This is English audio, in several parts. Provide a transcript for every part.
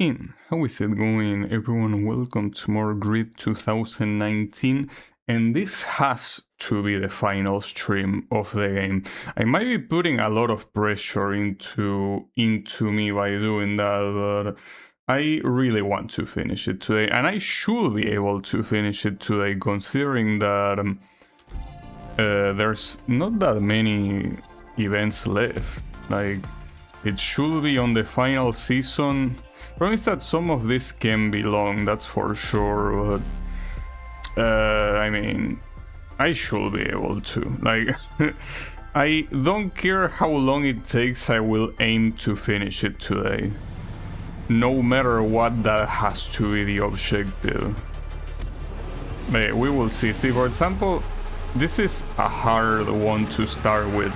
How is it going, everyone? Welcome to more Grid 2019, and this has to be the final stream of the game. I might be putting a lot of pressure into me by doing that, but I really want to finish it today, and I should be able to finish it today, considering that there's not that many events left. Like, it should be on the final season. Promise that some of this can be long, that's for sure, but I mean, I should be able to. Like, I don't care how long it takes, I will aim to finish it today. No matter what, that has to be the objective. But we will see. See, for example, this is a hard one to start with.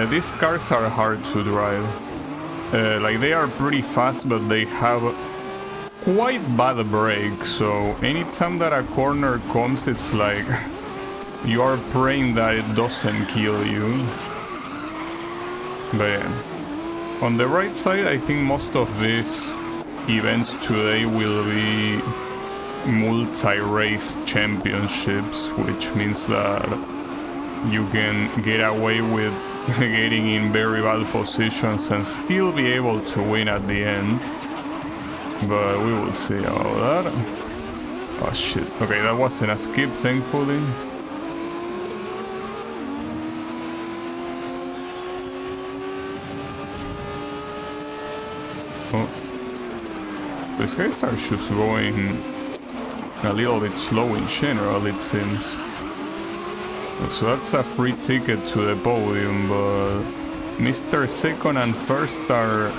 These cars are hard to drive. Like, they are pretty fast, but they have quite bad brakes, so anytime that a corner comes, it's like you are praying that it doesn't kill you. But yeah. On the right side, I think most of these events today will be multi-race championships, which means that you can get away with getting in very bad positions and still be able to win at the end. But we will see about that. Oh shit. Okay, that wasn't a skip, thankfully. Oh. These guys are just going a little bit slow in general, it seems. So that's a free ticket to the podium, but Mr. Second and First are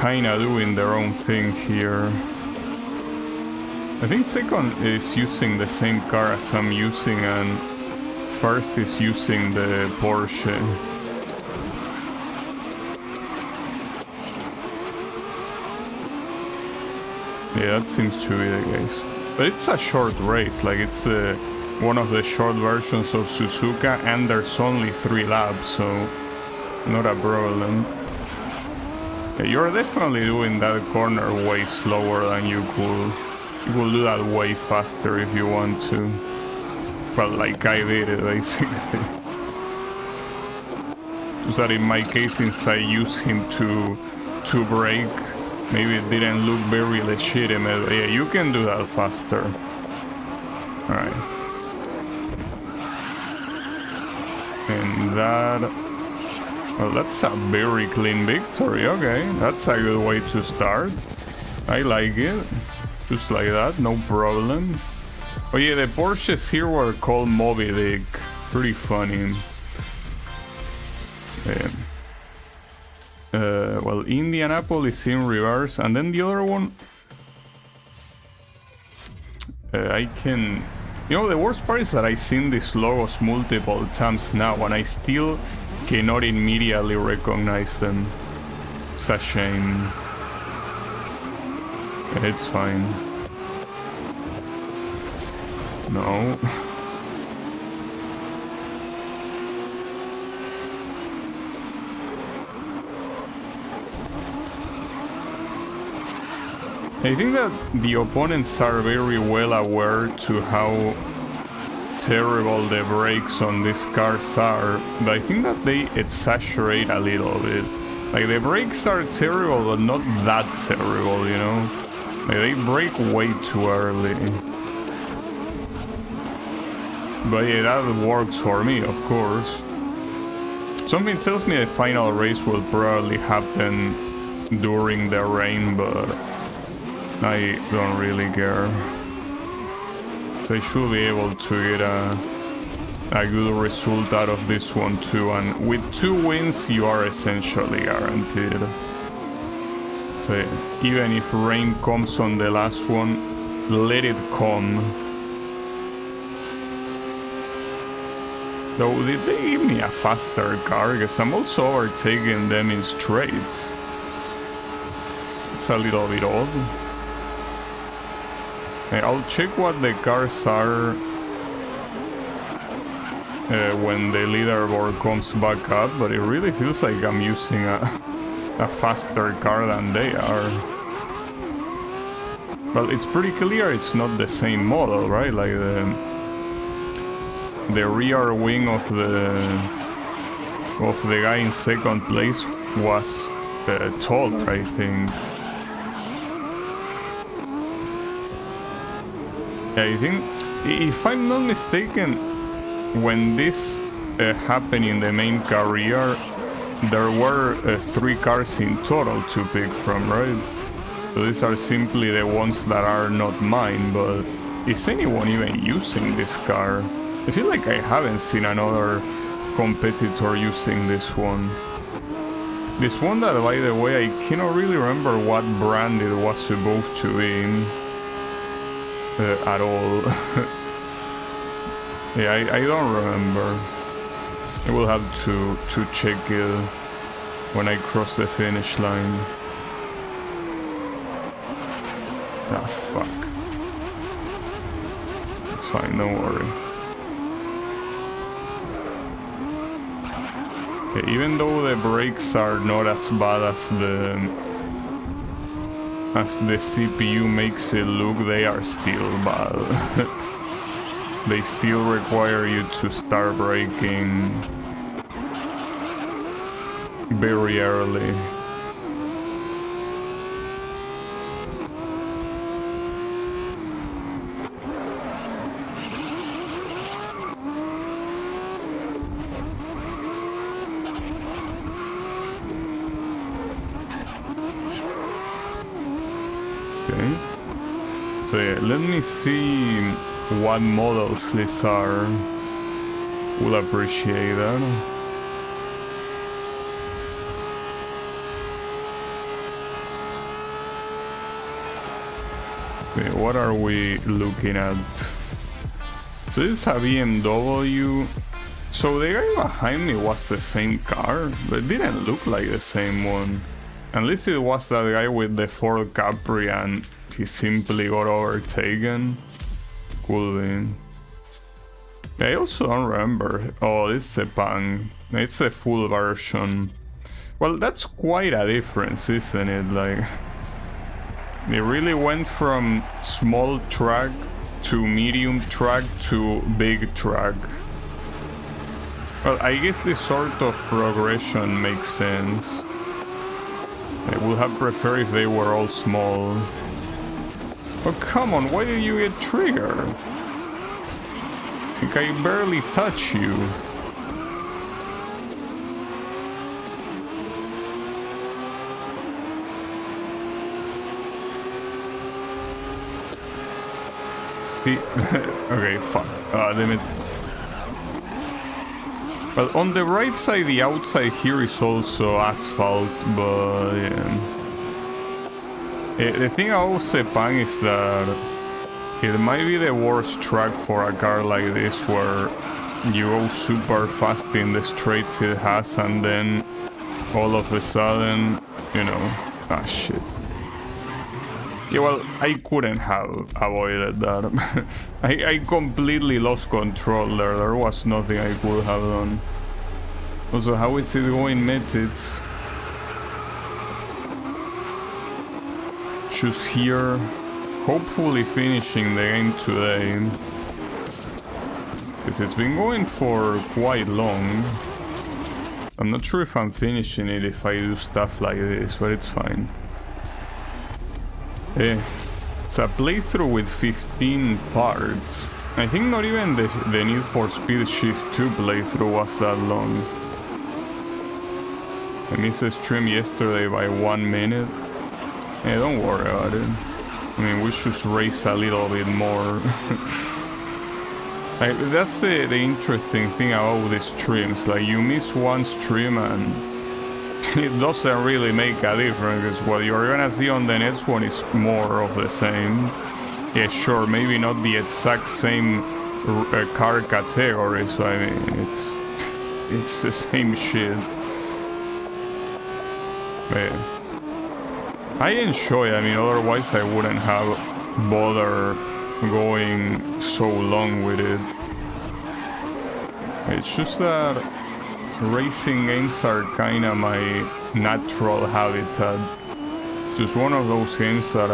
kinda doing their own thing here. I think Second is using the same car as I'm using, and First is using the Porsche. Yeah, that seems to be the case. But it's a short race, like it's one of the short versions of Suzuka, and there's only 3 laps, so not a problem. Yeah, you're definitely doing that corner way slower than you could. You could do that way faster if you want to. Well, like I did it, basically. Just that in my case, since I used him to brake, maybe it didn't look very legitimate. Yeah, you can do that faster. Alright. And that... Well, that's a very clean victory. Okay, that's a good way to start. I like it. Just like that, no problem. Oh yeah, the Porsches here were called Moby Dick. Pretty funny. Well, Indianapolis in reverse, and then the other one... I can... You know, the worst part is that I've seen these logos multiple times now, and I still cannot immediately recognize them. It's a shame. It's fine. No. I think that the opponents are very well aware to how terrible the brakes on these cars are, but I think that they exaggerate a little bit. Like, the brakes are terrible, but not that terrible, you know? Like, they brake way too early. But yeah, that works for me, of course. Something tells me the final race will probably happen during the rain, but I don't really care. So I should be able to get a good result out of this one too, and with 2 wins you are essentially guaranteed. So even if rain comes on the last one, let it come. Though, did they give me a faster car? Because I'm also overtaking them in straights. It's a little bit odd. Okay, I'll check what the cars are when the leaderboard comes back up, but it really feels like I'm using a faster car than they are. Well, it's pretty clear it's not the same model, right? Like the rear wing of the guy in second place was taller, I think. Yeah, I think, if I'm not mistaken, when this happened in the main career, there were 3 cars in total to pick from, right? So these are simply the ones that are not mine, but is anyone even using this car? I feel like I haven't seen another competitor using this one. This one that, by the way, I cannot really remember what brand it was supposed to be at all. Yeah, I don't remember. I will have to check it when I cross the finish line. Ah, fuck. It's fine, don't worry. Okay, even though the brakes are not as bad as the CPU makes it look, they are still bad. They still require you to start braking very early. Okay. So yeah, let me see what models these are. Will appreciate that. Okay, what are we looking at? So this is a BMW. So the guy behind me was the same car, but it didn't look like the same one. Unless it was that guy with the Ford Capri and he simply got overtaken. Could be. I also don't remember. Oh, this is a Pang. It's a full version. Well, that's quite a difference, isn't it? Like, it really went from small track to medium track to big track. Well, I guess this sort of progression makes sense. I would have preferred if they were all small. Oh, come on, why did you get triggered? Like, I barely touch you. Okay, fuck. Damn it. Well, on the right side, the outside here is also asphalt, but yeah. The thing about Sepang is that it might be the worst track for a car like this, where you go super fast in the straights it has, and then all of a sudden, you know, ah shit. Yeah, well, I couldn't have avoided that. I completely lost control there. There was nothing I could have done. Also, how is it going, Metits? Choose here. Hopefully finishing the game today. Because it's been going for quite long. I'm not sure if I'm finishing it if I do stuff like this, but it's fine. It's a playthrough with 15 parts. I think not even the Need for Speed Shift 2 playthrough was that long. I missed the stream yesterday by 1 minute. Yeah, don't worry about it. I mean, we should race a little bit more. That's the interesting thing about the streams. Like, you miss one stream and it doesn't really make a difference, because what you're gonna see on the next one is more of the same. Yeah, sure, maybe not the exact same car categories, but I mean, it's the same shit. But yeah. I enjoy it. I mean, otherwise I wouldn't have bothered going so long with it. It's just that racing games are kind of my natural habitat. Just one of those games that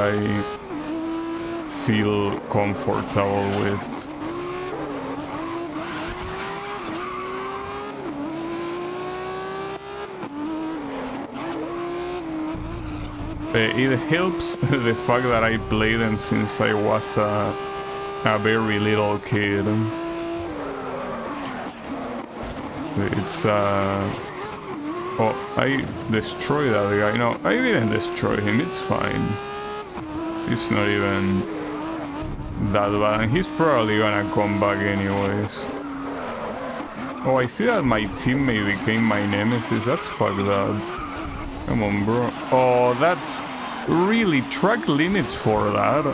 feel comfortable with. It helps the fact that I played them since I was a very little kid. It's oh, I destroyed that guy. No, I didn't destroy him, it's fine. It's not even that bad, and he's probably gonna come back anyways. Oh, I see that my teammate became my nemesis, that's fucked up. Come on, bro. Oh, that's really track limits for that.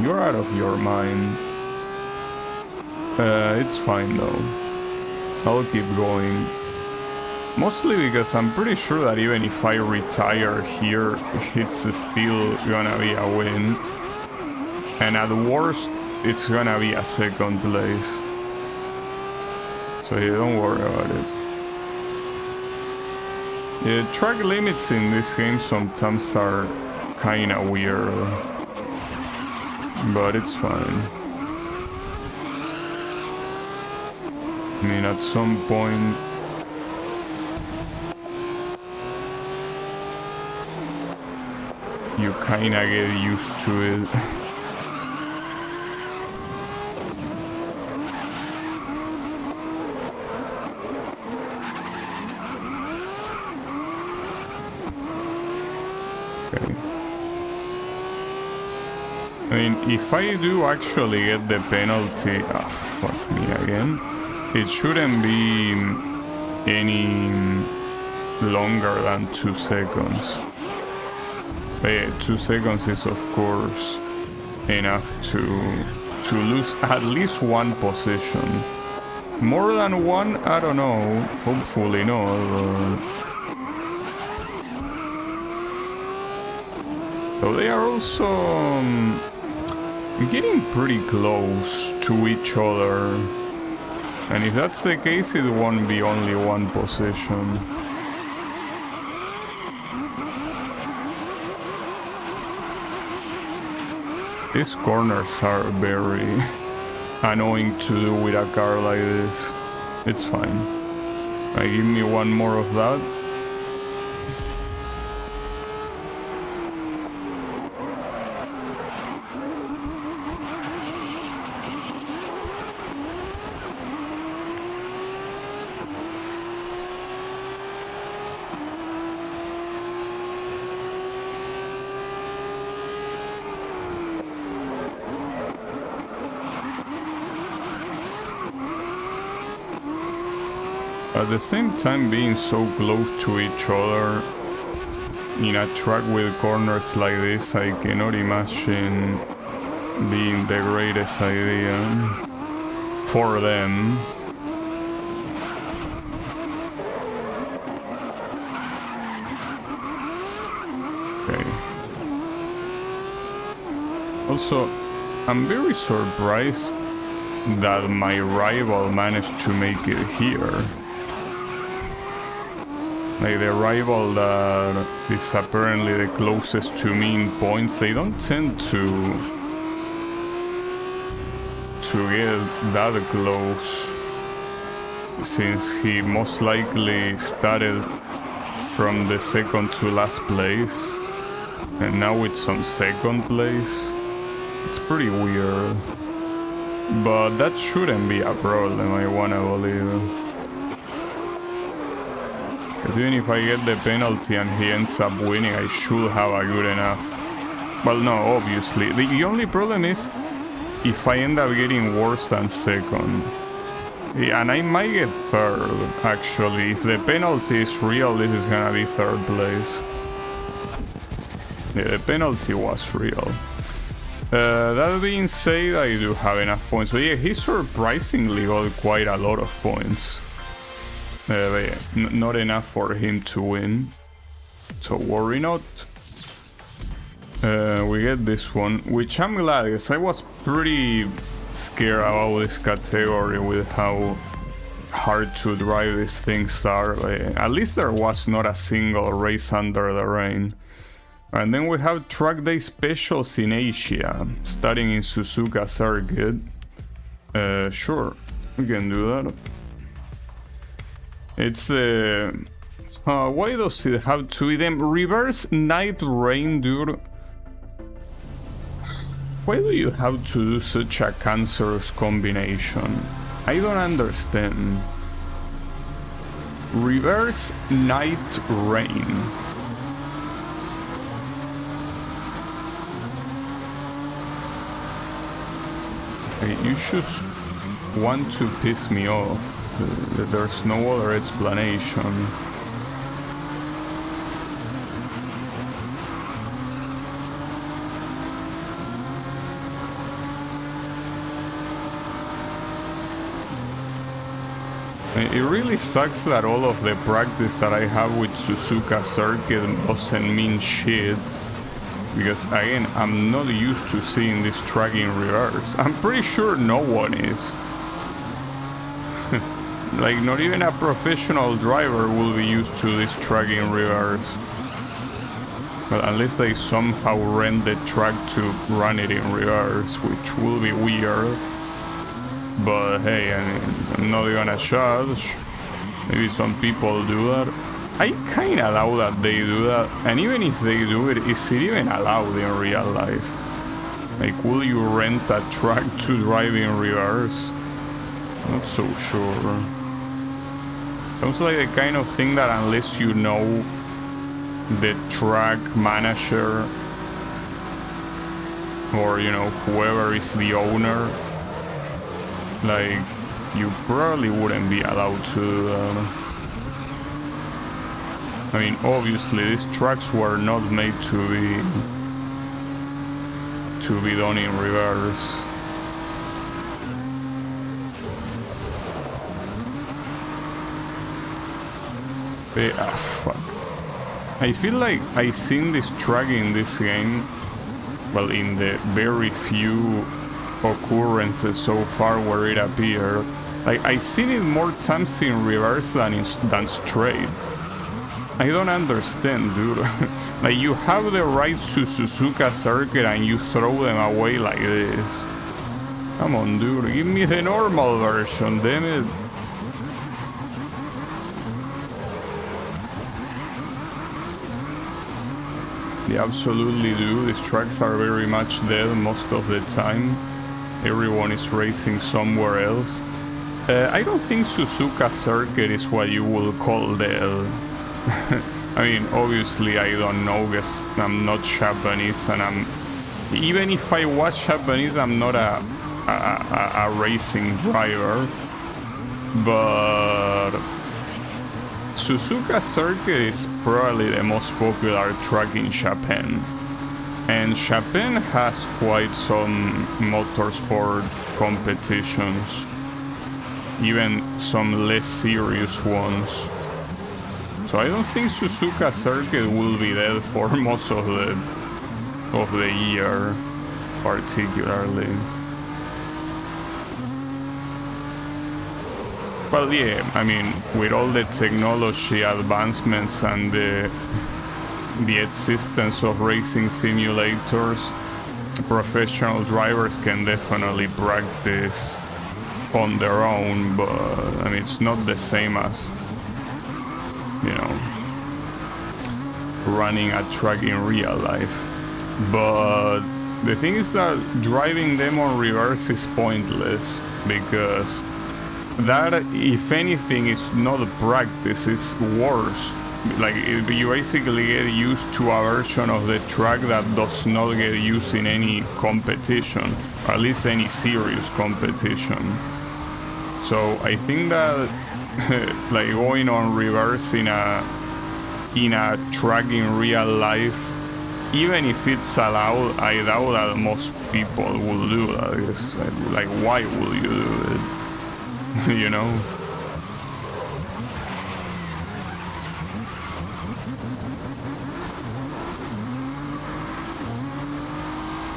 You're out of your mind. It's fine though. I'll keep going. Mostly because I'm pretty sure that even if I retire here, it's still gonna be a win. And at worst, it's gonna be a second place. So yeah, don't worry about it. Yeah, track limits in this game sometimes are kinda weird, but it's fine. I mean, at some point, you kinda get used to it. I mean, if I do actually get the penalty... Ah, fuck me again. It shouldn't be any longer than 2 seconds. But yeah, 2 seconds is of course enough to lose at least one position. More than one? I don't know. Hopefully not. So they are also... getting pretty close to each other, and if that's the case, it won't be only one position. These corners are very annoying to do with a car like this. It's fine. Give me one more of that. At the same time, being so close to each other in a track with corners like this, I cannot imagine being the greatest idea for them. Okay. Also, I'm very surprised that my rival managed to make it here. Like the rival that is apparently the closest to me in points, they don't tend to get that close, since he most likely started from the second to last place, and now it's on second place. It's pretty weird, but that shouldn't be a problem, I wanna believe. Because even if I get the penalty and he ends up winning, I should have a good enough. Well, no, obviously. The only problem is if I end up getting worse than second. Yeah, and I might get third, actually. If the penalty is real, this is gonna be third place. Yeah, the penalty was real. That being said, I do have enough points. But yeah, he surprisingly got quite a lot of points. But yeah, not enough for him to win. So worry not. We get this one, which I'm glad, because I was pretty scared about this category with how hard to drive these things are. At least there was not a single race under the rain. And then we have track day specials in Asia, starting in Suzuka Circuit. Sure, we can do that. It's the... why does it have to be them? Reverse Night Rain, dude. Why do you have to do such a cancerous combination? I don't understand. Reverse Night Rain. You just want to piss me off. There's no other explanation. It really sucks that all of the practice that I have with Suzuka Circuit doesn't mean shit. Because again, I'm not used to seeing this track in reverse. I'm pretty sure no one is. Like, not even a professional driver will be used to this track in reverse. Well, unless they somehow rent the track to run it in reverse, which will be weird. But hey, I mean, I'm not gonna judge. Maybe some people do that. I kinda doubt that they do that. And even if they do it, is it even allowed in real life? Like, will you rent a track to drive in reverse? Not so sure. Sounds like the kind of thing that unless you know the track manager or, you know, whoever is the owner, like, you probably wouldn't be allowed to do that. I mean, obviously these tracks were not made to be done in reverse. Fuck. I feel like I seen this track in this game, well, in the very few occurrences so far where it appeared. Like, I seen it more times in reverse than straight. I don't understand, dude. Like, you have the rights to Suzuka Circuit and you throw them away like this. Come on, dude, give me the normal version, damn it. They absolutely do. These tracks are very much dead most of the time. Everyone is racing somewhere else. I don't think Suzuka Circuit is what you will call dead. I mean, obviously I don't know because I'm not Japanese, and even if I was Japanese, I'm not a racing driver. But Suzuka Circuit is probably the most popular track in Japan. And Japan has quite some motorsport competitions, even some less serious ones. So I don't think Suzuka Circuit will be dead for most of the year, particularly. Well, yeah, I mean, with all the technology advancements and the existence of racing simulators, professional drivers can definitely practice on their own, but I mean, it's not the same as, you know, running a track in real life. But the thing is that driving them on reverse is pointless, because that, if anything, is not practice, it's worse. Like, you basically get used to a version of the track that does not get used in any competition, or at least any serious competition. So I think that like going on reverse in a track in real life, even if it's allowed, I doubt that most people will do that. It's like, why will you do it? You know?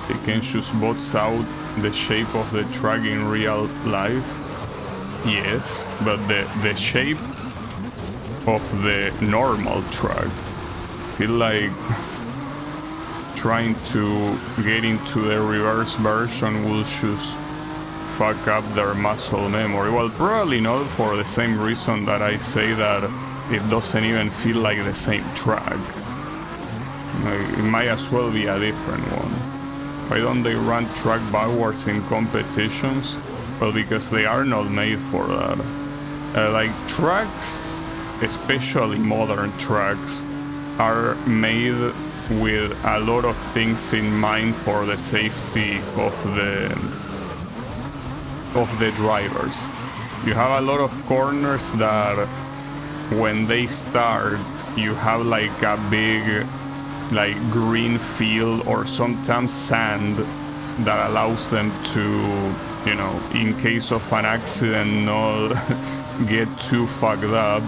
They can just bots out the shape of the track in real life. Yes, but the shape of the normal track, feel like trying to get into the reverse version will just fuck up their muscle memory. Well, probably not for the same reason that I say that it doesn't even feel like the same track. It might as well be a different one. Why don't they run track backwards in competitions? Well, because they are not made for that. Like tracks, especially modern tracks, are made with a lot of things in mind for the safety of the drivers. You have a lot of corners that when they start you have like a big like green field or sometimes sand that allows them to, you know, in case of an accident, not get too fucked up.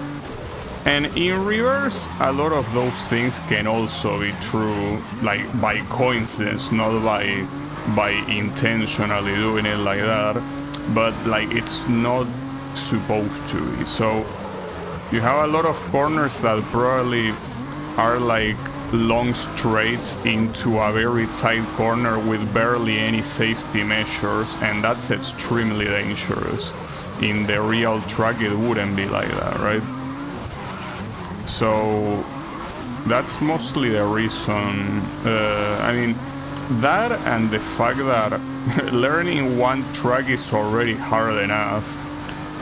And in reverse, a lot of those things can also be true, like by coincidence, not by intentionally doing it like that, but like it's not supposed to be. So you have a lot of corners that probably are like long straights into a very tight corner with barely any safety measures, and that's extremely dangerous. In the real track it wouldn't be like that, right? So that's mostly the reason. I mean, that and the fact that learning one track is already hard enough,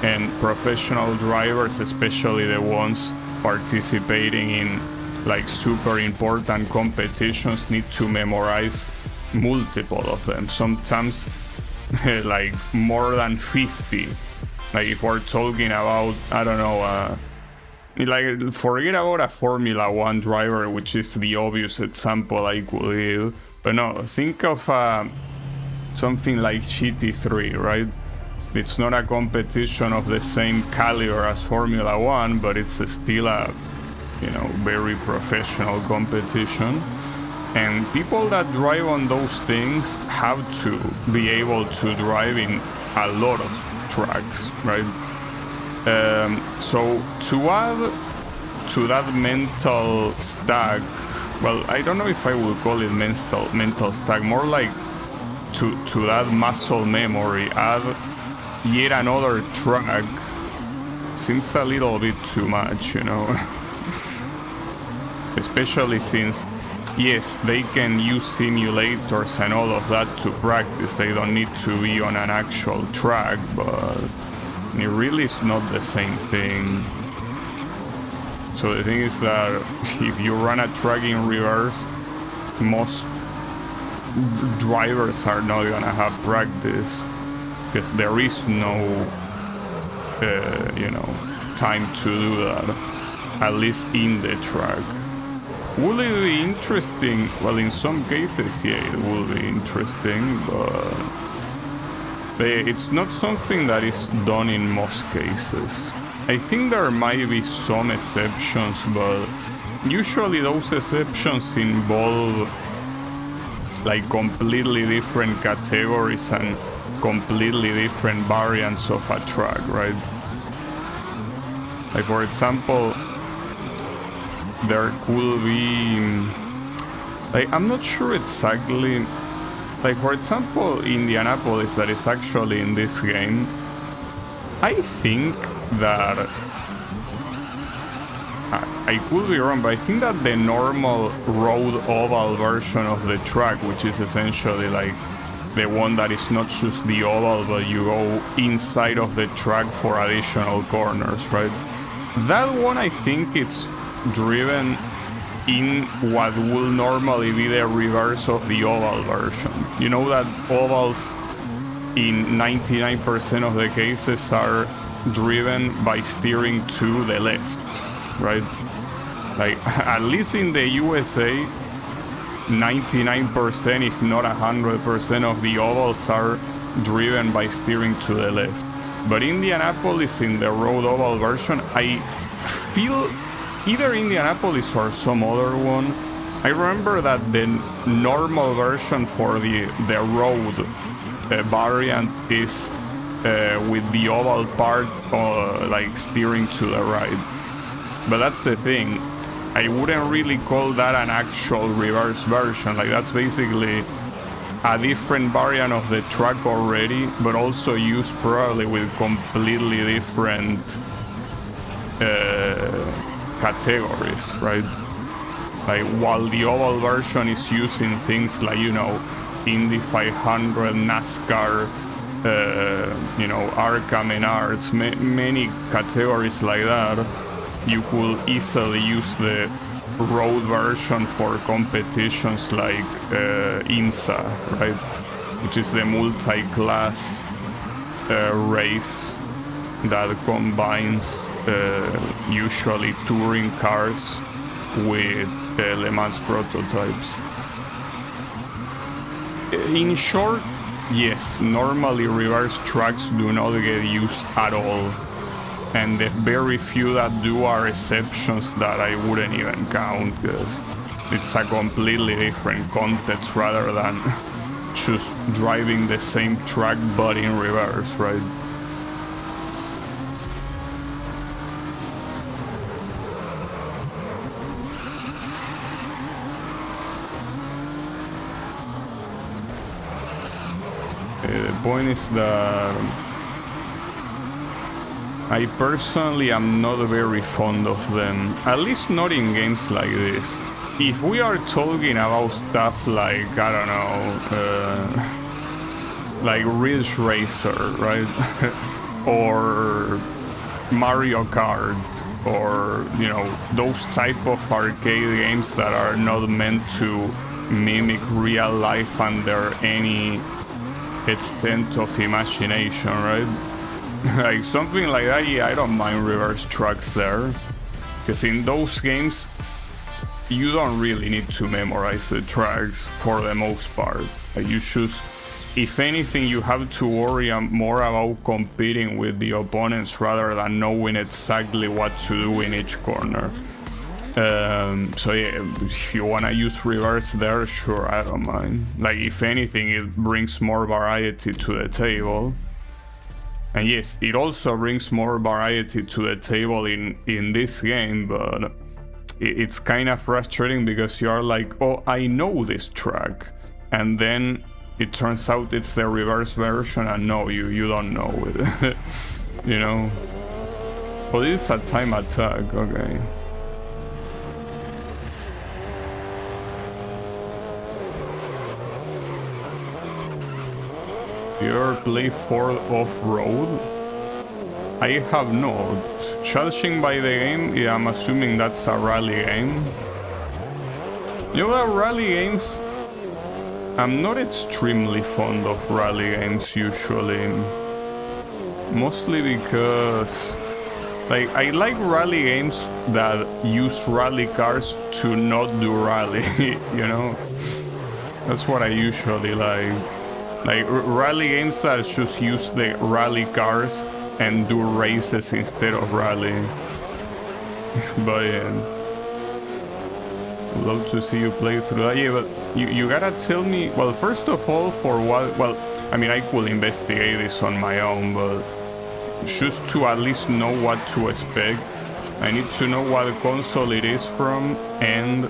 and professional drivers, especially the ones participating in like super important competitions, need to memorize multiple of them, sometimes like more than 50. Like if we're talking about, I don't know, like forget about a Formula 1 driver, which is the obvious example I could give, but no, think of something like GT3, right? It's not a competition of the same caliber as Formula 1, but it's still a, you know, very professional competition. And people that drive on those things have to be able to drive in a lot of tracks, right? So to add to that mental stack, well, I don't know if I would call it mental stack, more like to that muscle memory, add yet another track seems a little bit too much, you know. Especially since, yes, they can use simulators and all of that to practice. They don't need to be on an actual track, but it really is not the same thing. So the thing is that if you run a track in reverse, most drivers are not gonna have practice, because there is no, you know, time to do that, at least in the track. Will it be interesting? Well, in some cases, yeah, it will be interesting, but it's not something that is done in most cases. I think there might be some exceptions, but usually those exceptions involve like completely different categories and completely different variants of a track, right? Like for example, there could be, like, I'm not sure exactly, like for example Indianapolis, that is actually in this game, I think that I could be wrong, but I think that the normal road oval version of the track, which is essentially like the one that is not just the oval but you go inside of the track for additional corners, right? That one, I think it's driven in what will normally be the reverse of the oval version. You know that ovals in 99% of the cases are driven by steering to the left, right? Like at least in the USA, 99%, if not 100% of the ovals are driven by steering to the left. But Indianapolis, in the road oval version, I feel either Indianapolis or some other one, I remember that the normal version for the road variant is with the oval part like steering to the right. But that's the thing, I wouldn't really call that an actual reverse version. Like, that's basically a different variant of the track already, but also used probably with completely different categories, right? Like, while the oval version is using things like, you know, Indy 500, NASCAR, you know, Arkham and Arts, many categories like that, you could easily use the road version for competitions like IMSA, right? Which is the multi-class race that combines usually touring cars with Le Mans prototypes. In short, yes, normally reverse tracks do not get used at all, and the very few that do are exceptions that I wouldn't even count, because it's a completely different context rather than just driving the same track but in reverse, right? The point is that I personally am not very fond of them, at least not in games like this. If we are talking about stuff like, I don't know, like Ridge Racer, right? Or Mario Kart, or, you know, those type of arcade games that are not meant to mimic real life under any extent of imagination, right? Like something like that, yeah, I don't mind reverse tracks there, because in those games you don't really need to memorize the tracks for the most part. Like, you just, if anything, you have to worry more about competing with the opponents rather than knowing exactly what to do in each corner. So yeah, if you wanna use reverse there, sure, I don't mind. Like, if anything, it brings more variety to the table. And yes, it also brings more variety to the table in this game, but it's kind of frustrating because you're like, oh, I know this track, and then it turns out it's the reverse version, and no, you don't know it. You know? Oh, this is a time attack, okay. You ever play Ford Off-Road? I have not. Judging by the game, yeah, I'm assuming that's a rally game. You know, rally games, I'm not extremely fond of rally games usually. Mostly because, like, I like rally games that use rally cars to not do rally, you know? That's what I usually like. Like, rally games that just use the rally cars and do races instead of rally. But yeah, I'd love to see you play through that. Yeah, but you gotta tell me, well, first of all, for what, well, I mean, I could investigate this on my own, but just to at least know what to expect, I need to know what console it is from, and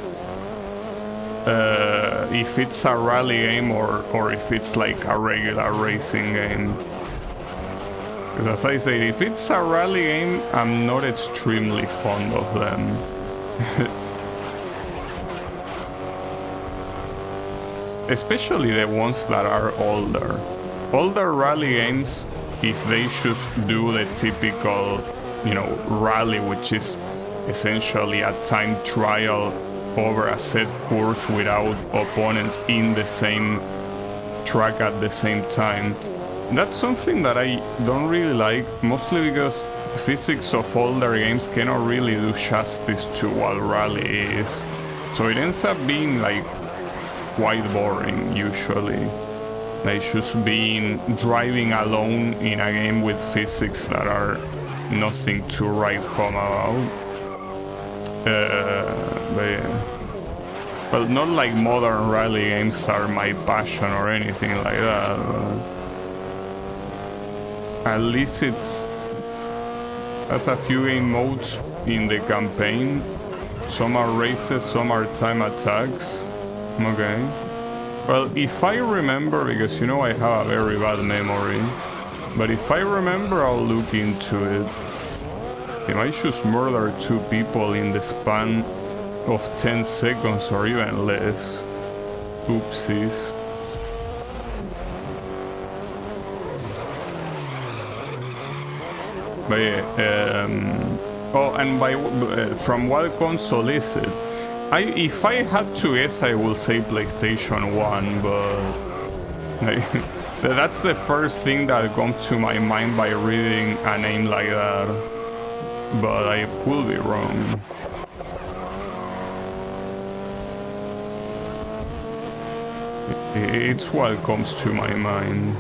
if it's a rally game or if it's like a regular racing game. Because as I said, if it's a rally game, I'm not extremely fond of them. Especially the ones that are older. Older rally games, if they just do the typical, you know, rally, which is essentially a time trial over a set course without opponents in the same track at the same time. That's something that I don't really like, mostly because physics of older games cannot really do justice to what rally is. So it ends up being like quite boring usually. Like just being driving alone in a game with physics that are nothing to write home about. But yeah. Well, not like modern rally games are my passion or anything like that. At least it's has a few game modes in the campaign, Some are races, some are time attacks. Okay. Well, if I remember, because you know I have a very bad memory, but if I remember, I'll look into it. They might just murder 2 people in the span of 10 seconds or even less. Oopsies. But yeah, oh, and from what console is it? If I had to guess, I will say PlayStation 1, but that's the first thing that comes to my mind by reading a name like that. But I could be wrong. It's what comes to my mind.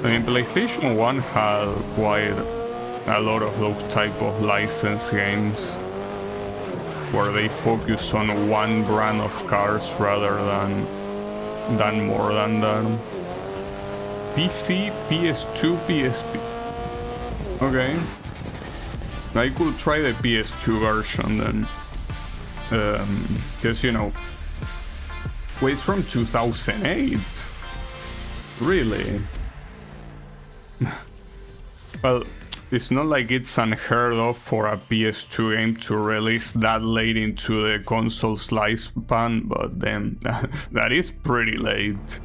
I mean, PlayStation 1 had quite a lot of those type of license games where they focus on one brand of cars rather than more than that. PC, PS2, PSP. Okay. I could try the PS2 version then. Because, you know... Wait, it's from 2008? Really? Well, it's not like it's unheard of for a PS2 game to release that late into the console's lifespan, but then that is pretty late.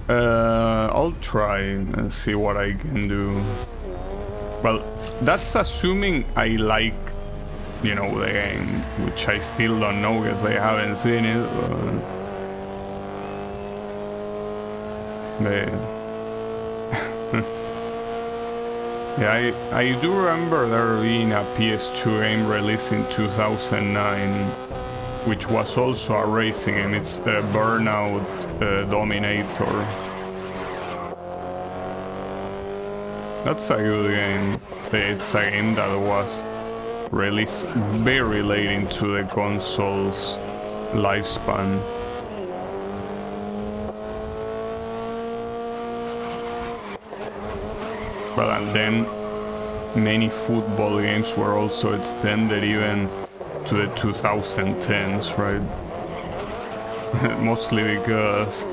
I'll try and see what I can do. Well, that's assuming I like, you know, the game, which I still don't know because I haven't seen it. Yeah, I do remember there being a PS2 game released in 2009, which was also a racing game. It's Burnout Dominator. That's a good game. It's a game that was released very late into the console's lifespan. Well, and then many football games were also extended even to the 2010s, right? Mostly because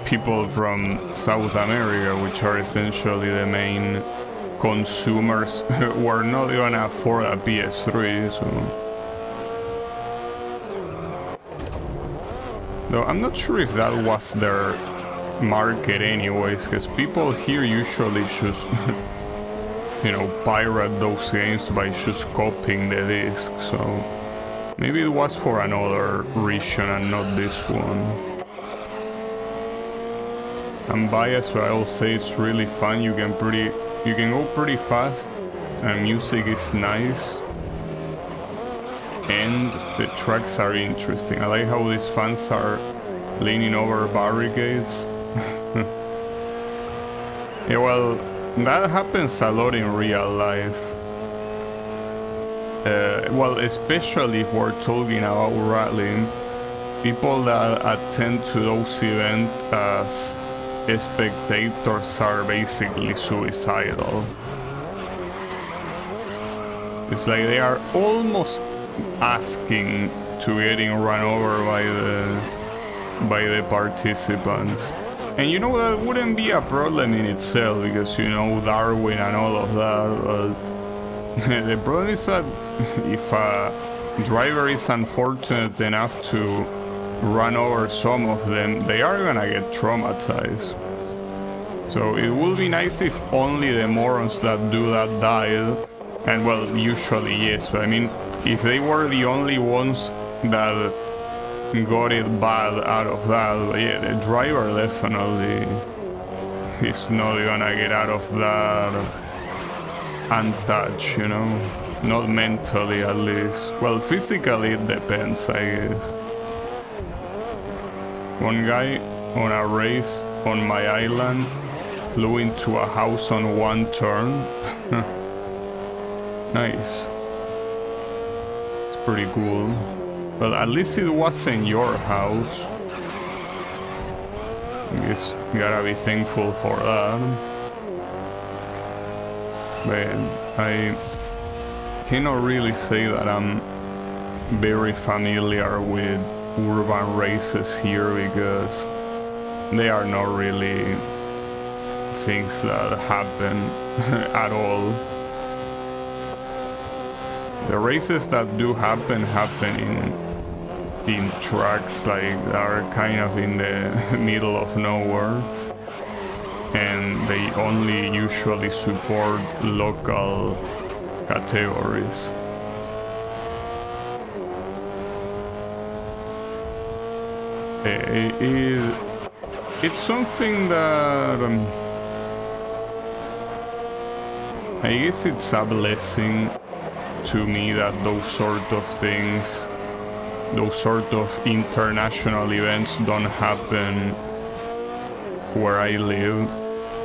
people from South America, which are essentially the main consumers, were not even afford a PS3, so... Though I'm not sure if that was their market anyways, because people here usually just, you know, pirate those games by just copying the disc, so maybe it was for another region and not this one. I'm biased, but I'll say it's really fun. You can go pretty fast, and music is nice, and the tracks are interesting. I like how these fans are leaning over barricades. Yeah, well, that happens a lot in real life. Well, especially if we're talking about rallying. People that attend to those events as spectators are basically suicidal. It's like they are almost asking to getting run over by the participants. And you know, that wouldn't be a problem in itself, because, you know, Darwin and all of that. But the problem is that if a driver is unfortunate enough to run over some of them, they are gonna get traumatized. So it would be nice if only the morons that do that died. And well, usually yes, but I mean, if they were the only ones that got it bad out of that, but yeah, the driver definitely is not gonna get out of that untouched, you know? Not mentally, at least. Well, physically it depends, I guess. One guy on a race on my island flew into a house on one turn. Nice. It's pretty cool. Well, at least it wasn't your house. I guess you gotta be thankful for that. But I cannot really say that I'm very familiar with urban races here because they are not really things that happen at all. The races that do happen in tracks like are kind of in the middle of nowhere, and they only usually support local categories. It's something that I guess it's a blessing to me that those sort of things, those sort of international events don't happen where I live,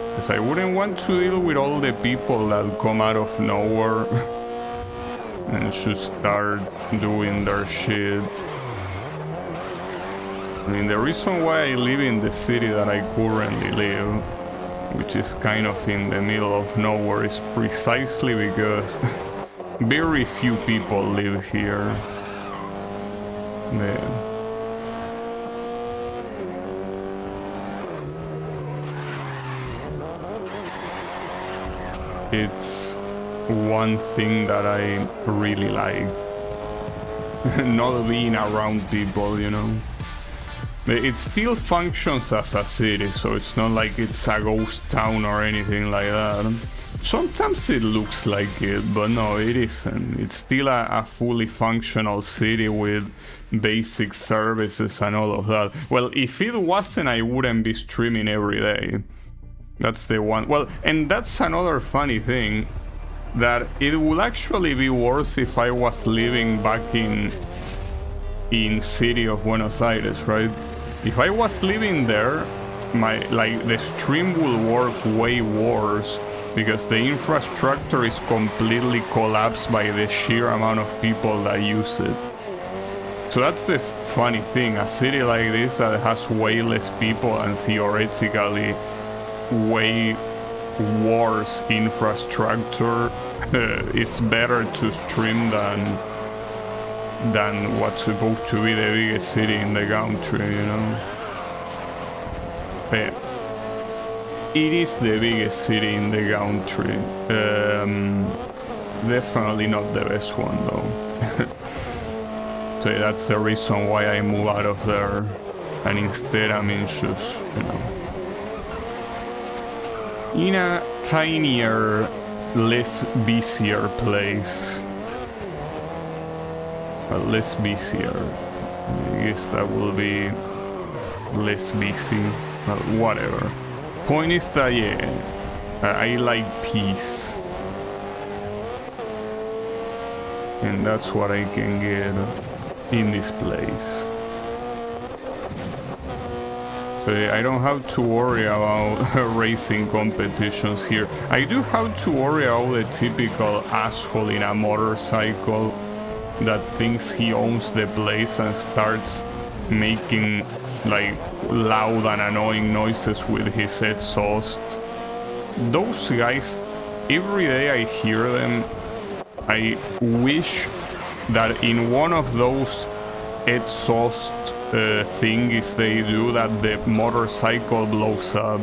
because I wouldn't want to deal with all the people that come out of nowhere and just start doing their shit. I mean, the reason why I live in the city that I currently live, which is kind of in the middle of nowhere, is precisely because very few people live here. It's one thing that I really like. Not being around people, you know. It still functions as a city, so it's not like it's a ghost town or anything like that. Sometimes it looks like it, but no, it isn't. It's still a fully functional city with basic services and all of that. Well, if it wasn't, I wouldn't be streaming every day. That's the one. Well, and that's another funny thing, that it would actually be worse if I was living back in city of Buenos Aires, right? If I was living there, the stream will work way worse because the infrastructure is completely collapsed by the sheer amount of people that use it. So that's the funny thing, a city like this that has way less people and theoretically way worse infrastructure, it's better to stream than what's supposed to be the biggest city in the country, you know. But it is the biggest city in the country. Definitely not the best one though. So that's the reason why I move out of there, and instead I'm in just, you know, in a tinier, less busier place. But less busier. I guess that will be less busy, but whatever. Point is that, yeah, I like peace. And that's what I can get in this place. So I don't have to worry about racing competitions here. I do have to worry about the typical asshole in a motorcycle that thinks he owns the place and starts making like loud and annoying noises with his exhaust. Those guys, every day I hear them, I wish that in one of those exhaust thingies they do that the motorcycle blows up.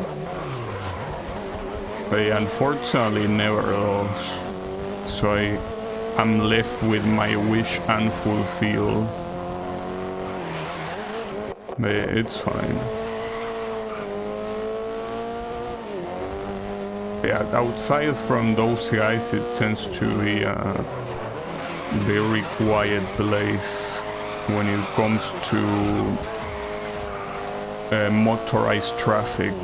But unfortunately never does. So I'm left with my wish unfulfilled. But it's fine. Yeah, outside from those guys it tends to be a very quiet place when it comes to motorized traffic.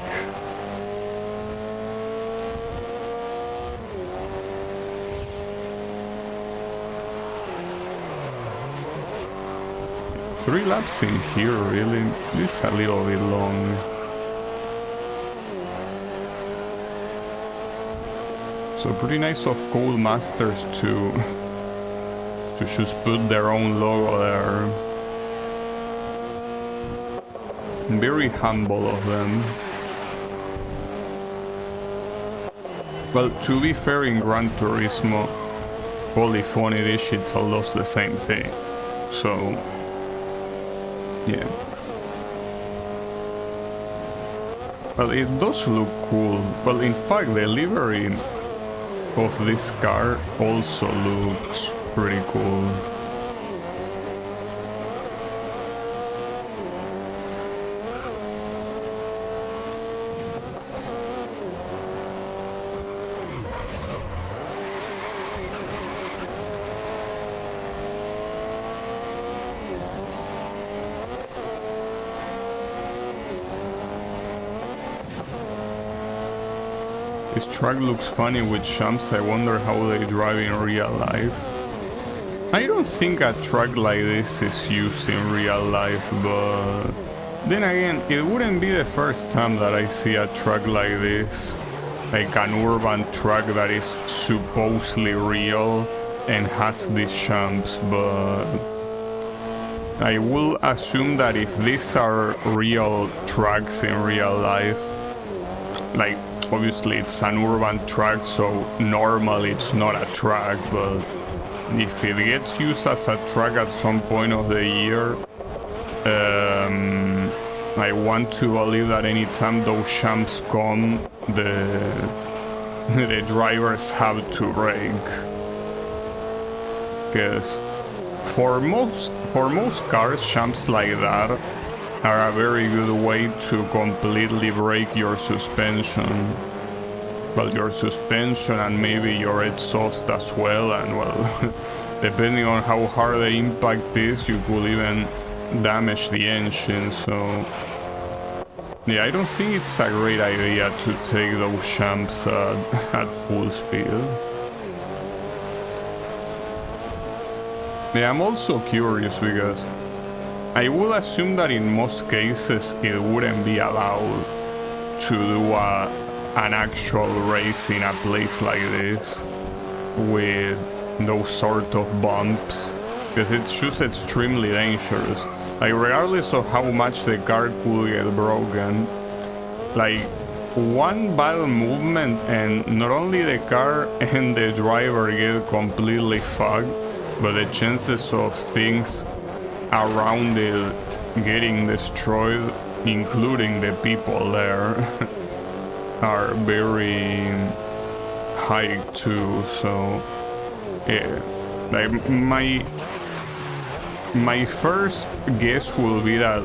Three laps in here, really? This is a little bit long. So pretty nice of Codemasters to just put their own logo there. Very humble of them. Well, to be fair, in Gran Turismo, Polyphony Digital does the same thing. So, yeah. Well, it does look cool. Well, in fact, the livery of this car also looks pretty cool. This truck looks funny with jumps. I wonder how they drive in real life. I don't think a truck like this is used in real life, but then again, it wouldn't be the first time that I see a truck like this. Like an urban truck that is supposedly real and has these jumps, but I will assume that if these are real trucks in real life, like obviously it's an urban truck, so normally it's not a truck, but if it gets used as a truck at some point of the year, I want to believe that anytime those jumps come, the drivers have to brake. Because for most cars, jumps like that are a very good way to completely break your suspension. Well, your suspension and maybe your exhaust as well, and well, depending on how hard the impact is, you could even damage the engine, so yeah, I don't think it's a great idea to take those jumps at full speed. Yeah, I'm also curious because I would assume that in most cases it wouldn't be allowed to do an actual race in a place like this with those sort of bumps, because it's just extremely dangerous. Like, regardless of how much the car could get broken, like one bad movement and not only the car and the driver get completely fucked, but the chances of things around it getting destroyed, including the people there, are very high too. So yeah, like my first guess will be that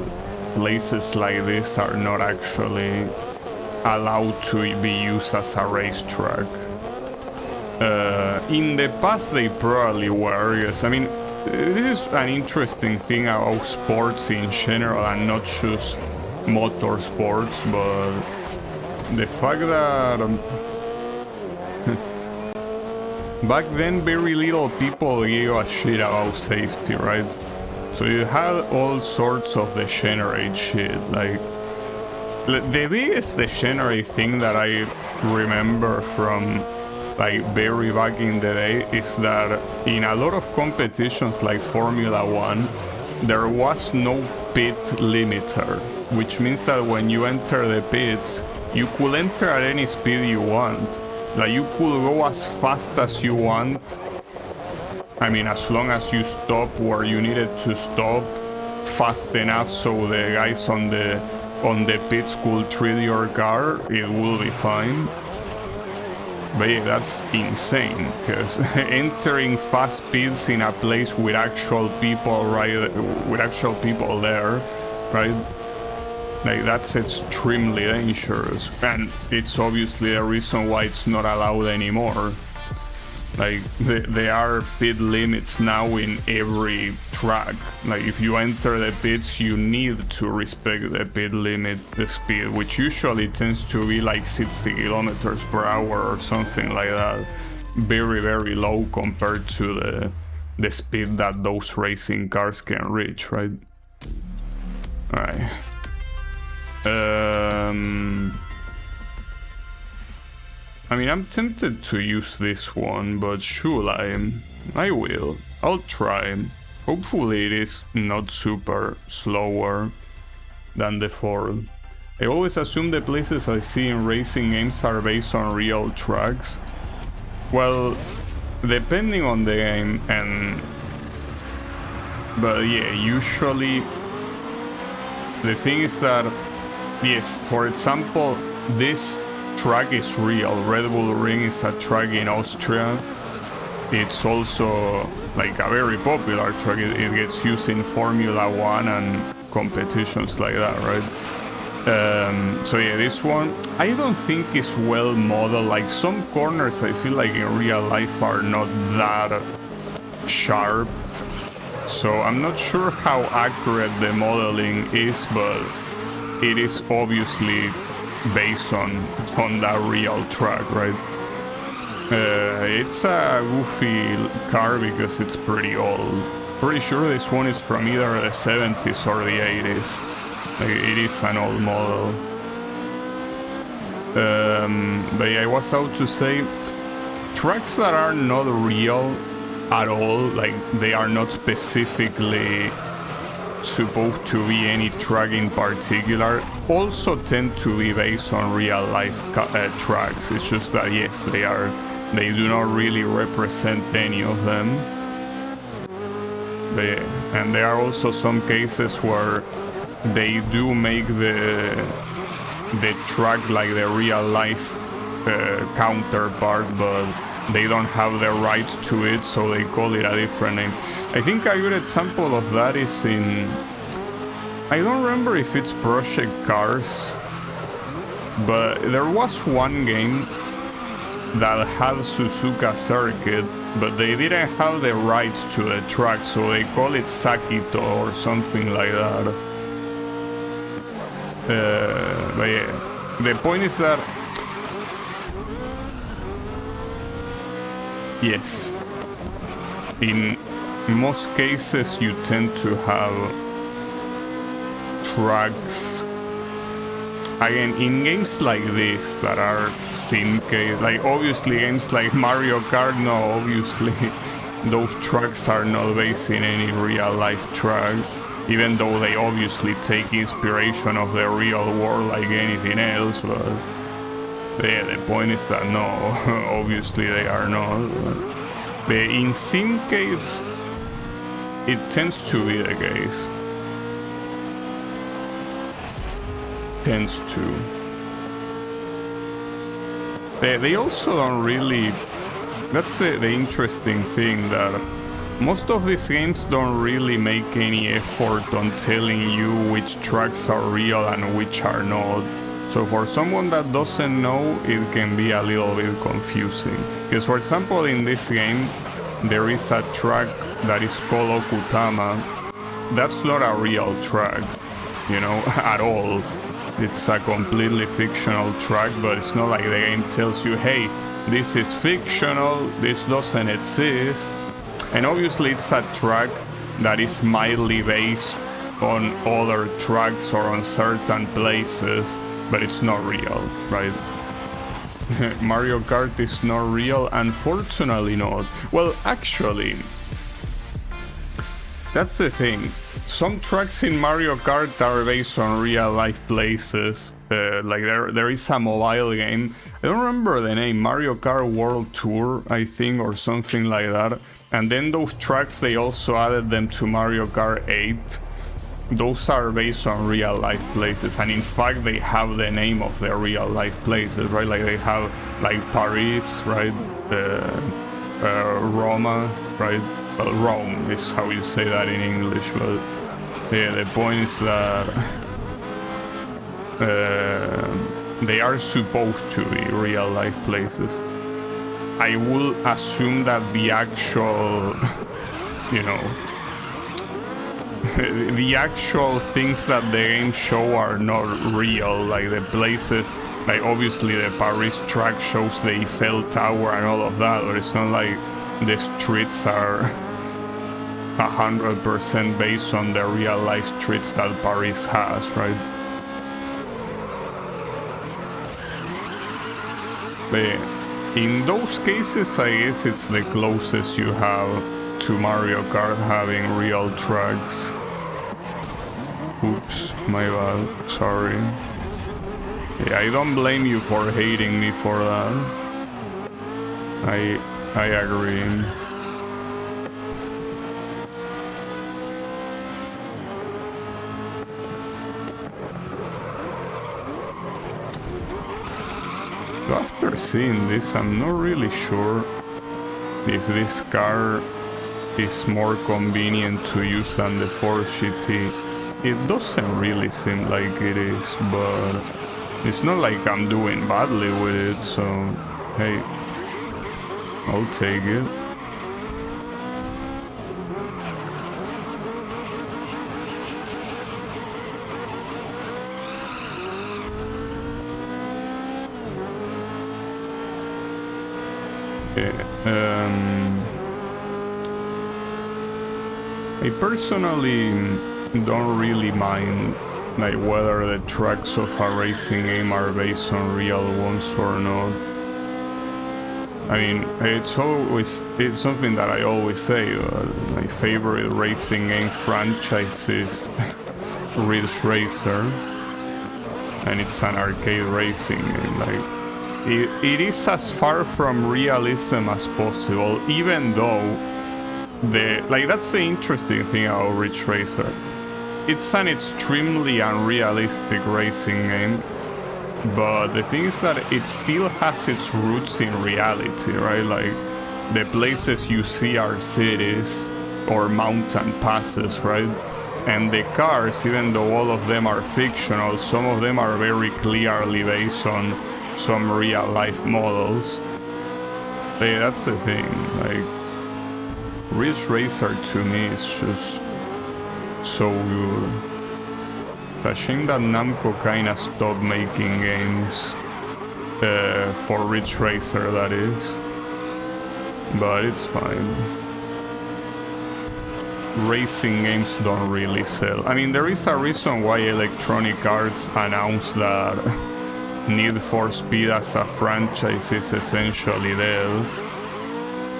places like this are not actually allowed to be used as a racetrack. In the past they probably were, yes. I mean, this is an interesting thing about sports in general and not just motorsports, but the fact that back then very little people gave a shit about safety, right? So you had all sorts of degenerate shit, like the biggest degenerate thing that I remember from like very back in the day is that in a lot of competitions like Formula 1, there was no pit limiter, which means that when you enter the pits, you could enter at any speed you want. Like, you could go as fast as you want. I mean, as long as you stop where you needed to stop fast enough so the guys on the pits could treat your car, it will be fine. But yeah, that's insane, because entering fast speeds in a place with actual people, right, with actual people there, right, like that's extremely dangerous, and it's obviously a reason why it's not allowed anymore. Like, there are pit limits now in every track. Like, if you enter the pits, you need to respect the pit limit, the speed, which usually tends to be like 60 kilometers per hour or something like that. Very, very low compared to the speed that those racing cars can reach, right? Alright. I mean, I'm tempted to use this one, but should I will. I'll try. Hopefully it is not super slower than the Ford. I always assume the places I see in racing games are based on real tracks. Well, depending on the game, and But yeah, usually the thing is that, yes, for example, this track is real. Red Bull Ring is a track in Austria. It's also like a very popular track. It gets used in Formula One and competitions like that, right? So yeah, this one I don't think is well modeled. Like some corners I feel like in real life are not that sharp, so I'm not sure how accurate the modeling is, but it is obviously based on that real track, right? It's a goofy car because it's pretty old. Pretty sure this one is from either the 70s or the 80s. Like, it is an old model. But yeah, I was out to say, tracks that are not real at all, like they are not specifically supposed to be any track in particular, also tend to be based on real life tracks. It's just that yes, they do not really represent any of them. And there are also some cases where they do make the track like the real life counterpart, but they don't have the rights to it, so they call it a different name. I think a good example of that is in, I don't remember if it's Project Cars, but there was one game that had Suzuka Circuit, but they didn't have the rights to the track, so they call it Sakito or something like that. But yeah, the point is that yes, in most cases you tend to have tracks, again, in games like this that are simcade, like obviously games like Mario Kart, no, obviously those tracks are not based in any real life track, even though they obviously take inspiration of the real world like anything else, but yeah, the point is that no, obviously they are not. But in simcades, it tends to be the case. Tends to. They also don't really, that's the interesting thing, that most of these games don't really make any effort on telling you which tracks are real and which are not. So for someone that doesn't know, it can be a little bit confusing. Because for example, in this game, there is a track that is called Okutama. That's not a real track, you know, at all. It's a completely fictional track, but it's not like the game tells you, hey, this is fictional, this doesn't exist. And obviously it's a track that is mildly based on other tracks or on certain places, but it's not real, right? Mario Kart is not real, unfortunately not. Well, actually, that's the thing. Some tracks in Mario Kart are based on real life places. Like there is a mobile game, I don't remember the name, Mario Kart World Tour, I think, or something like that. And then those tracks, they also added them to Mario Kart 8. Those are based on real life places, and in fact they have the name of the real life places, right? Like they have like Paris, right? Roma, right? Well, Rome is how you say that in English, but yeah, the point is that they are supposed to be real life places. I will assume that the actual, you know, the actual things that the game show are not real, like the places, like obviously the Paris track shows the Eiffel Tower and all of that, but it's not like the streets are 100% based on the real life streets that Paris has, right? But in those cases, I guess it's the closest you have to Mario Kart having real tracks. Oops, my bad, sorry. Yeah, I don't blame you for hating me for that. I agree. So after seeing this, I'm not really sure if this car is more convenient to use than the Ford GT. It doesn't really seem like it is, but it's not like I'm doing badly with it, so hey, I'll take it. I personally don't really mind like whether the tracks of a racing game are based on real ones or not. I mean, it's something that I always say. My favorite racing game franchise is Ridge Racer, and it's an arcade racing game. Like, it is as far from realism as possible, even though that's the interesting thing about Ridge Racer. It's an extremely unrealistic racing game, but the thing is that it still has its roots in reality, right? Like, the places you see are cities or mountain passes, right? And the cars, even though all of them are fictional, some of them are very clearly based on some real life models. But yeah, that's the thing. Like, Ridge Racer to me is just so good. It's a shame that Namco kinda stopped making games for Ridge Racer, that is. But it's fine. Racing games don't really sell. I mean, there is a reason why Electronic Arts announced that Need for Speed as a franchise is essentially dead.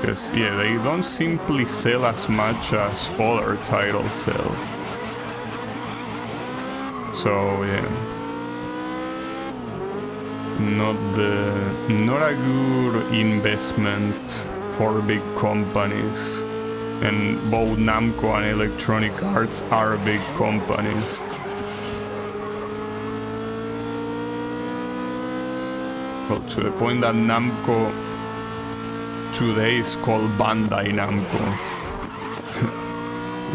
Because, yeah, they don't simply sell as much as other titles sell. So, yeah. Not a good investment for big companies. And both Namco and Electronic Arts are big companies. Well, to the point that Namco today is called Bandai Namco.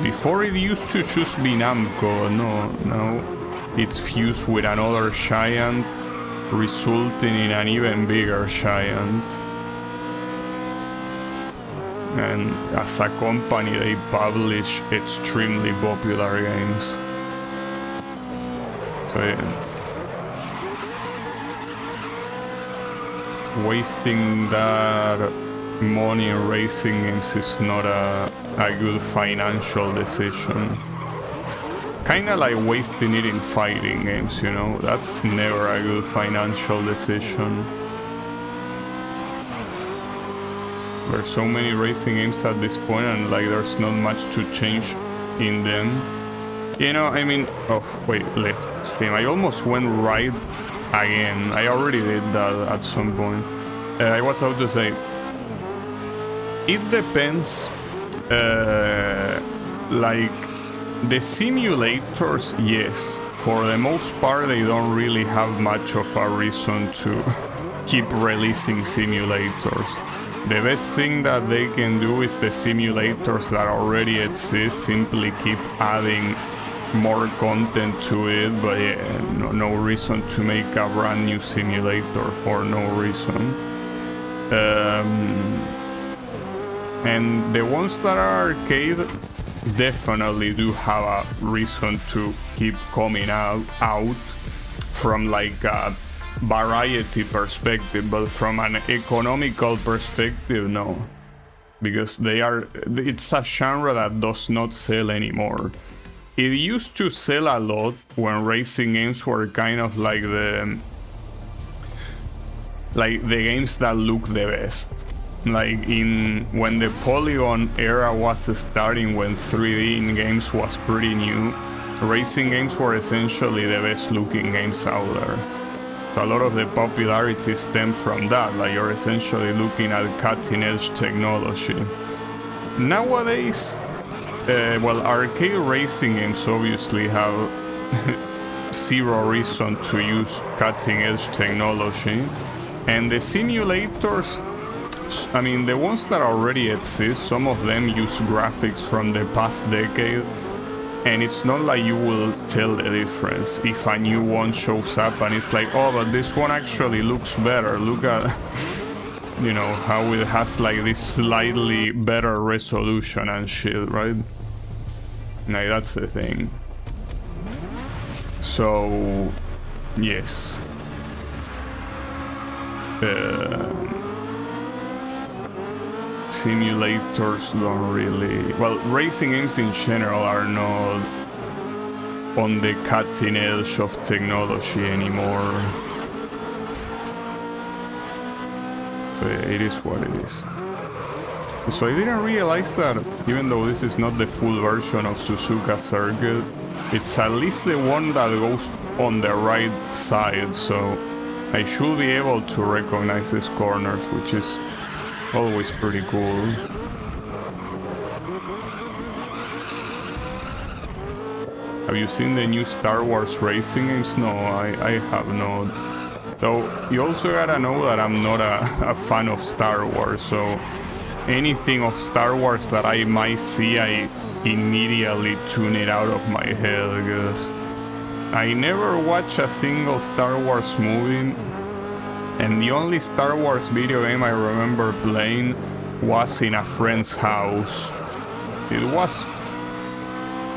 Before it used to just be Namco, no, it's fused with another giant, resulting in an even bigger giant. And as a company, they publish extremely popular games. So yeah. Wasting that money in racing games is not a good financial decision. Kinda like wasting it in fighting games, you know? That's never a good financial decision. There's so many racing games at this point, and like there's not much to change in them. You know, I mean, oh wait, left. Damn, I almost went right again. I already did that at some point. I was about to say, it depends. Like, the simulators, yes. For the most part, they don't really have much of a reason to keep releasing simulators. The best thing that they can do is the simulators that already exist, simply keep adding more content to it, but yeah, no reason to make a brand new simulator for no reason. And the ones that are arcade definitely do have a reason to keep coming out from like a variety perspective, but from an economical perspective, no. Because it's a genre that does not sell anymore. It used to sell a lot when racing games were kind of like the games that look the best. Like when the Polygon era was starting, when 3D in games was pretty new, racing games were essentially the best looking games out there. So a lot of the popularity stemmed from that, like you're essentially looking at cutting edge technology. Nowadays, well, arcade racing games obviously have zero reason to use cutting edge technology. And the simulators, I mean, the ones that already exist, some of them use graphics from the past decade, and it's not like you will tell the difference if a new one shows up and it's like, oh, but this one actually looks better. Look at, you know, how it has like this slightly better resolution and shit, right? Like, that's the thing. So, yes. Simulators don't really... Well, racing games in general are not on the cutting edge of technology anymore. So it is what it is. So I didn't realize that even though this is not the full version of Suzuka Circuit, it's at least the one that goes on the right side, so I should be able to recognize these corners, which is always pretty cool. Have you seen the new Star Wars racing games? No, I have not. Though you also gotta know that I'm not a fan of Star Wars, so anything of Star Wars that I might see, I immediately tune it out of my head, because I never watch a single Star Wars movie. And the only Star Wars video game I remember playing was in a friend's house. It was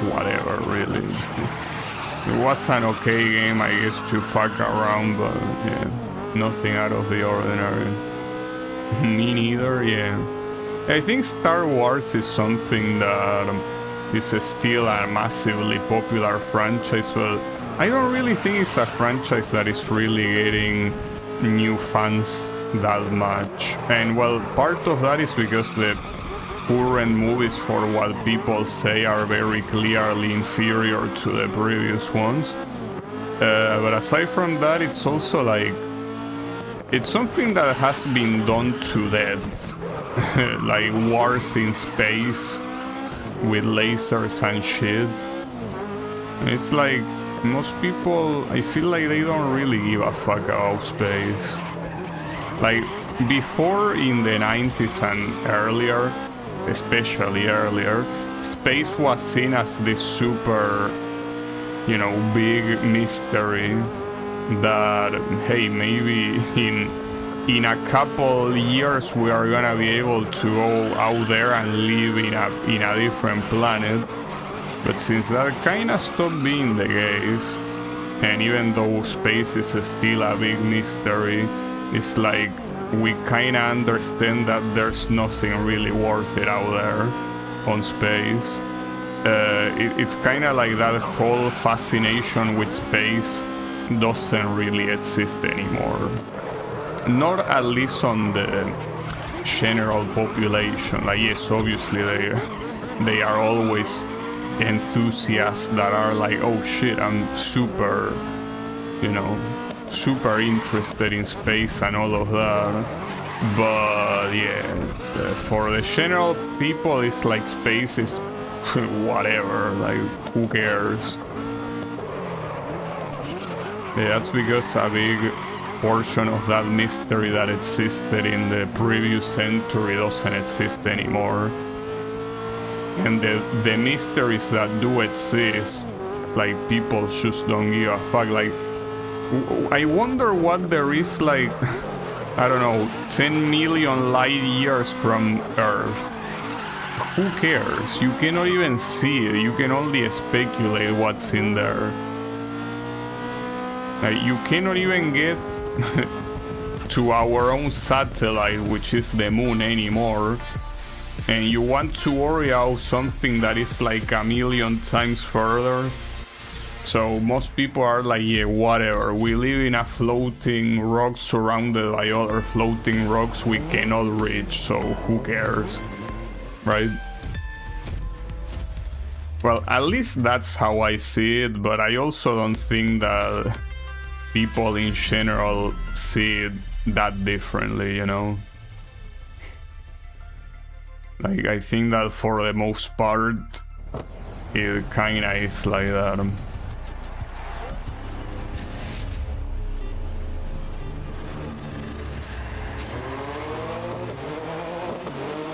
whatever, really. It was an okay game, I guess, to fuck around, but yeah, nothing out of the ordinary. Me neither, yeah. I think Star Wars is something that is still a massively popular franchise, but I don't really think it's a franchise that is really getting new fans that much. And well, part of that is because the current movies, for what people say, are very clearly inferior to the previous ones. But aside from that, it's also like, it's something that has been done to death. Like wars in space with lasers and shit. It's like, most people, I feel like they don't really give a fuck about space. Like, before in the 90s and earlier, especially earlier, space was seen as this super, you know, big mystery that, hey, maybe in a couple years we are gonna be able to go out there and live in a different planet. But since that kinda stopped being the case, and even though space is still a big mystery, it's like we kinda understand that there's nothing really worth it out there on space. It's kinda like that whole fascination with space doesn't really exist anymore. Not at least on the general population. Like, yes, obviously they are always enthusiasts that are like, oh shit, I'm super, you know, super interested in space and all of that. But yeah, for the general people, it's like space is whatever, like, who cares? Yeah, that's because a big portion of that mystery that existed in the previous century doesn't exist anymore. And the mysteries that do exist, like, people just don't give a fuck. Like, I wonder what there is, like, I don't know, 10 million light years from Earth. Who cares? You cannot even see it. You can only speculate what's in there. Like, you cannot even get to our own satellite, which is the moon, anymore. And you want to worry about something that is like a million times further. So most people are like, yeah, whatever. We live in a floating rock surrounded by other floating rocks we cannot reach, so who cares? Right? Well, at least that's how I see it, but I also don't think that people in general see it that differently, you know? Like, I think that for the most part, it kinda is like that.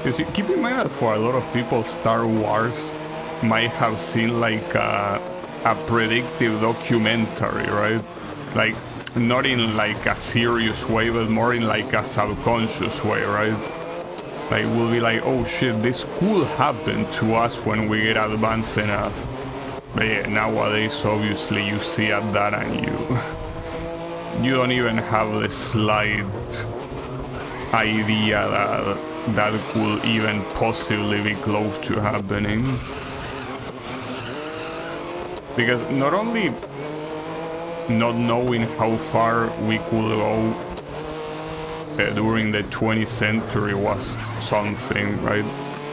Because keep in mind that for a lot of people, Star Wars might have seen like a predictive documentary, right? Like, not in like a serious way, but more in like a subconscious way, right? Like, we'll be like, oh shit, this could happen to us when we get advanced enough. But yeah, nowadays, obviously, you see at that and you don't even have the slight idea that could even possibly be close to happening. Because not only not knowing how far we could go during the 20th century was something, right?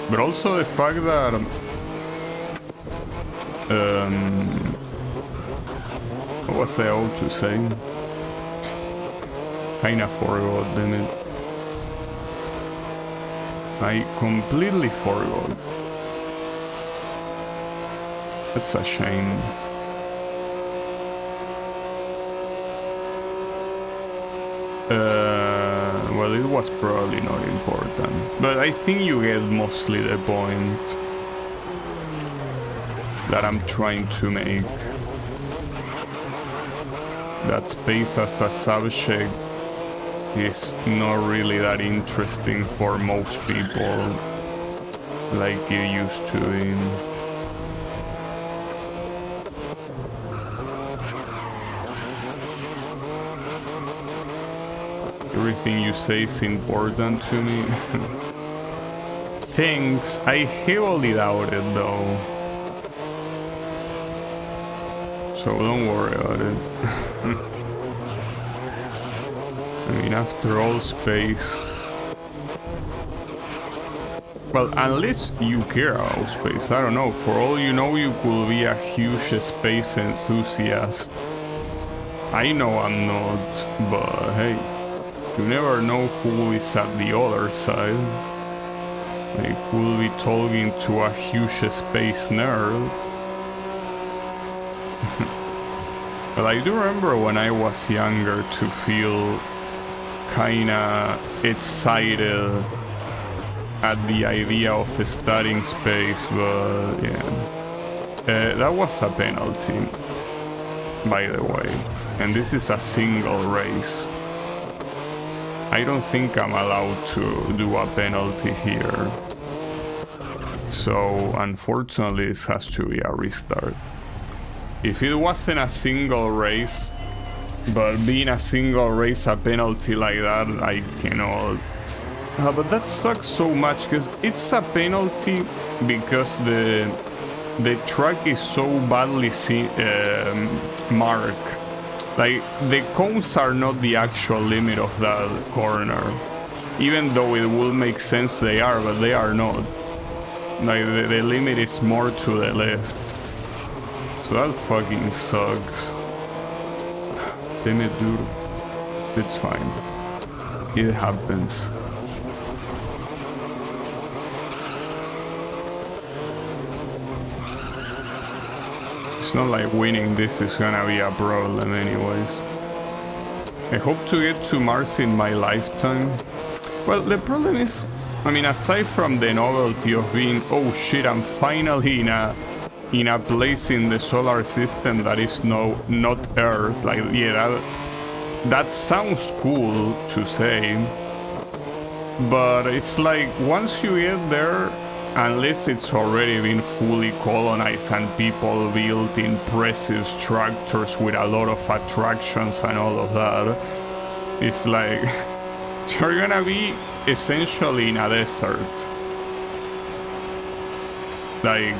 But also the fact that what was I about to say? Kinda forgot, damn it. I completely forgot. That's a shame. Well, it was probably not important, but I think you get mostly the point that I'm trying to make. That space as a subject is not really that interesting for most people like it used to be. Everything you say is important to me. Thanks, I heavily doubt it though. So don't worry about it. I mean, after all, space... Well, unless you care about space, I don't know. For all you know, you could be a huge space enthusiast. I know I'm not, but hey, you never know who is at the other side. They could be talking to a huge space nerd. But I do remember when I was younger to feel kinda excited at the idea of studying space, but yeah. That was a penalty, by the way. And this is a single race. I don't think I'm allowed to do a penalty here. So, unfortunately, this has to be a restart. If it wasn't a single race, but being a single race, a penalty like that, I cannot. But that sucks so much, because it's a penalty because the track is so badly marked. Like, the cones are not the actual limit of that corner. Even though it will make sense they are, but they are not. Like, the limit is more to the left. So that fucking sucks. Damn it, dude. It's fine. It happens. It's not like winning this is gonna be a problem anyways. I hope to get to Mars in my lifetime. Well, the problem is, I mean, aside from the novelty of being, oh shit, I'm finally in a place in the solar system that is not Earth. Like, yeah, that sounds cool to say, but it's like once you get there, unless it's already been fully colonized and people built impressive structures with a lot of attractions and all of that, it's like you're gonna be essentially in a desert. Like,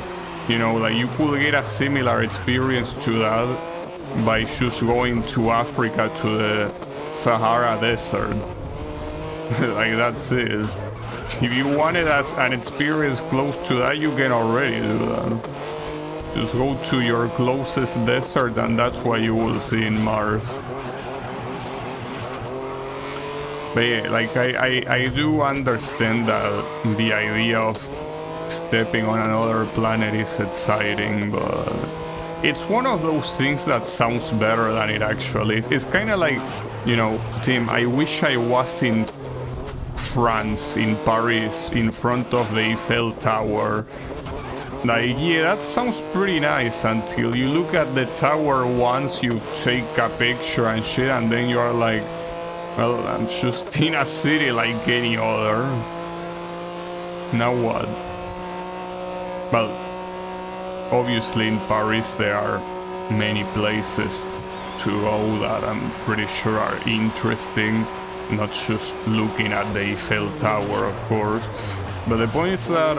you know, like you could get a similar experience to that by just going to Africa to the Sahara Desert. Like, that's it. If you wanted an experience close to that, you can already do that. Just go to your closest desert and that's what you will see in Mars. But yeah, like I do understand that the idea of stepping on another planet is exciting, but it's one of those things that sounds better than it actually is. It's kind of like, you know, Tim, I wish I was in France, in Paris, in front of the Eiffel Tower. Like, yeah, that sounds pretty nice until you look at the tower once, you take a picture and shit, and then you are like, well, I'm just in a city like any other. Now what? Well, obviously in Paris there are many places to go that I'm pretty sure are interesting, not just looking at the Eiffel Tower, of course. But the point is that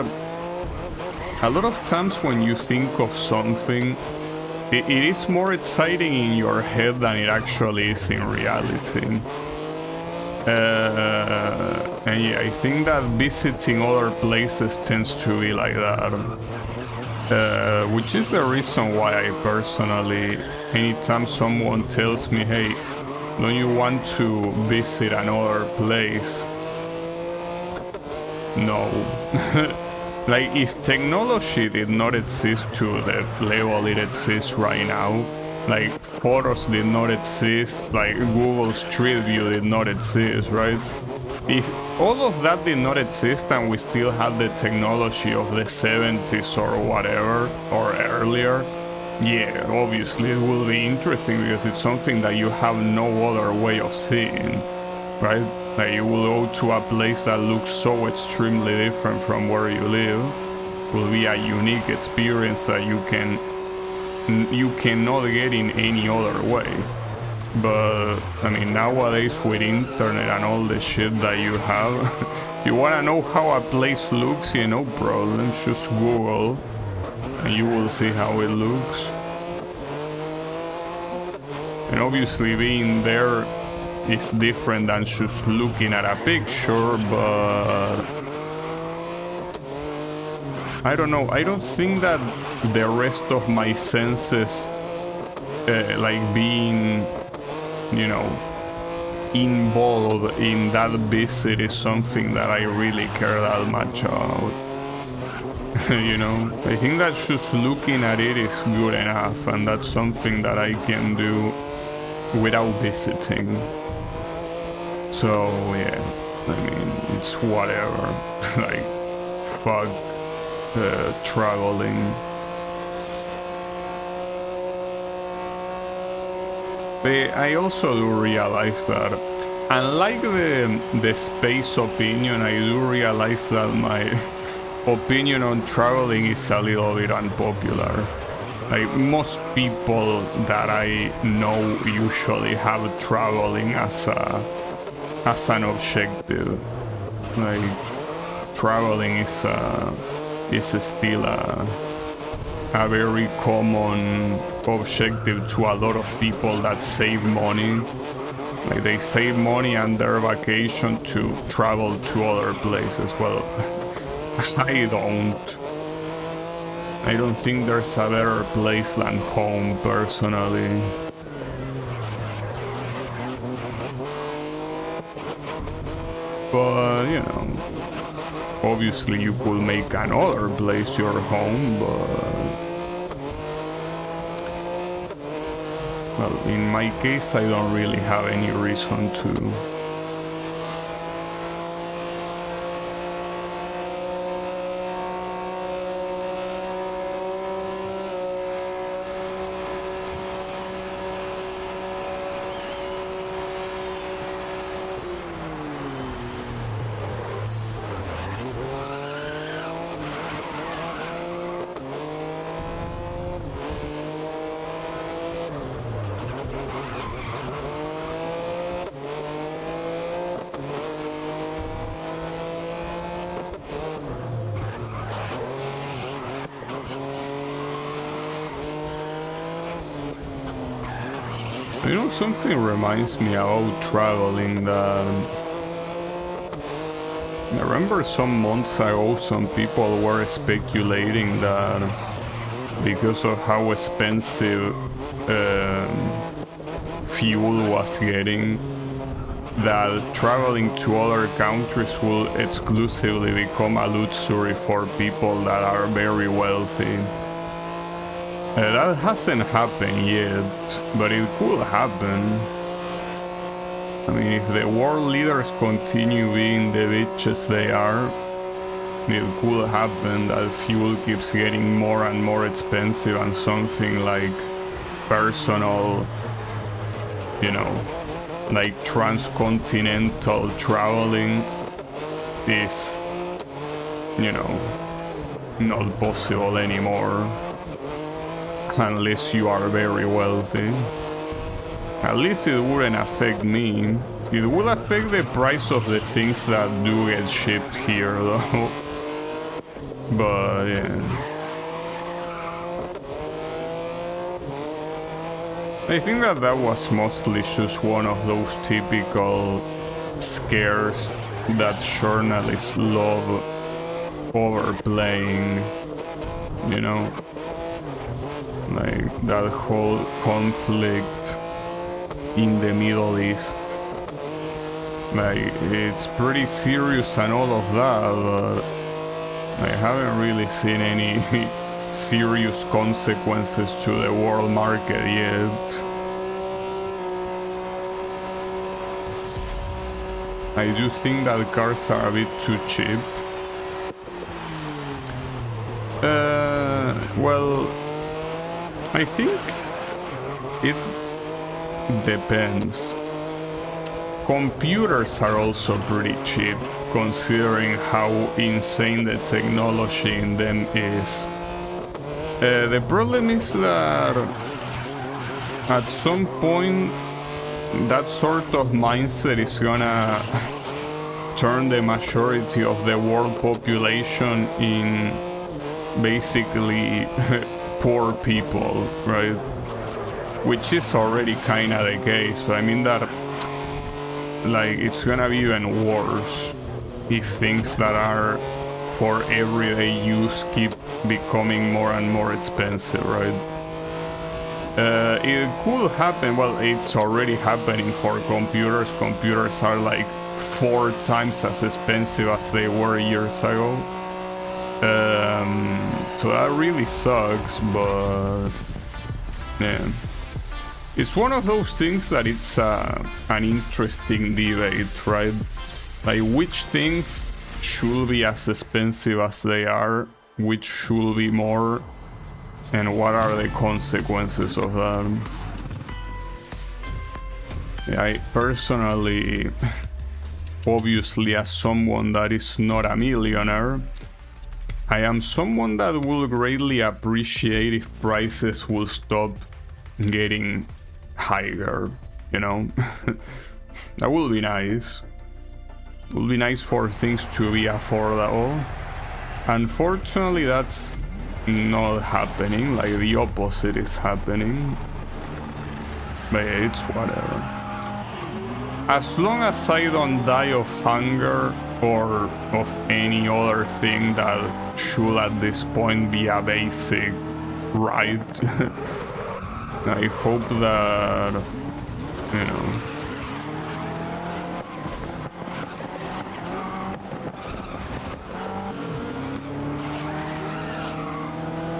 a lot of times when you think of something, it is more exciting in your head than it actually is in reality. And yeah, I think that visiting other places tends to be like that. Which is the reason why I personally, anytime someone tells me, hey, don't you want to visit another place? No. Like, if technology did not exist to the level it exists right now, like photos did not exist, like Google Street View did not exist, right? If all of that did not exist and we still had the technology of the 70s or whatever, or earlier, yeah, obviously it will be interesting because it's something that you have no other way of seeing, right? Like, you will go to a place that looks so extremely different from where you live. It will be a unique experience that you cannot get in any other way. But I mean, nowadays with internet and all the shit that you have, you wanna know how a place looks, yeah, no problem, just Google and you will see how it looks. And obviously being there is different than just looking at a picture, but I don't know, I don't think that the rest of my senses, like being, you know, involved in that visit is something that I really care that much about. You know, I think that just looking at it is good enough, and that's something that I can do without visiting. So yeah, I mean, it's whatever. Like, fuck traveling. But I also do realize that, unlike the space opinion, I do realize that my opinion on traveling is a little bit unpopular. Like, most people that I know usually have traveling as an objective. Like, traveling is still a very common objective to a lot of people that save money. Like, they save money on their vacation to travel to other places. Well, I don't think there's a better place than home, personally. But, you know, obviously you could make another place your home, but... well, in my case, I don't really have any reason to. You know, something reminds me about traveling that... I remember some months ago some people were speculating that because of how expensive fuel was getting, that traveling to other countries will exclusively become a luxury for people that are very wealthy. That hasn't happened yet, but it could happen. I mean, if the world leaders continue being the bitches they are, it could happen that fuel keeps getting more and more expensive and something like personal, you know, like transcontinental traveling is, you know, not possible anymore unless you are very wealthy. At least it wouldn't affect me. It would affect the price of the things that do get shipped here though. But yeah. I think that was mostly just one of those typical scares that journalists love overplaying, you know? Like that whole conflict in the Middle East. Like, it's pretty serious and all of that, but I haven't really seen any serious consequences to the world market yet. I do think that cars are a bit too cheap. Well, I think it depends. Computers are also pretty cheap, considering how insane the technology in them is. The problem is that at some point that sort of mindset is gonna turn the majority of the world population in basically poor people, right? Which is already kind of the case, but I mean that, like, it's gonna be even worse if things that are for everyday use keep becoming more and more expensive, right? It could happen, well, it's already happening for computers. Computers are like 4 times as expensive as they were years ago. So that really sucks, but yeah. It's one of those things that it's an interesting debate, right? Like, which things should be as expensive as they are, which should be more, and what are the consequences of that? Yeah, I personally, obviously as someone that is not a millionaire, I am someone that will greatly appreciate if prices will stop getting higher, you know? That will be nice. It will be nice for things to be affordable. Unfortunately, that's not happening. Like, the opposite is happening. But yeah, it's whatever. As long as I don't die of hunger or of any other thing that should at this point be a basic right, I hope that, you know,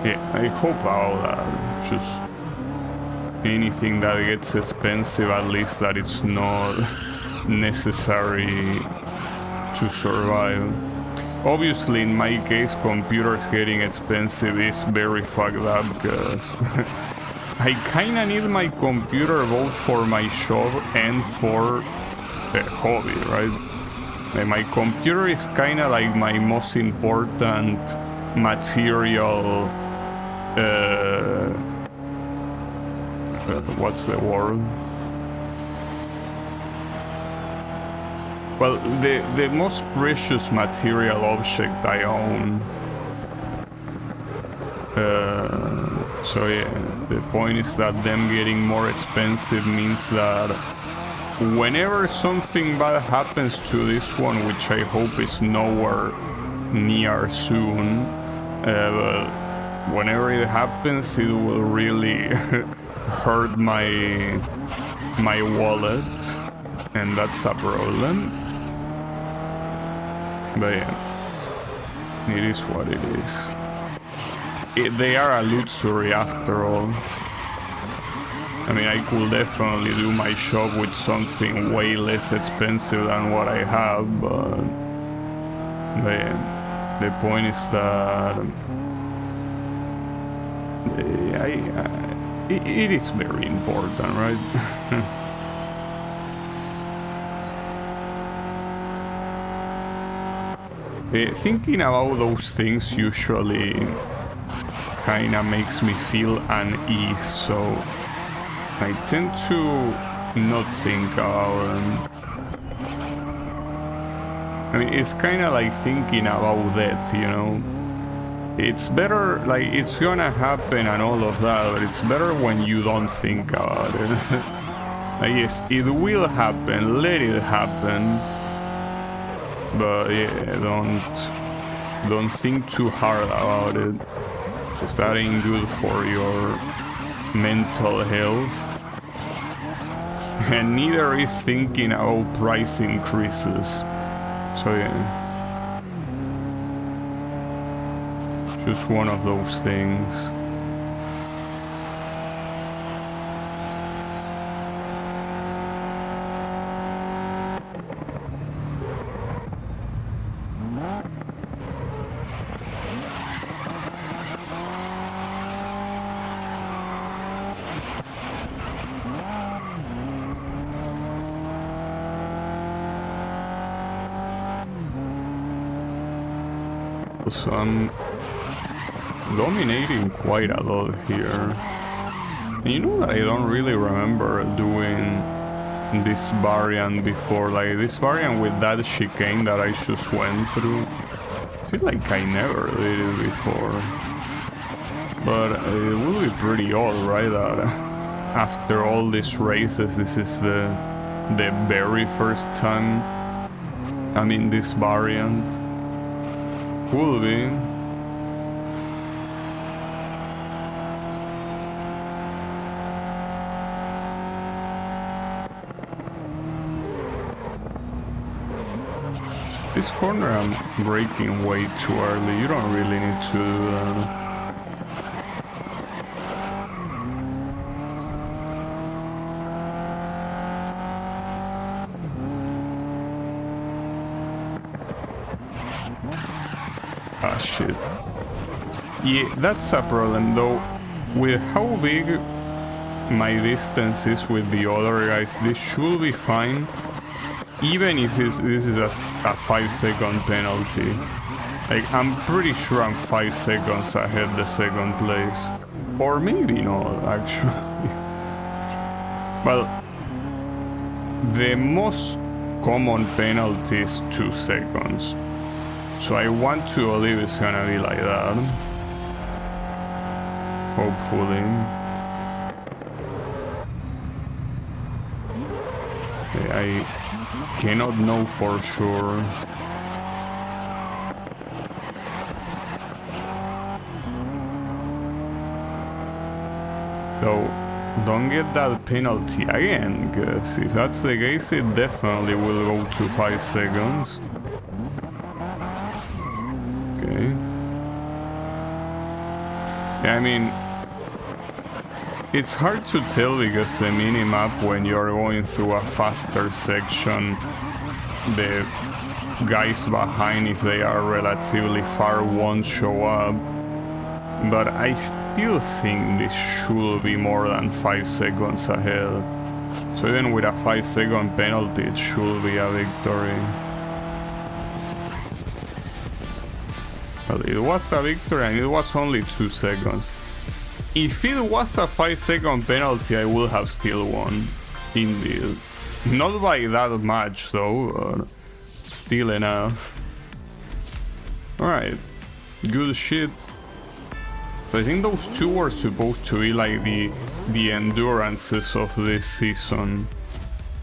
yeah, I hope all that, just anything that gets expensive, at least that it's not necessary to survive. Obviously, in my case, computers getting expensive is very fucked up, because I kinda need my computer both for my job and for the hobby, right? Like, my computer is kinda like my most important material, what's the word? Well, the most precious material object I own. So yeah, the point is that them getting more expensive means that whenever something bad happens to this one, which I hope is nowhere near soon, but whenever it happens, it will really hurt my wallet, and that's a problem. But yeah, it is what it is. They are a luxury after all. I mean, I could definitely do my shop with something way less expensive than what I have, but yeah, the point is that it is very important, right? Thinking about those things usually kind of makes me feel unease, so I tend to not think about them. I mean, it's kind of like thinking about death, you know? It's better, like, it's gonna happen and all of that, but it's better when you don't think about it. Like, yes, it will happen, let it happen. But yeah, don't think too hard about it. Because that ain't good for your mental health. And neither is thinking about price increases. So yeah. Just one of those things. So I'm dominating quite a lot here. And you know that I don't really remember doing this variant before, like this variant with that chicane that I just went through. I feel like I never did it before. But it will be pretty odd, right, that after all these races, this is the very first time I'm in this variant. Will be. This corner I'm braking way too early. You don't really need to do that. Ah, shit. Yeah, that's a problem though. With how big my distance is with the other guys, this should be fine. Even if this is a 5-second penalty. Like, I'm pretty sure I'm 5 seconds ahead the second place. Or maybe not, actually. Well, the most common penalty is 2 seconds. So I want to believe it's gonna be like that. Hopefully. I cannot know for sure. So don't get that penalty again, because if that's the case, it definitely will go to 5 seconds. Okay. Yeah, I mean, it's hard to tell because the minimap, when you're going through a faster section, the guys behind, if they are relatively far, won't show up. But I still think this should be more than 5 seconds ahead. So even with a 5-second penalty, it should be a victory. Well, it was a victory and it was only 2 seconds. If it was a 5-second penalty, I would have still won. Indeed. Not by that much though, but still enough. Alright. Good shit. So I think those two were supposed to be like the endurances of this season.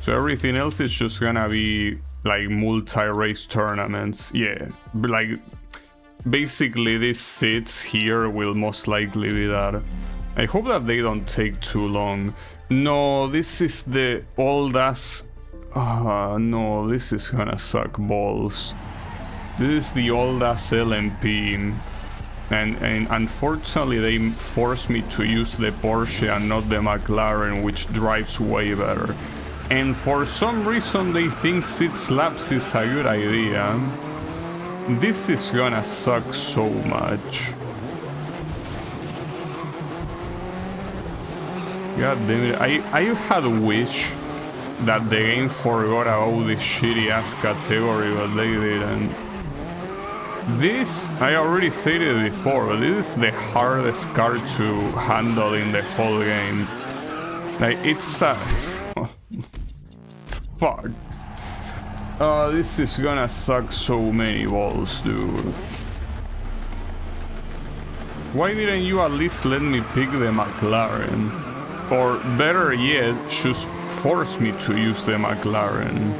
So everything else is just gonna be like multi-race tournaments. Yeah, like basically these seats here will most likely be that. I hope that they don't take too long. No, this is the old ass... no, this is gonna suck balls. This is the old ass LMP. And unfortunately they forced me to use the Porsche and not the McLaren, which drives way better. And for some reason they think 6 laps is a good idea. This is gonna suck so much. God damn it, I had wished that the game forgot about this shitty ass category, but they didn't. This, I already said it before, but this is the hardest car to handle in the whole game. Like, it's a... Fuck. Oh, this is gonna suck so many balls, dude. Why didn't you at least let me pick the McLaren? Or better yet, just force me to use the McLaren.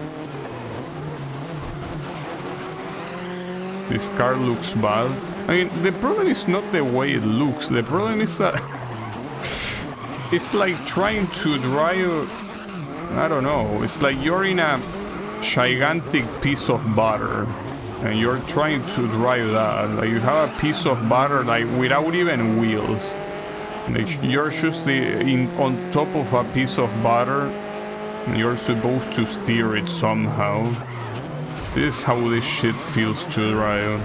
This car looks bad. I mean, the problem is not the way it looks. The problem is that it's like trying to drive... I don't know. It's like you're in a gigantic piece of butter and you're trying to drive that. Like you have a piece of butter like without even wheels. Like you're just on top of a piece of butter and you're supposed to steer it somehow. This is how this shit feels to drive.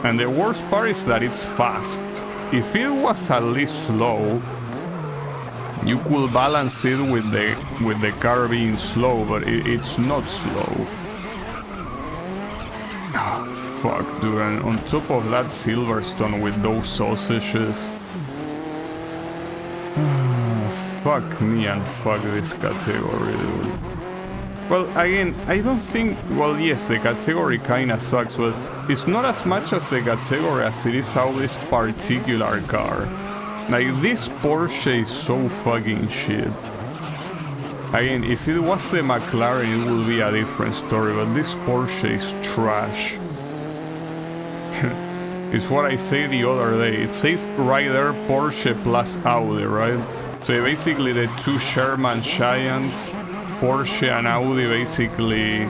And the worst part is that it's fast. If it was at least slow, you could balance it with the car being slow, but it's not slow. Oh, fuck, dude. And on top of that, Silverstone with those sausages. Fuck me and fuck this category, dude. Well, again, I don't think... Well, yes, the category kinda sucks, but it's not as much as the category as it is how this particular car. Like, this Porsche is so fucking shit. Again, if it was the McLaren, it would be a different story, but this Porsche is trash. It's what I said the other day. It says right there, Porsche plus Audi, right? So basically the two Sherman giants, Porsche and Audi, basically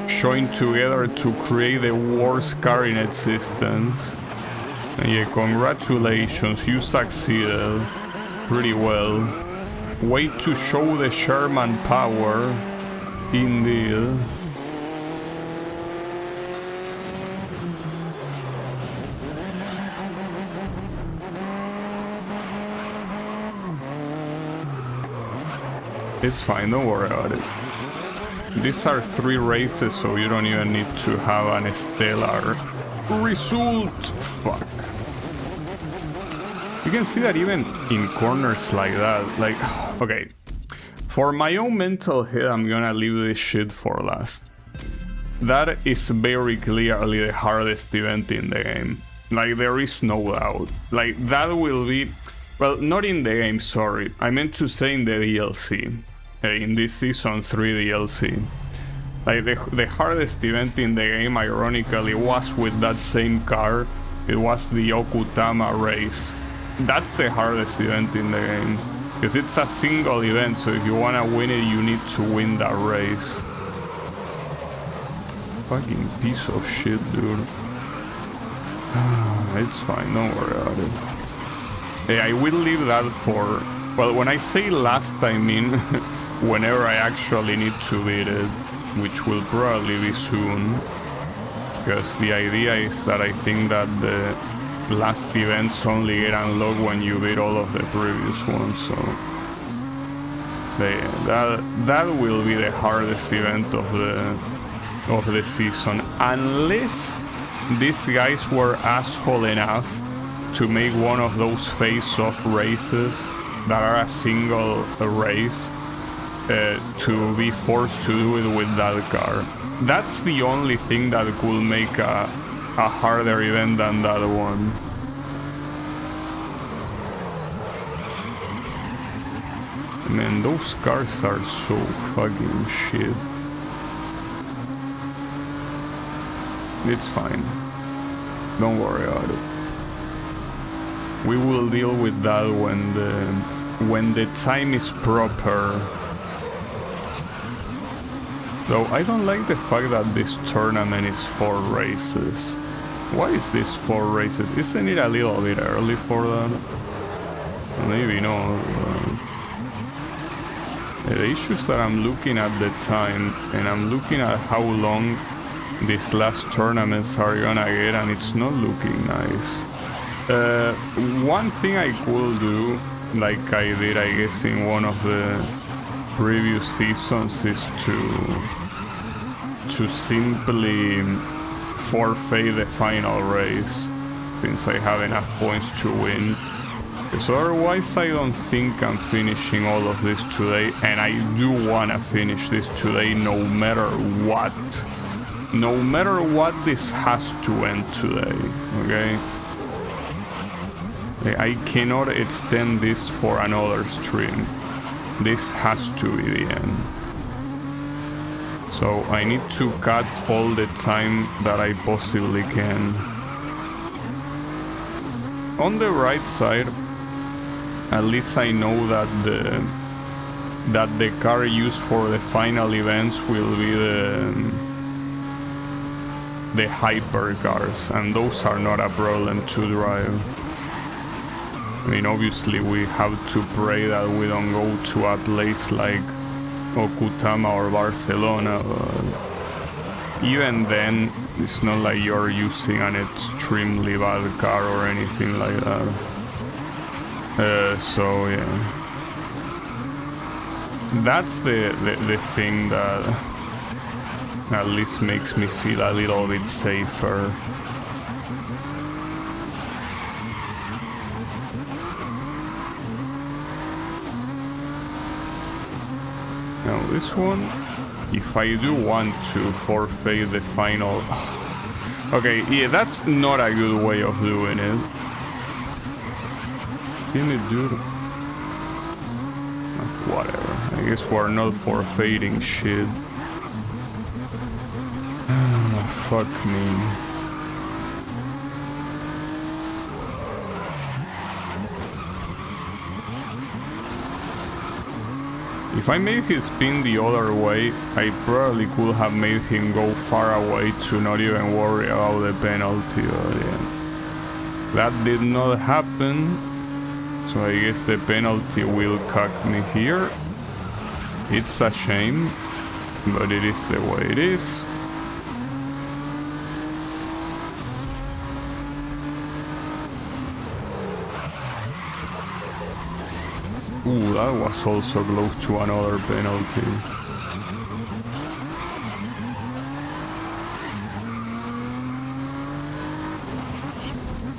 joined together to create the worst car in existence. And yeah, congratulations, you succeeded pretty well. Way to show the Sherman power, indeed. It's fine, don't worry about it. These are 3 races, so you don't even need to have an stellar result. Fuck. You can see that even in corners like that, like, okay. For my own mental health, I'm gonna leave this shit for last. That is very clearly the hardest event in the game. Like, there is no doubt. Like, that will be... Well, not in the game, sorry. I meant to say in the DLC. In this Season 3 DLC. Like, the hardest event in the game, ironically, was with that same car. It was the Okutama race. That's the hardest event in the game. Because it's a single event, so if you wanna win it, you need to win that race. Fucking piece of shit, dude. It's fine, don't worry about it. Hey, I will leave that for... Well, when I say last, I mean whenever I actually need to beat it, which will probably be soon. Because the idea is that I think that the last events only get unlocked when you beat all of the previous ones, so... That will be the hardest event of the season. Unless these guys were asshole enough to make one of those face-off races that are a single race to be forced to do it with that car. That's the only thing that could make a harder event than that one. Man, those cars are so fucking shit. It's fine. Don't worry about it. We will deal with that when the time is proper. Though I don't like the fact that this tournament is 4 races. Why is this 4 races? Isn't it a little bit early for that? Maybe no. The issues that I'm looking at the time, and I'm looking at how long these last tournaments are gonna get, and it's not looking nice. One thing I could do, like I did I guess in one of the previous seasons, is to simply forfeit the final race, since I have enough points to win. So otherwise I don't think I'm finishing all of this today, and I do wanna finish this today no matter what. No matter what, this has to end today, okay? I cannot extend this for another stream. This has to be the end. So I need to cut all the time that I possibly can. On the right side, at least I know that the car used for the final events will be the hypercars, and those are not a problem to drive. I mean, obviously we have to pray that we don't go to a place like Okutama or Barcelona, but even then it's not like you're using an extremely bad car or anything like that. So yeah, that's the thing that at least makes me feel a little bit safer. Now this one, if I do want to forfeit the final... Okay, yeah, that's not a good way of doing it. Give me, dude. Whatever, I guess we're not forfeiting shit. Fuck me. If I made his spin the other way, I probably could have made him go far away to not even worry about the penalty, but yeah. That did not happen, so I guess the penalty will cuck me here. It's a shame, but it is the way it is. Ooh, that was also close to another penalty.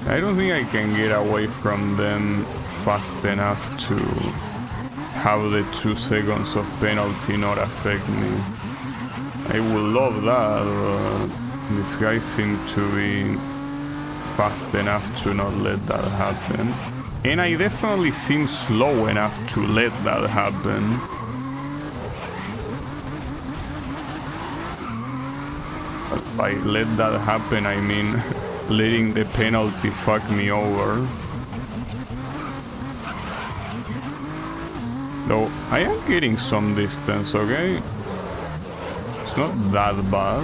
I don't think I can get away from them fast enough to have the 2 seconds of penalty not affect me. I would love that, but this guy seemed to be fast enough to not let that happen. And I definitely seem slow enough to let that happen. But by let that happen, I mean letting the penalty fuck me over. Though I am getting some distance, okay? It's not that bad.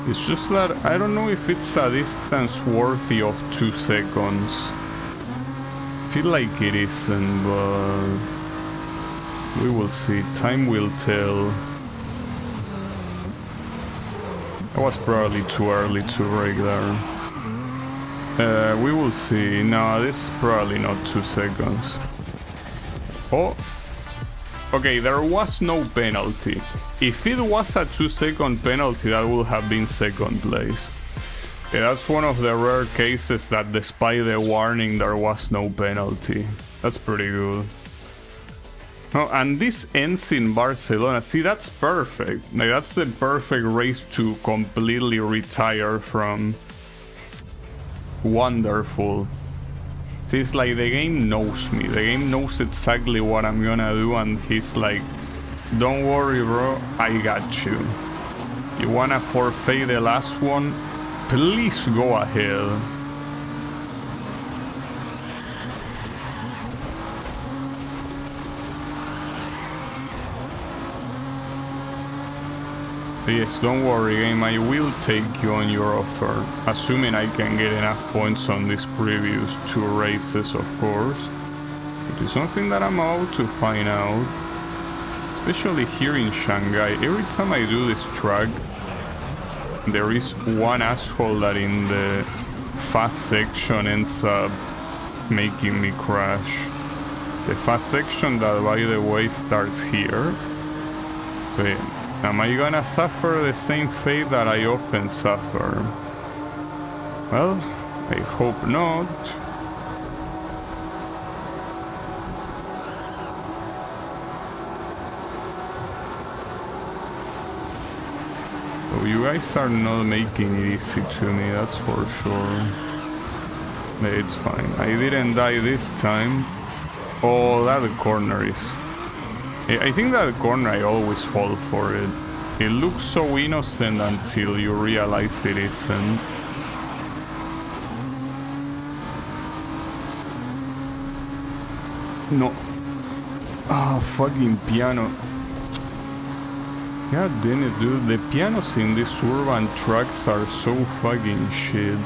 It's just that I don't know if it's a distance worthy of 2 seconds. I feel like it isn't, but we will see. Time will tell. I was probably too early to break there. We will see. No, this is probably not 2 seconds. Oh. Okay, there was no penalty. If it was a 2-second penalty, that would have been second place. Yeah, that's one of the rare cases that despite the warning, there was no penalty. That's pretty good. Oh, and this ends in Barcelona. See, that's perfect. Like, that's the perfect race to completely retire from. Wonderful. See, it's like the game knows me. The game knows exactly what I'm gonna do, and he's like, don't worry, bro, I got you. You wanna forfeit the last one? Please go ahead. But yes, don't worry game, I will take you on your offer, assuming I can get enough points on these previous 2 races, of course. Which is something that I'm about to find out. Especially here in Shanghai, every time I do this track, there is one asshole that in the fast section ends up making me crash. The fast section that, by the way, starts here. But am I gonna suffer the same fate that I often suffer? Well, I hope not. So you guys are not making it easy to me, that's for sure. But it's fine. I didn't die this time. Oh, that corner is... I think that corner I always fall for it. It looks so innocent until you realize it isn't. No. Ah, fucking piano. God damn it, dude. The pianos in these urban tracks are so fucking shit.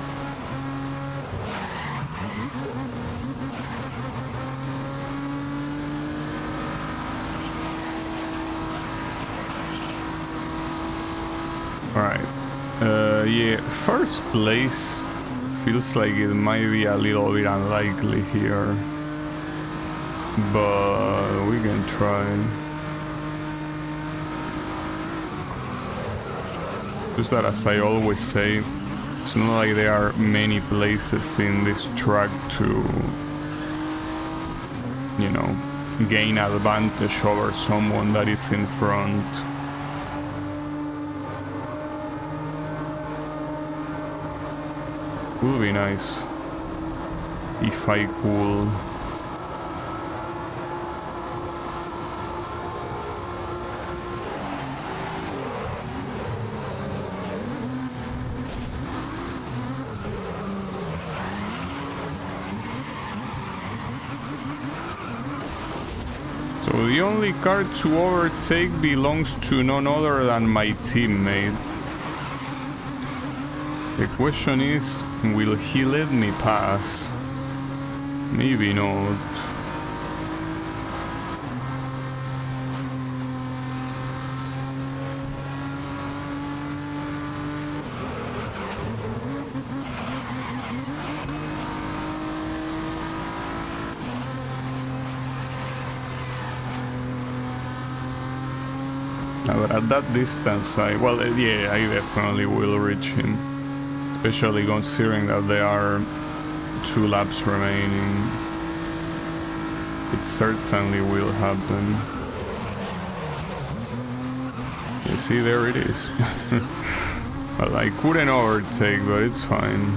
Alright. Yeah, first place feels like it might be a little bit unlikely here. But we can try. Just that, as I always say, it's not like there are many places in this track to, you know, gain advantage over someone that is in front. Would be nice if I could. So the only car to overtake belongs to none other than my teammate. The question is, will he let me pass? Maybe not. But at that distance, yeah, I definitely will reach him. Especially considering that there are 2 laps remaining. It certainly will happen. You see, there it is. Well, I couldn't overtake, but it's fine.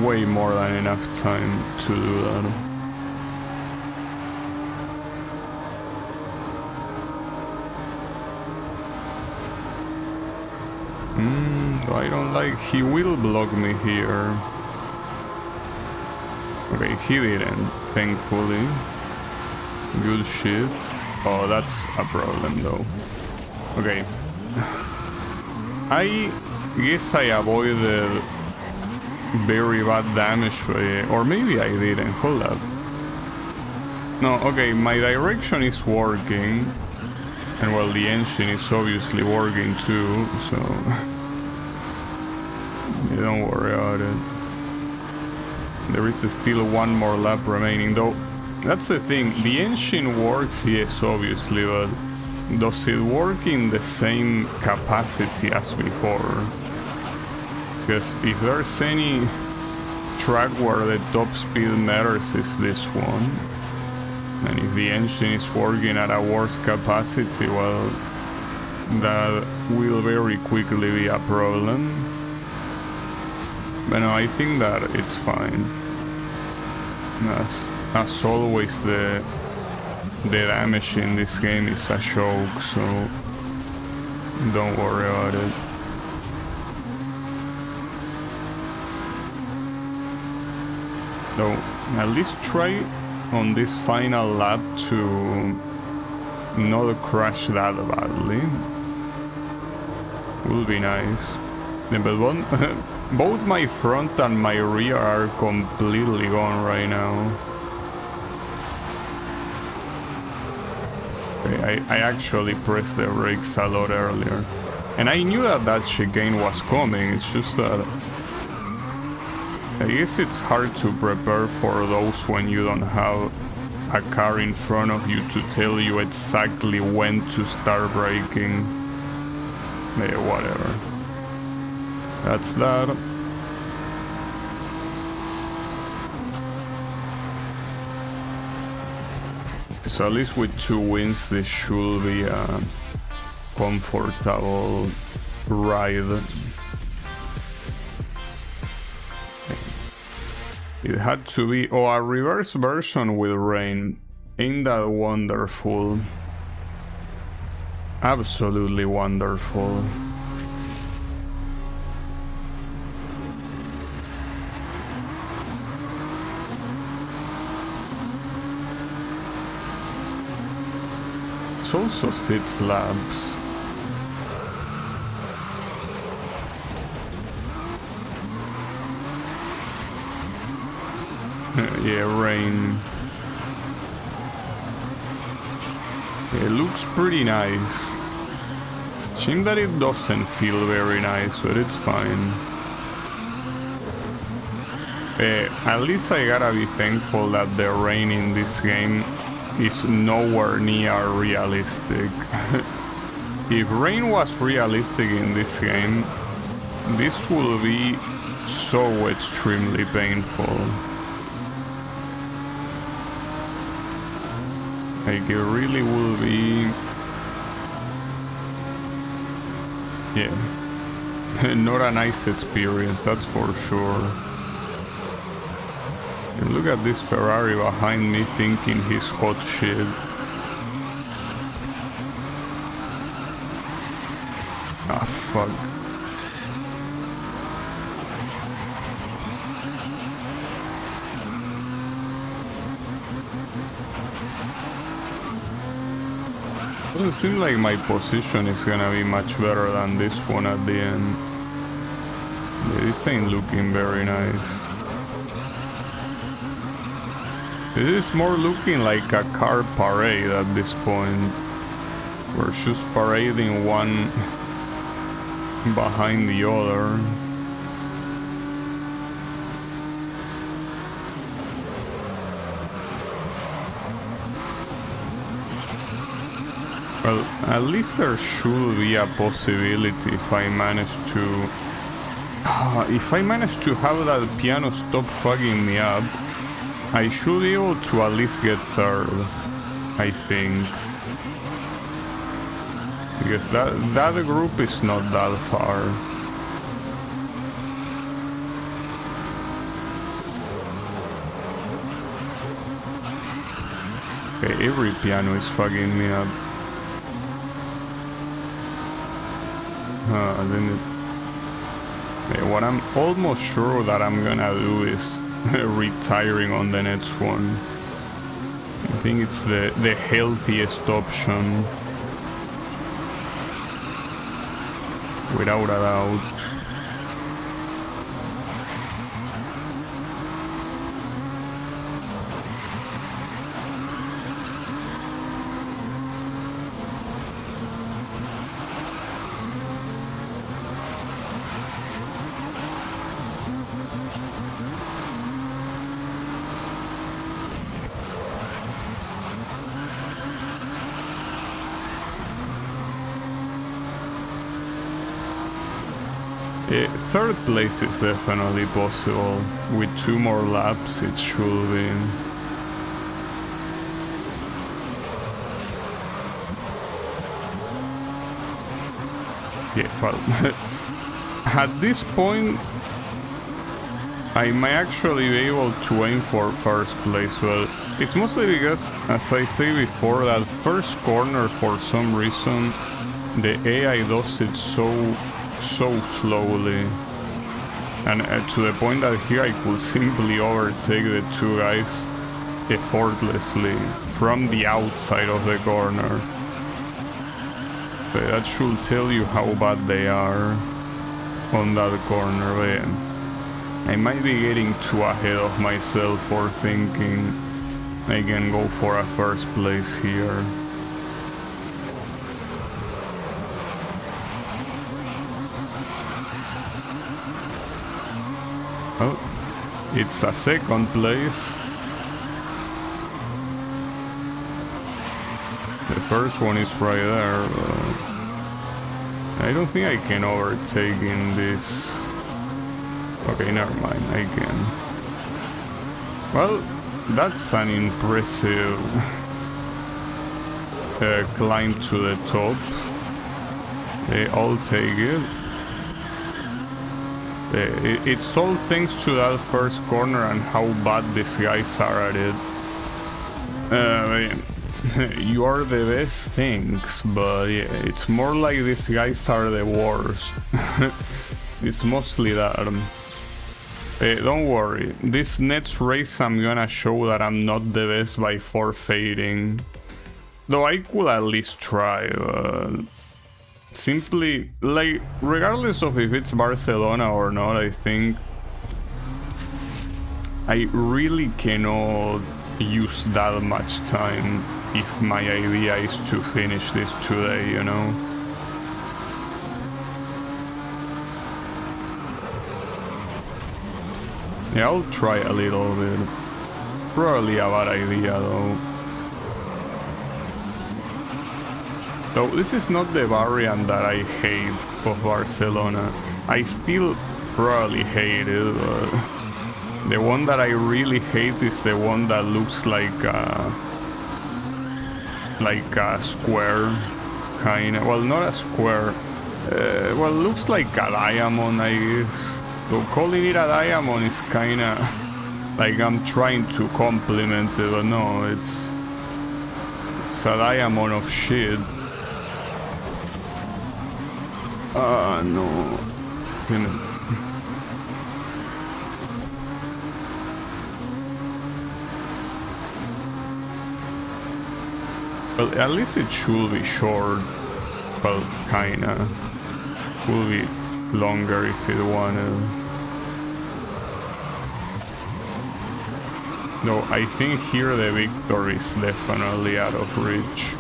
Way more than enough time to do that. I don't like... he will block me here. Okay, he didn't, thankfully. Good shit. Oh, that's a problem though. Okay. I guess I avoided very bad damage, or maybe I didn't. Hold up. No, okay, my direction is working. And well, the engine is obviously working too, so... yeah, don't worry about it. There is still 1 more lap remaining, though. That's the thing, the engine works, yes, obviously, but does it work in the same capacity as before? Because if there's any track where the top speed matters, is this one. And if the engine is working at a worse capacity, well, that will very quickly be a problem. But no, I think that it's fine. As always, the damage in this game is a joke, so don't worry about it. So, at least try on this final lap to not crash that badly. Will be nice. Yeah, but both my front and my rear are completely gone right now. Okay, I actually pressed the brakes a lot earlier. And I knew that chicane was coming, it's just that... I guess it's hard to prepare for those when you don't have a car in front of you to tell you exactly when to start braking. Yeah, whatever. That's that. So at least with 2 wins, this should be a comfortable ride. It had to be... Oh, a reverse version with rain. Ain't that wonderful? Absolutely wonderful. It's also 6 laps. Yeah, rain. It looks pretty nice. Shame that it doesn't feel very nice, but it's fine. At least I gotta be thankful that the rain in this game is nowhere near realistic. If rain was realistic in this game, this will be so extremely painful. Like, it really will be... Yeah. Not a nice experience, that's for sure. And look at this Ferrari behind me thinking he's hot shit. Ah, fuck. Doesn't seem like my position is gonna be much better than this one at the end. Yeah, this ain't looking very nice. This is more looking like a car parade at this point. We're just parading one behind the other. Well, at least there should be a possibility if I manage to... if I manage to have that piano stop fucking me up, I should be able to at least get third, I think. Because that group is not that far. Okay, every piano is fucking me up. What I'm almost sure that I'm gonna do is retiring on the next one. I think it's the healthiest option. Without a doubt. Third place is definitely possible. With 2 more laps, it should be. Yeah, well, at this point, I might actually be able to aim for first place, but it's mostly because, as I say before, that first corner, for some reason, the AI does it so slowly. And to the point that here I could simply overtake the 2 guys effortlessly from the outside of the corner. But that should tell you how bad they are on that corner. But I might be getting too ahead of myself for thinking I can go for a first place here. Oh, it's a second place. The first one is right there. I don't think I can overtake in this. Okay, never mind, I can. Well, that's an impressive climb to the top. I'll take it. It's all thanks to that first corner and how bad these guys are at it. You are the best, thanks, but yeah, it's more like these guys are the worst. It's mostly that. Don't worry, this next race I'm gonna show that I'm not the best by forfeiting. Though I could at least try. Simply, like, regardless of if it's Barcelona or not, I think I really cannot use that much time if my idea is to finish this today, you know? Yeah, I'll try a little bit. Probably a bad idea though. So this is not the variant that I hate of Barcelona. I still probably hate it, but the one that I really hate is the one that looks like a square, kinda. Well, not a square. Well, looks like a diamond, I guess. So calling it a diamond is kinda like I'm trying to compliment it, but no, it's a diamond of shit. No. Damn it. Well, at least it should be short. Well, kinda. Could be longer if it wanted. No, I think here the victory is definitely out of reach.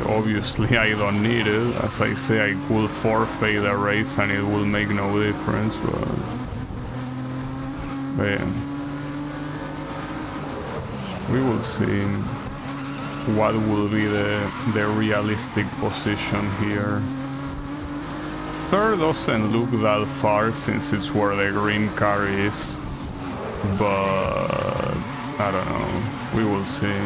Obviously I don't need it. As I say, I could forfeit the race and it will make no difference, but yeah. We will see what will be the realistic position here. Third doesn't look that far since it's where the green car is, but I don't know. We will see.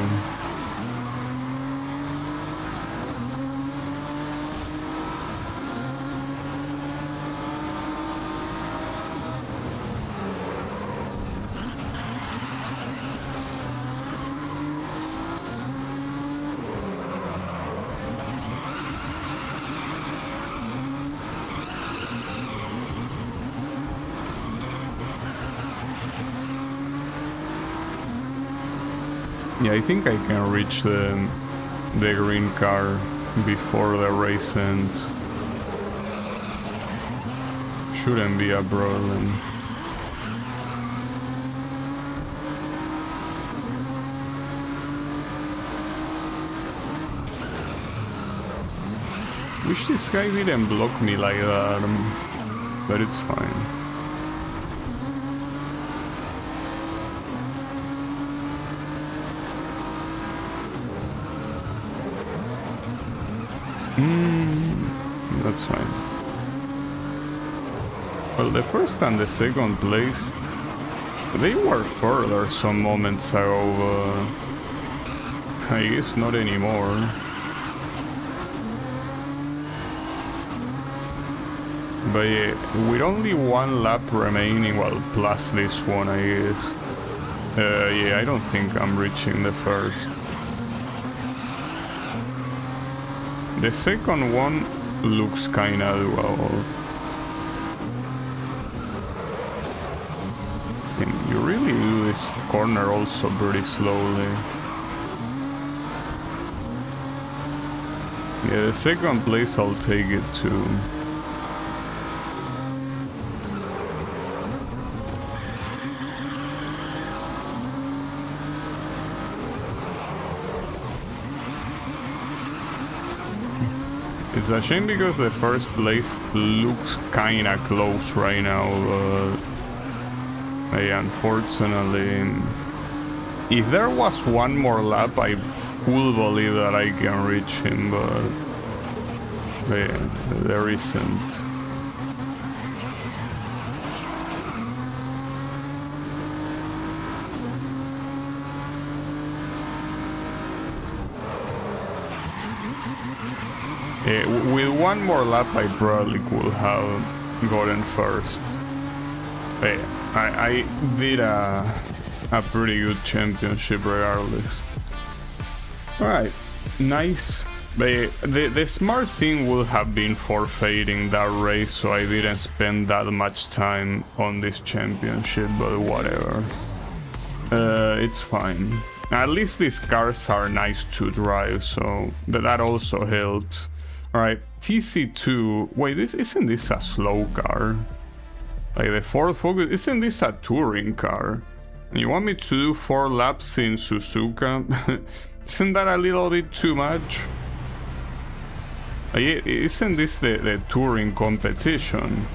Yeah, I think I can reach the green car before the race ends. Shouldn't be a problem. Wish this guy didn't block me like that, but it's fine. That's fine. Well, the first and the second place, they were further some moments ago, but I guess not anymore. But yeah, with only one lap remaining, well, plus this one, I guess. Yeah, I don't think I'm reaching the first. The second one looks kinda doable. And you really do this corner also pretty slowly. Yeah, the second place I'll take it too. It's a shame because the first place looks kinda close right now, but unfortunately, if there was one more lap, I would believe that I can reach him, but yeah, there isn't. With one more lap, I probably could have gotten first. But yeah, I did a pretty good championship regardless. Alright, nice. But the smart thing would have been forfeiting that race, so I didn't spend that much time on this championship, but whatever. It's fine. At least these cars are nice to drive, so that also helps. Alright, TC2. Wait, isn't this a slow car? Like the Ford Focus, isn't this a touring car? You want me to do 4 laps in Suzuka? Isn't that a little bit too much? Isn't this the touring competition?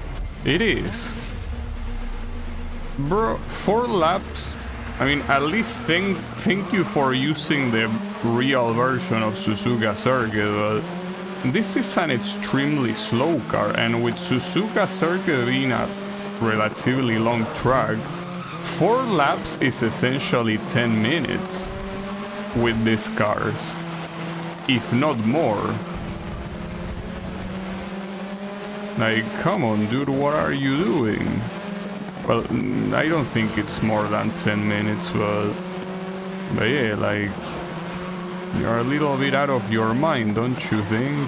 It is. Bro, 4 laps? I mean, at least thank you for using the real version of Suzuka Circuit, but this is an extremely slow car, and with Suzuka Circuit being a relatively long track, 4 laps is essentially 10 minutes with these cars, if not more. Like, come on, dude, what are you doing? Well, I don't think it's more than 10 minutes, but yeah, like, you're a little bit out of your mind, don't you think?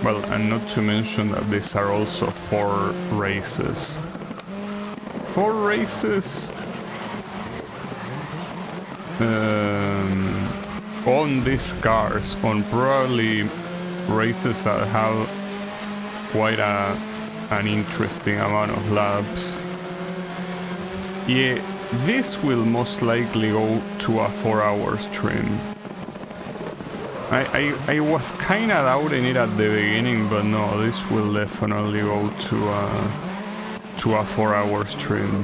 Well, and not to mention that these are also 4 races. 4 races on these cars, on probably races that have quite an interesting amount of laps. Yeah, this will most likely go to a 4-hour stream. I was kinda doubting it at the beginning, but no, this will definitely go to a 4-hour stream.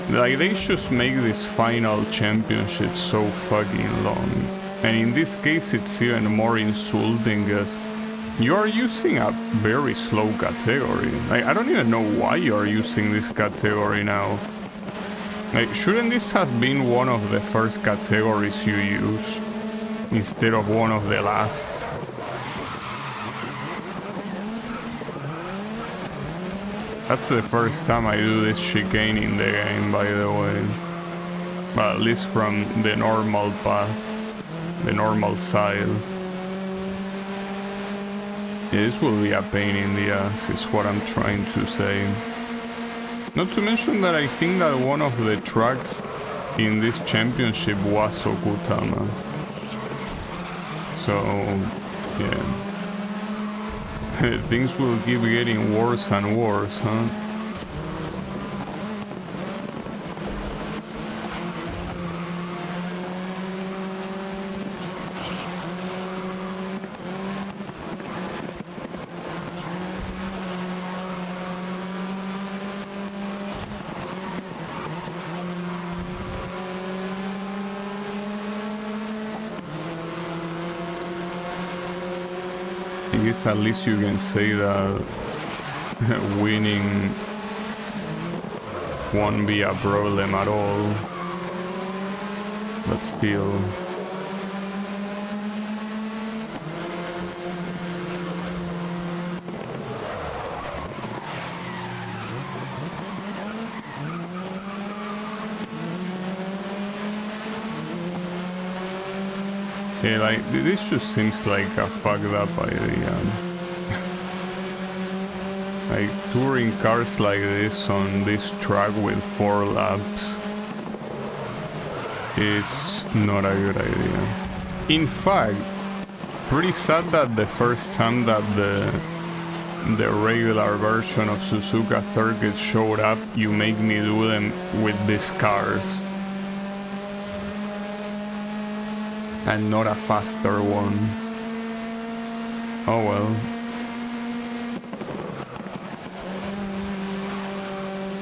Like, they should make this final championship so fucking long. And in this case, it's even more insulting because you are using a very slow category. Like, I don't even know why you are using this category now. Like, shouldn't this have been one of the first categories you use, instead of one of the last? That's the first time I do this chicane in the game, by the way. Well, at least from the normal path, the normal side. Yeah, this will be a pain in the ass, is what I'm trying to say. Not to mention that I think that one of the tracks in this championship was Okutama. So, yeah. Things will keep getting worse and worse, huh? I guess at least you can say that winning won't be a problem at all, but still. Yeah, like, this just seems like a fucked up idea. Like, touring cars like this on this track with 4 laps. It's not a good idea. In fact, pretty sad that the first time that the regular version of Suzuka Circuit showed up, you make me do them with these cars. And not a faster one. Oh well.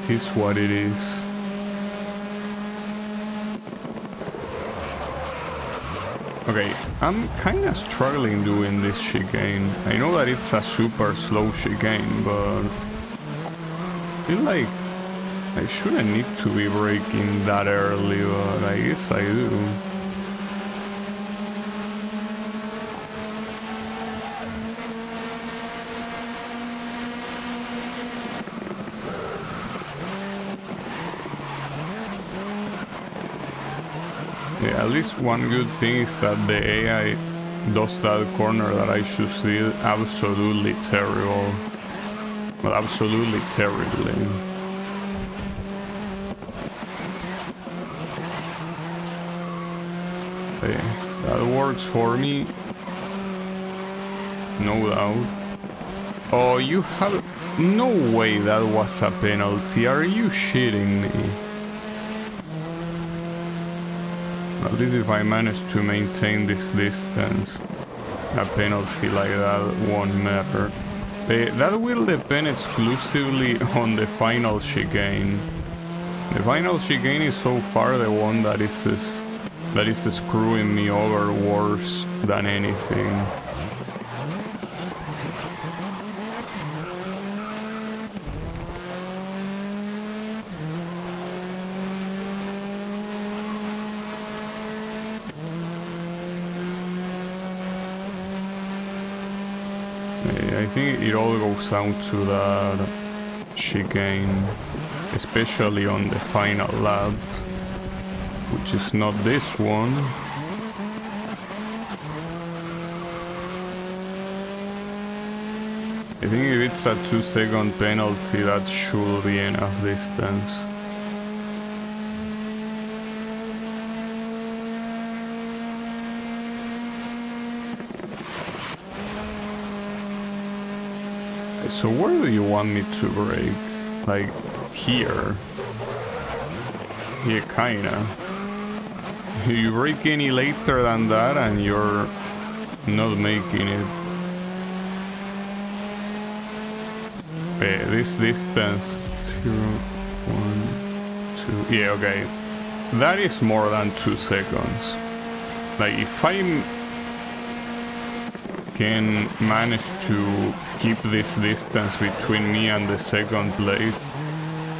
It is what it is. Okay, I'm kinda struggling doing this chicane. I know that it's a super slow chicane, but I feel like I shouldn't need to be braking that early, but I guess I do. Yeah, at least one good thing is that the AI does that corner that I just did absolutely terrible. Well, absolutely terribly. Okay, that works for me. No doubt. Oh, you have... No way that was a penalty. Are you shitting me? At least if I manage to maintain this distance, a penalty like that won't matter. That will depend exclusively on the final chicane. The final chicane is so far the one that is screwing me over worse than anything. I think it all goes down to that chicane, especially on the final lap, which is not this one. I think if it's a 2-second penalty, that should be enough distance. So where do you want me to brake? Like, here? Yeah, kinda. You brake any later than that and you're not making it. This distance, 0, 1, 2, yeah, okay. That is more than 2 seconds. Like, if I can manage to keep this distance between me and the second place,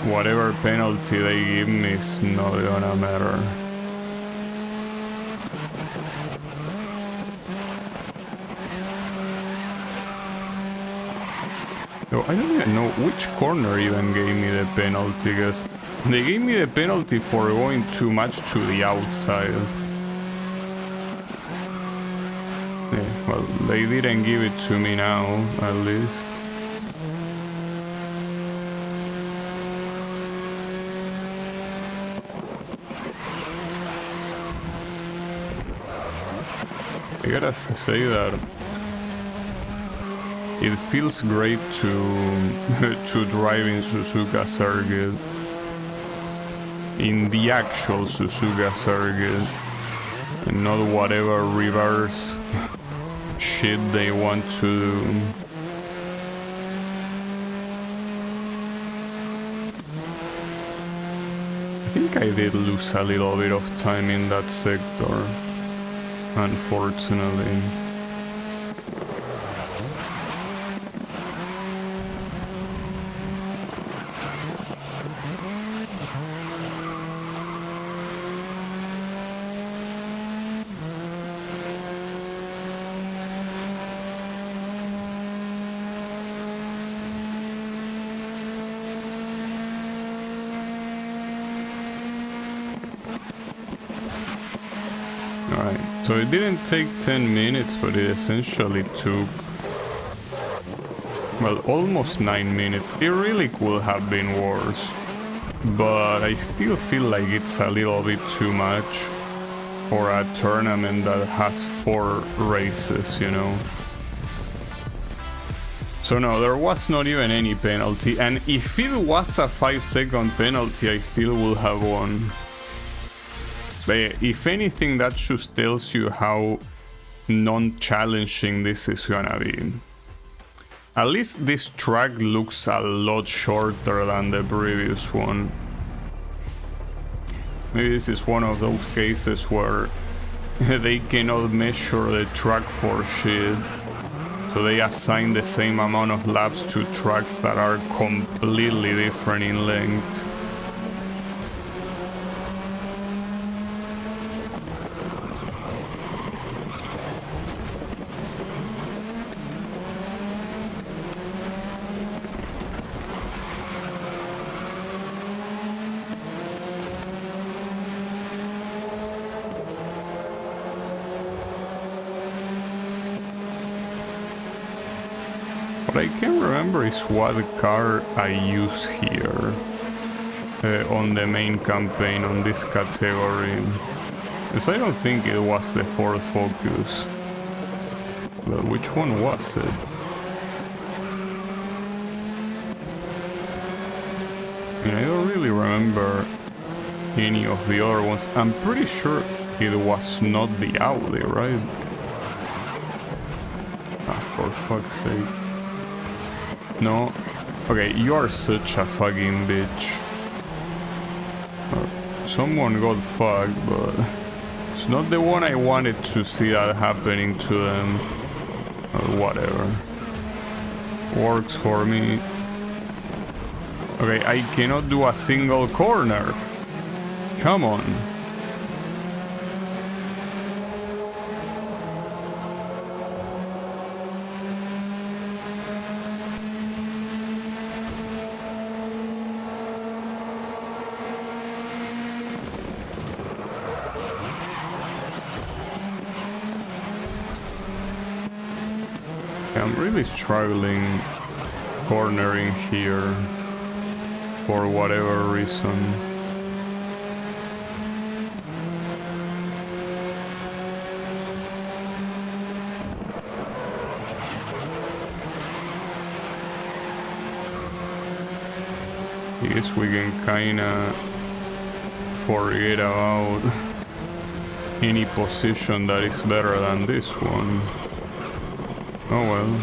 whatever penalty they give me is not gonna matter. So I don't even know which corner even gave me the penalty, because they gave me the penalty for going too much to the outside. Yeah, well, they didn't give it to me now, at least. I gotta say that it feels great to drive in Suzuka Circuit, in the actual Suzuka Circuit, and not whatever reverse shit they want to do. I think I did lose a little bit of time in that sector, unfortunately. Alright. So it didn't take 10 minutes, but it essentially took, well, almost 9 minutes. It really could have been worse, but I still feel like it's a little bit too much for a tournament that has 4 races, you know. So no, there was not even any penalty, and if it was a 5-second penalty, I still would have won. But if anything, that just tells you how non-challenging this is gonna be. At least this track looks a lot shorter than the previous one. Maybe this is one of those cases where they cannot measure the track for shit. So they assign the same amount of laps to tracks that are completely different in length. What I can remember is what car I use here on the main campaign on this category. Because I don't think it was the Ford Focus. But which one was it? I don't really remember any of the other ones. I'm pretty sure it was not the Audi, right? Ah, for fuck's sake. No. Okay, you are such a fucking bitch. Someone got fucked, but it's not the one I wanted to see that happening to them. Or whatever. Works for me. Okay, I cannot do a single corner. Come on. I'm really struggling cornering here for whatever reason. I guess we can kinda forget about any position that is better than this one. Oh well,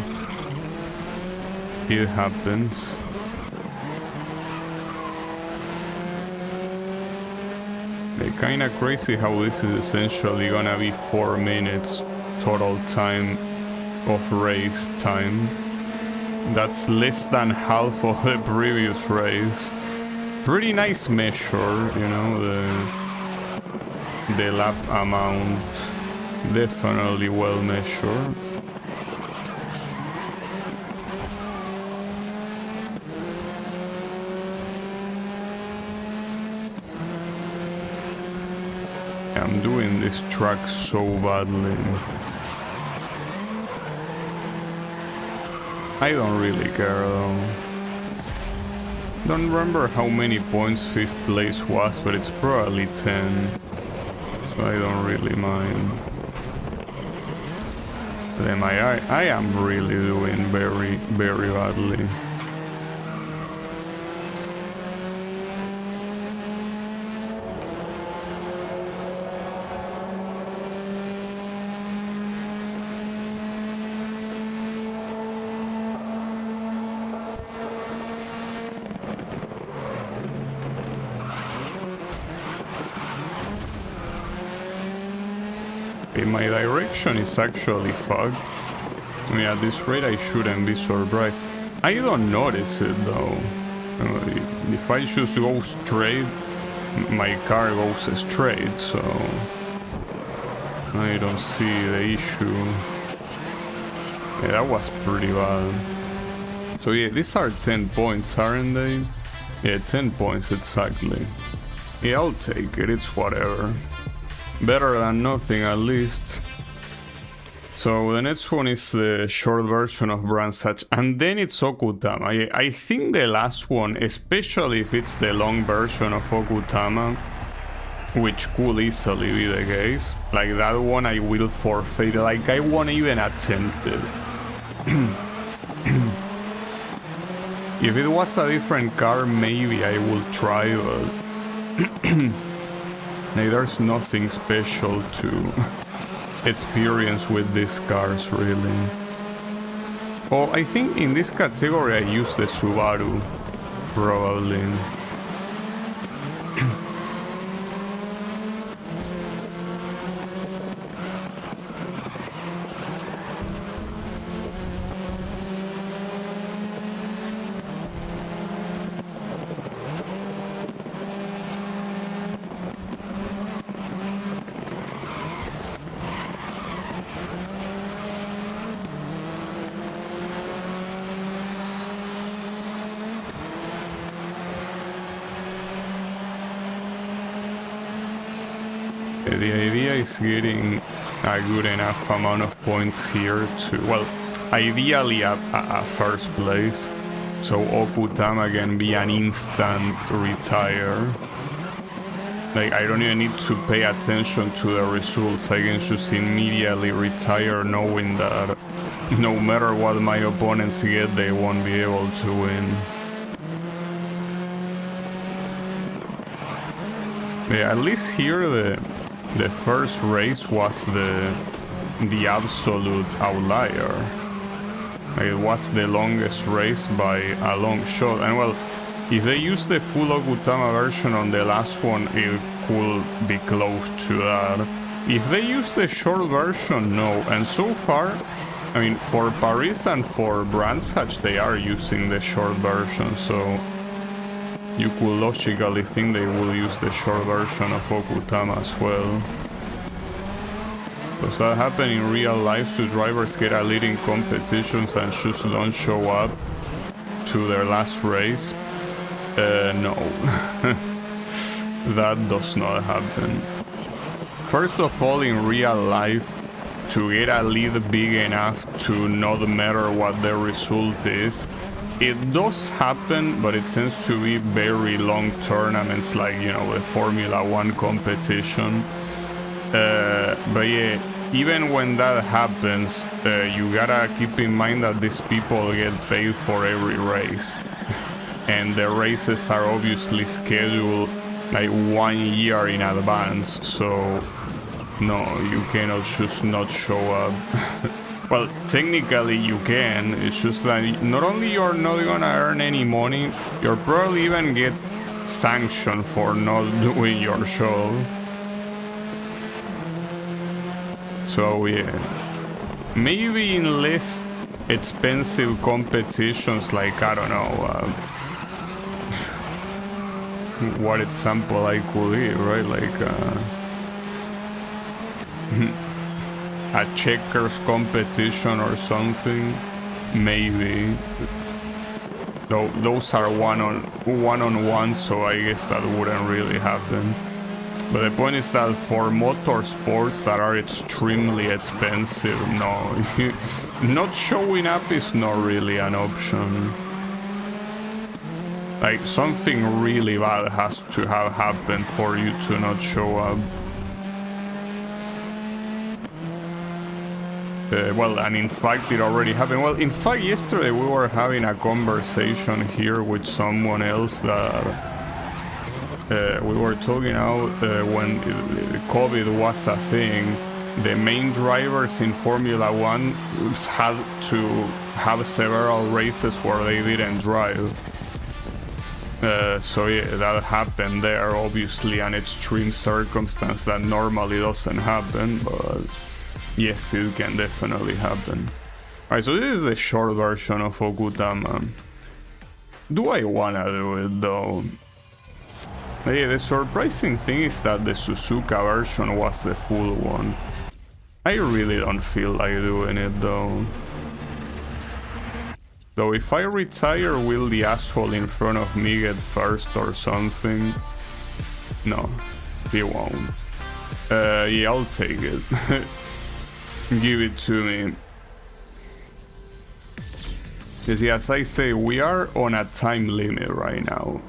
it happens. They're kinda crazy how this is essentially gonna be 4 minutes total time of race time. That's less than half of the previous race. Pretty nice measure, you know, the lap amount. Definitely well measured. I'm doing this track so badly. I don't really care though. Don't remember how many points 5th place was, but it's probably 10. So I don't really mind. Then I am really doing very, very badly. My direction is actually fucked. I mean, at this rate I shouldn't be surprised. I don't notice it though. If I just go straight, my car goes straight, so I don't see the issue. Yeah, that was pretty bad. So yeah, these are 10 points, aren't they? Yeah, 10 points exactly. Yeah, I'll take it, it's whatever. Better than nothing, at least. So the next one is the short version of Brands Hatch, and then it's Okutama. I think the last one, especially if it's the long version of Okutama, which could easily be the case, like that one I will forfeit, like I won't even attempt it. If it was a different car, maybe I would try, but like, there's nothing special to experience with these cars, really. Oh, I think in this category I use the Subaru, probably. The idea is getting a good enough amount of points here to, well, ideally a first place, so Okutama can be an instant retire. Like, I don't even need to pay attention to the results, I can just immediately retire knowing that no matter what my opponents get, they won't be able to win. Yeah, at least here the first race was the absolute outlier. It was the longest race by a long shot, and well, if they use the full Okutama version on the last one, it could be close to that. If they use the short version, no. And so far, I mean, for Paris and for Brands Hatch, they are using the short version, so you could logically think they will use the short version of Okutama as well. Does that happen in real life? Do drivers get a lead in competitions and just don't show up to their last race? No. That does not happen. First of all, in real life, to get a lead big enough to not matter what the result is, it does happen, but it tends to be very long tournaments, like, you know, the Formula 1 competition. But yeah, even when that happens, you gotta keep in mind that these people get paid for every race. And the races are obviously scheduled like 1 year in advance, so no, you cannot just not show up. Well, technically you can, it's just that not only you're not gonna earn any money, you'll probably even get sanctioned for not doing your show. So yeah, maybe in less expensive competitions, like, I don't know, what example I could give, right? Like a checkers competition or something, maybe. Though those are one-on-one, so I guess that wouldn't really happen. But the point is that for motorsports that are extremely expensive, no, not showing up is not really an option. Like, something really bad has to have happened for you to not show up. Well, and in fact it already happened. Well, in fact, yesterday we were having a conversation here with someone else that we were talking out when COVID was a thing. The main drivers in Formula 1 had to have several races where they didn't drive. So yeah, that happened there, obviously an extreme circumstance that normally doesn't happen, but yes, it can definitely happen. Alright, so this is the short version of Okutama. Do I wanna do it though? Yeah, the surprising thing is that the Suzuka version was the full one. I really don't feel like doing it though. Though if I retire, will the asshole in front of me get first or something? No, he won't. Yeah, I'll take it. Give it to me. Because as I say, we are on a time limit right now.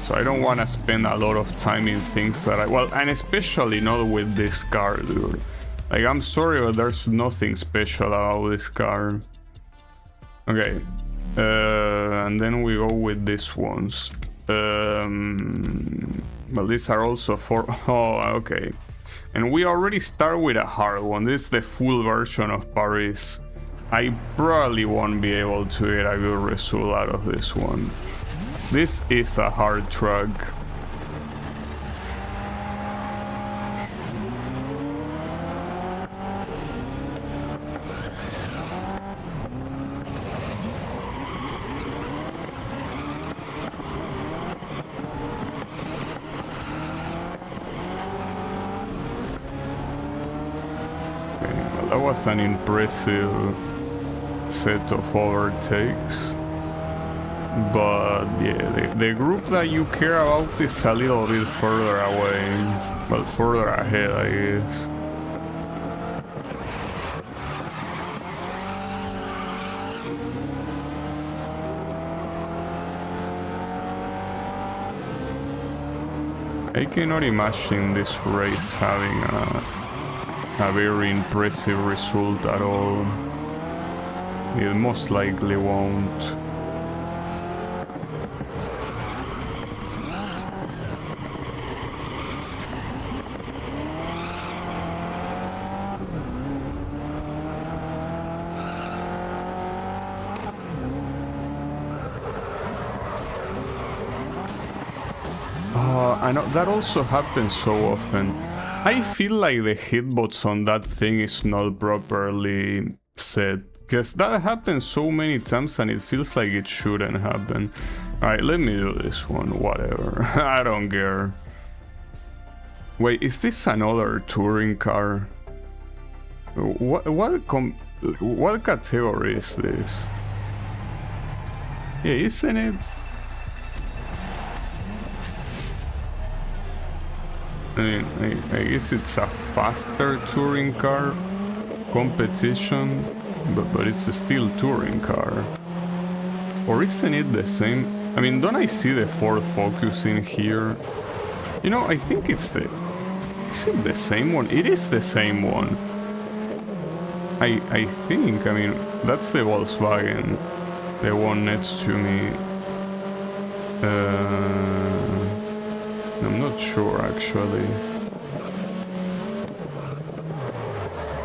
So I don't want to spend a lot of time in things that I... Well, and especially not with this car, dude. Like, I'm sorry, but there's nothing special about this car. Okay. And then we go with these ones. Well, these are also for... Oh, okay. And we already start with a hard one. This is the full version of Paris. I probably won't be able to get a good result out of this one. This is a hard track. That was an impressive set of overtakes. But yeah, the group that you care about is a little bit further away. Well, further ahead, I guess. I cannot imagine this race having a very impressive result at all. It most likely won't. I know that also happens so often. I feel like the hitbox on that thing is not properly set, because that happens so many times and it feels like it shouldn't happen. Alright, let me do this one, whatever. I don't care. Wait, is this another touring car? What category is this? Yeah, isn't it? I mean, I guess it's a faster touring car competition, but it's a still touring car. Or isn't it the same? I mean, don't I see the Ford Focus in here? You know, I think it's the... Is it the same one? It is the same one. I think, I mean, that's the Volkswagen. The one next to me. I'm not sure, actually.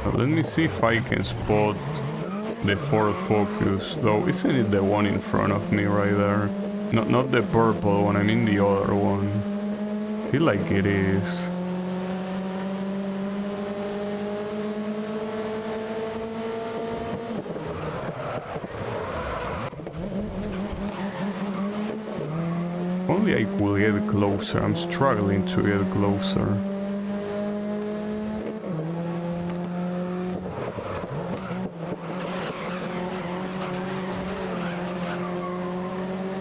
But let me see if I can spot the Ford Focus. Though, isn't it the one in front of me right there? Not the purple one, I mean the other one. I feel like it is. Only I could get closer. I'm struggling to get closer.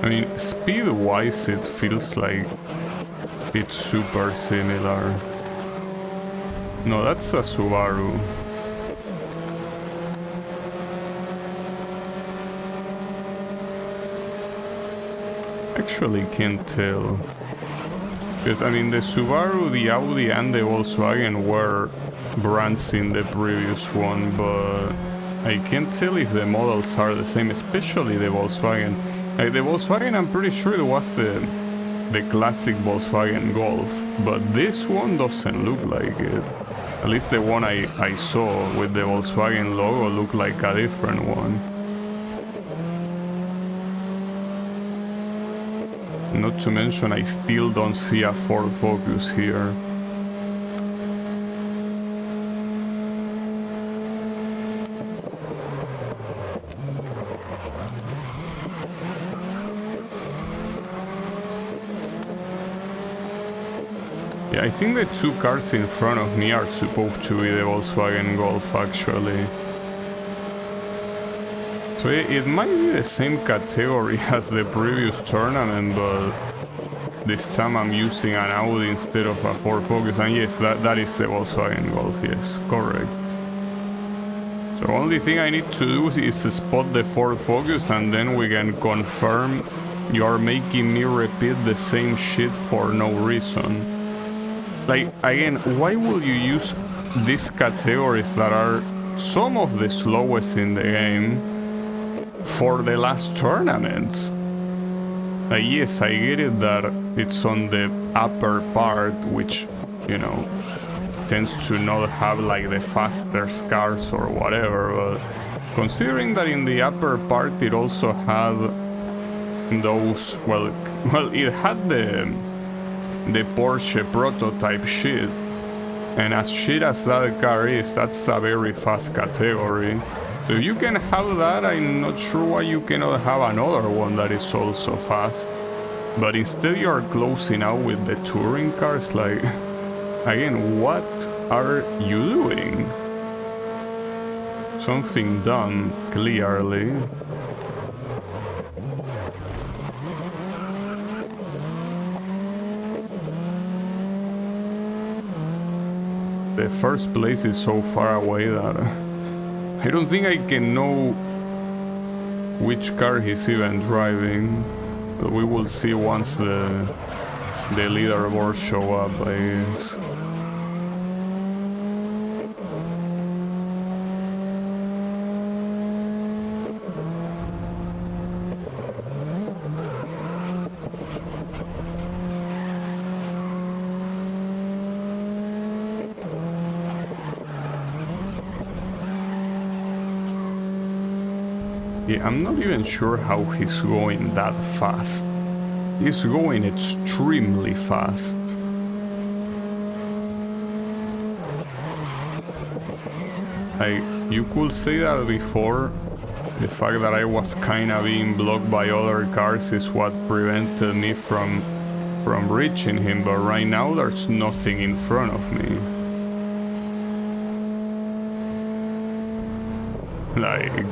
I mean, speed-wise, it feels like it's super similar. No, that's a Subaru. Actually can't tell, because I mean the Subaru, the Audi and the Volkswagen were brands in the previous one, but I can't tell if the models are the same, especially the Volkswagen. Like the Volkswagen, I'm pretty sure it was the classic Volkswagen Golf, but this one doesn't look like it. At least the one I saw with the Volkswagen logo looked like a different one. Not to mention, I still don't see a Ford Focus here. Yeah, I think the two cars in front of me are supposed to be the Volkswagen Golf, actually. So it might be the same category as the previous tournament, but this time I'm using an Audi instead of a Ford Focus, and yes, that is the Volkswagen Golf, yes, correct. So only thing I need to do is spot the Ford Focus, and then we can confirm you are making me repeat the same shit for no reason. Like, again, why will you use these categories that are some of the slowest in the game for the last tournaments? Like, yes, I get it that it's on the upper part, which, you know, tends to not have like the faster cars or whatever, but considering that in the upper part it also had those, well, it had the Porsche prototype shit, and as shit as that car is, that's a very fast category. So if you can have that, I'm not sure why you cannot have another one that is also fast. But instead you're closing out with the touring cars, like, again, what are you doing? Something dumb, clearly. The first place is so far away that I don't think I can know which car he's even driving. But we will see once the leaderboard show up, I guess. Yeah, I'm not even sure how he's going that fast. He's going extremely fast. You could say that before, the fact that I was kinda being blocked by other cars is what prevented me from reaching him, but right now there's nothing in front of me. Like,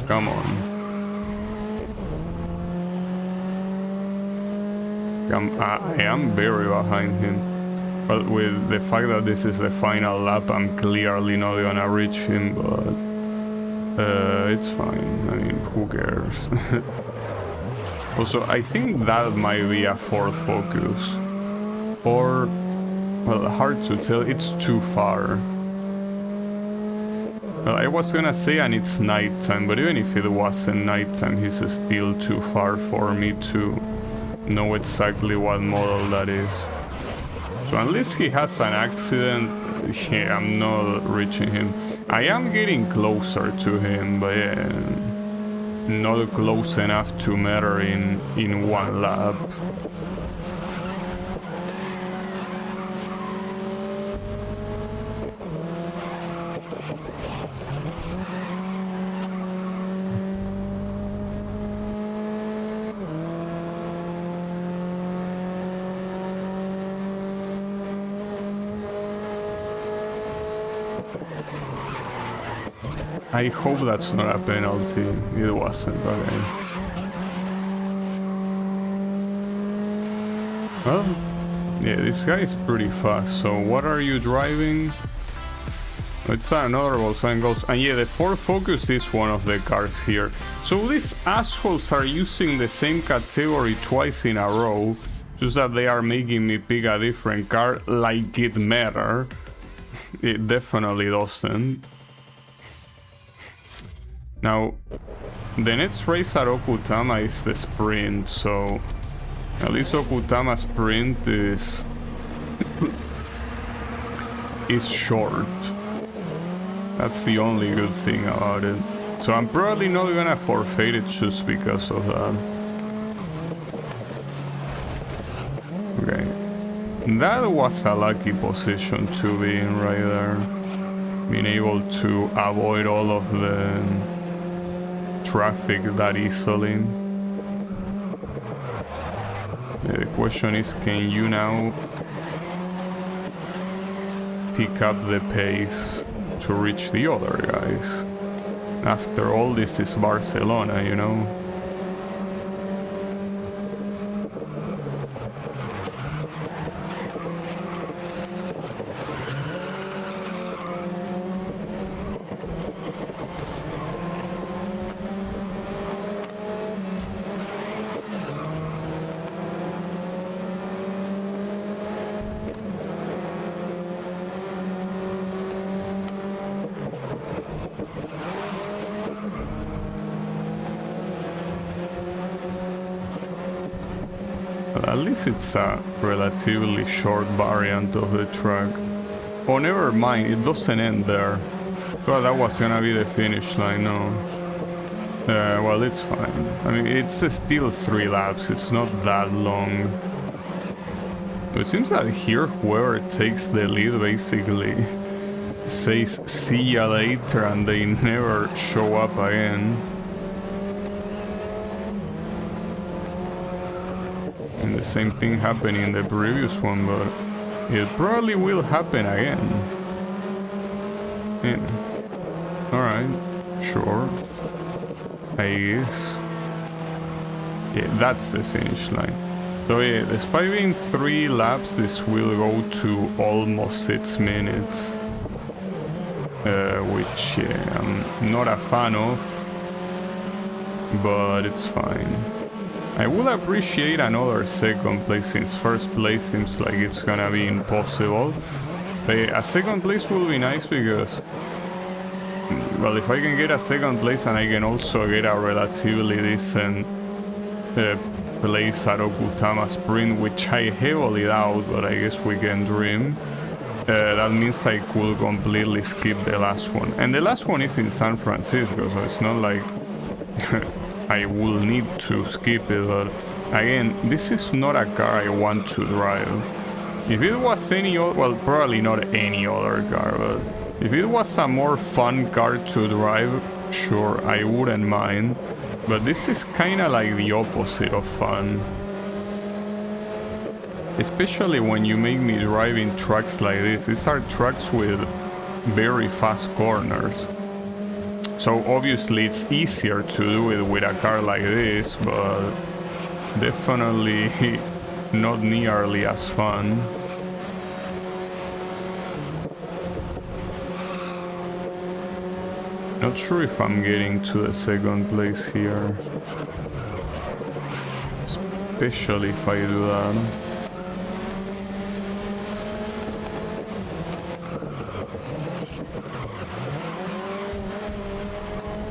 come on. I am very behind him. But with the fact that this is the final lap, I'm clearly not gonna reach him, but it's fine. I mean, who cares? Also, I think that might be a Ford Focus. Or, well, hard to tell, it's too far. Well, I was gonna say, and it's nighttime, but even if it wasn't nighttime, he's still too far for me to know exactly what model that is. So unless he has an accident, yeah, I'm not reaching him. I am getting closer to him, but yeah, not close enough to matter in one lap. I hope that's not a penalty. It wasn't, okay. Well, yeah, this guy is pretty fast. So what are you driving? It's another Volkswagen Golf. And yeah, the Ford Focus is one of the cars here. So these assholes are using the same category twice in a row. Just that they are making me pick a different car like it matter. It definitely doesn't. Now, the next race at Okutama is the sprint, so at least Okutama sprint is short. That's the only good thing about it. So I'm probably not gonna forfeit it just because of that. Okay. That was a lucky position to be in right there. Being able to avoid all of the traffic that easily. The question is, can you now pick up the pace to reach the other guys? After all, this is Barcelona, you know? Well, at least it's a relatively short variant of the track. Oh, never mind, it doesn't end there. Well, that was gonna be the finish line, no. Well, it's fine. I mean, it's still 3 laps, it's not that long. It seems that here, whoever takes the lead basically says see ya later and they never show up again. And the same thing happened in the previous one, but it probably will happen again. Yeah. Alright, sure. I guess. Yeah, that's the finish line. So yeah, despite being 3 laps, this will go to almost 6 minutes. Which yeah, I'm not a fan of, but it's fine. I would appreciate another second place, since first place seems like it's gonna be impossible. But yeah, a second place will be nice because, well, if I can get a second place and I can also get a relatively decent place at Okutama Sprint, which I heavily doubt, but I guess we can dream. That means I could completely skip the last one. And the last one is in San Francisco, so it's not like I will need to skip it, but again, this is not a car I want to drive. If it was any other, well, probably not any other car, but if it was a more fun car to drive, sure, I wouldn't mind. But this is kinda like the opposite of fun. Especially when you make me drive in tracks like this. These are tracks with very fast corners. So obviously it's easier to do it with a car like this, but definitely not nearly as fun. Not sure if I'm getting to the second place here. Especially if I do that.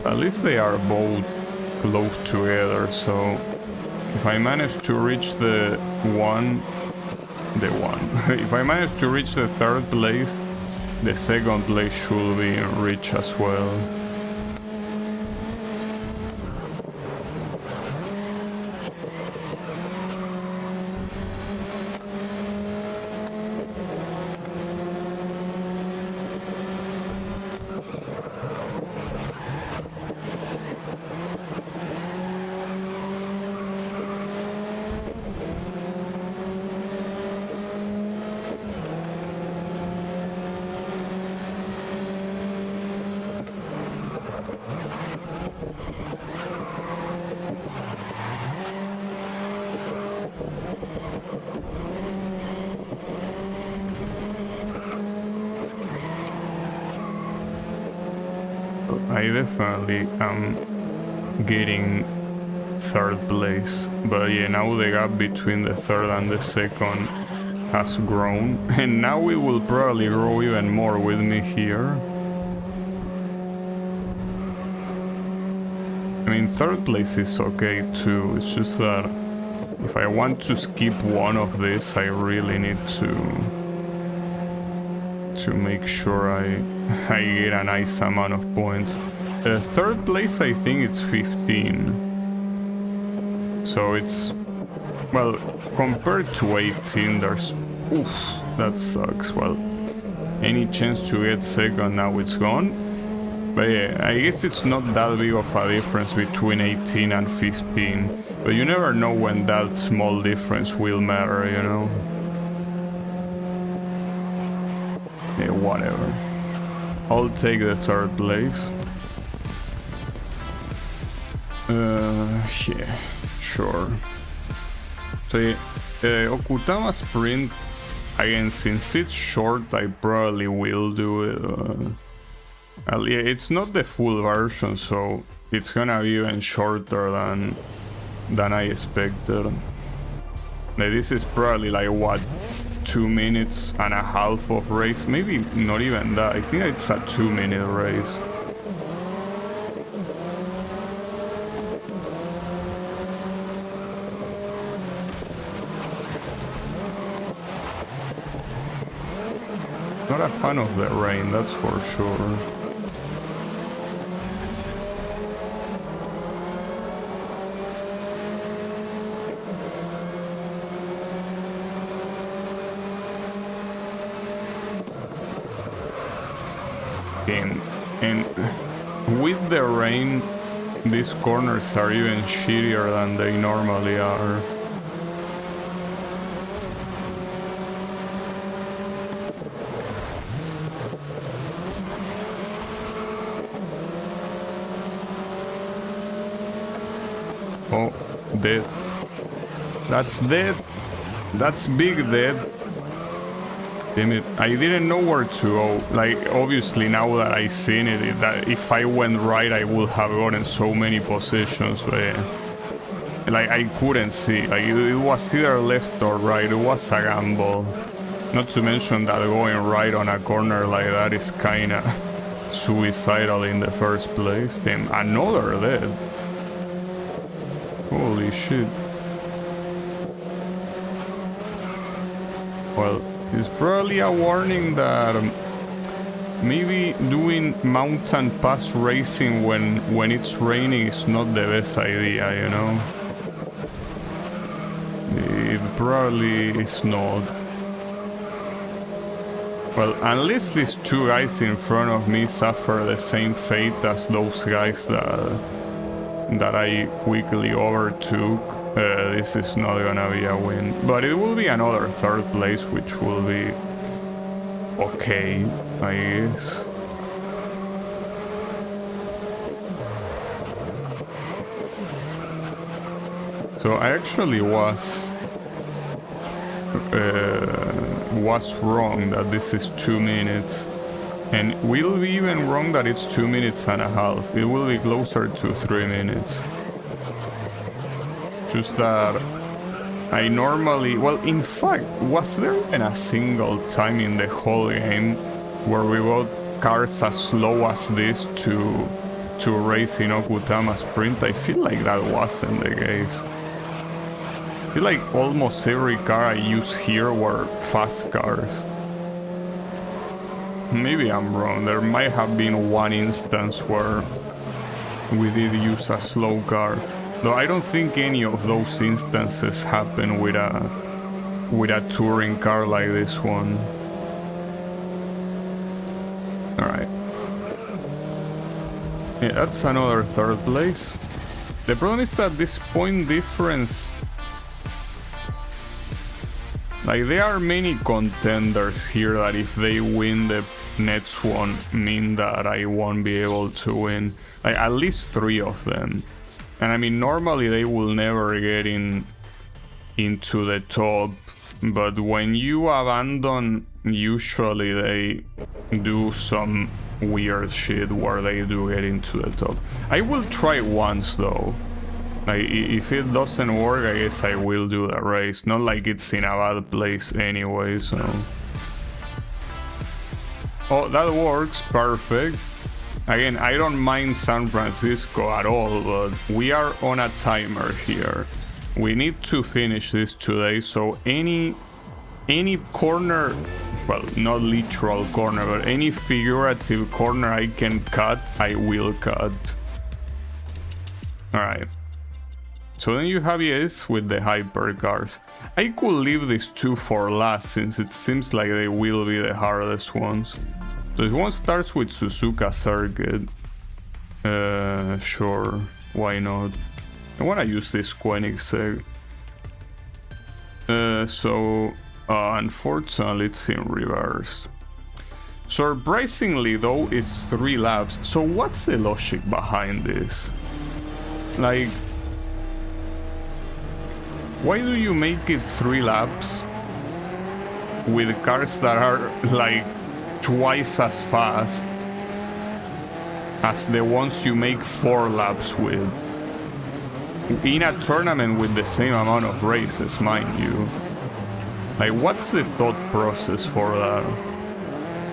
At least they are both close together, so if I manage to reach the one, if I manage to reach the third place, the second place should be reached as well. I definitely am getting third place, but yeah, now the gap between the third and the second has grown, and now it will probably grow even more with me here. I mean, third place is okay too, it's just that if I want to skip one of this, I really need to make sure I get a nice amount of points. Third place, I think it's 15. So it's, well, compared to 18, there's, oof, that sucks. Well, any chance to get second, now it's gone. But yeah, I guess it's not that big of a difference between 18 and 15. But you never know when that small difference will matter, you know? Yeah, whatever. I'll take the third place. Yeah, sure. So yeah, Okutama Sprint, again, since it's short, I probably will do it. Yeah, it's not the full version, so it's gonna be even shorter than I expected. Like, this is probably like, what, 2.5 minutes of race? Maybe not even that. I think it's a 2-minute race. Not a fan of the rain, that's for sure. And with the rain, these corners are even shittier than they normally are. Oh, dead. That's dead. That's big dead. Damn it, I didn't know where to go. Like, obviously now that I seen it, that if I went right I would have gotten so many positions, but like I couldn't see. Like it was either left or right. It was a gamble. Not to mention that going right on a corner like that is kinda suicidal in the first place. Then another dead. Holy shit. Well, it's probably a warning that maybe doing mountain pass racing when it's raining is not the best idea, you know? It probably is not. Well, unless these two guys in front of me suffer the same fate as those guys that I quickly overtook, this is not gonna be a win. But it will be another third place, which will be okay, I guess. So I actually was wrong that this is 2 minutes, and will be even wrong that it's 2 minutes and a half. It will be closer to 3 minutes. Just that I normally, well, in fact, was there even a single time in the whole game where we got cars as slow as this to race in Okutama Sprint? I feel like that wasn't the case. I feel like almost every car I use here were fast cars. Maybe I'm wrong. There might have been one instance where we did use a slow car. Though I don't think any of those instances happen with a touring car like this one. Alright. Yeah, that's another third place. The problem is that this point difference... Like, there are many contenders here that if they win the next one mean that I won't be able to win. Like, at least 3 of them. And I mean, normally they will never get into the top, but when you abandon, usually they do some weird shit where they do get into the top. I will try once though. Like, if it doesn't work, I guess I will do the race. Not like it's in a bad place anyway, so... Oh, that works, perfect. Again, I don't mind San Francisco at all, but we are on a timer here. We need to finish this today, so any corner, well, not literal corner, but any figurative corner I can cut, I will cut. Alright. So then you have yes with the hypercars. I could leave these 2 for last, since it seems like they will be the hardest ones. So this one starts with Suzuka Circuit. Sure, why not? I wanna use this Koenigsegg. Unfortunately it's in reverse. Surprisingly though, it's 3 laps. So what's the logic behind this? Like, why do you make it 3 laps with cars that are like twice as fast as the ones you make 4 laps with? In a tournament with the same amount of races, mind you. Like, what's the thought process for that?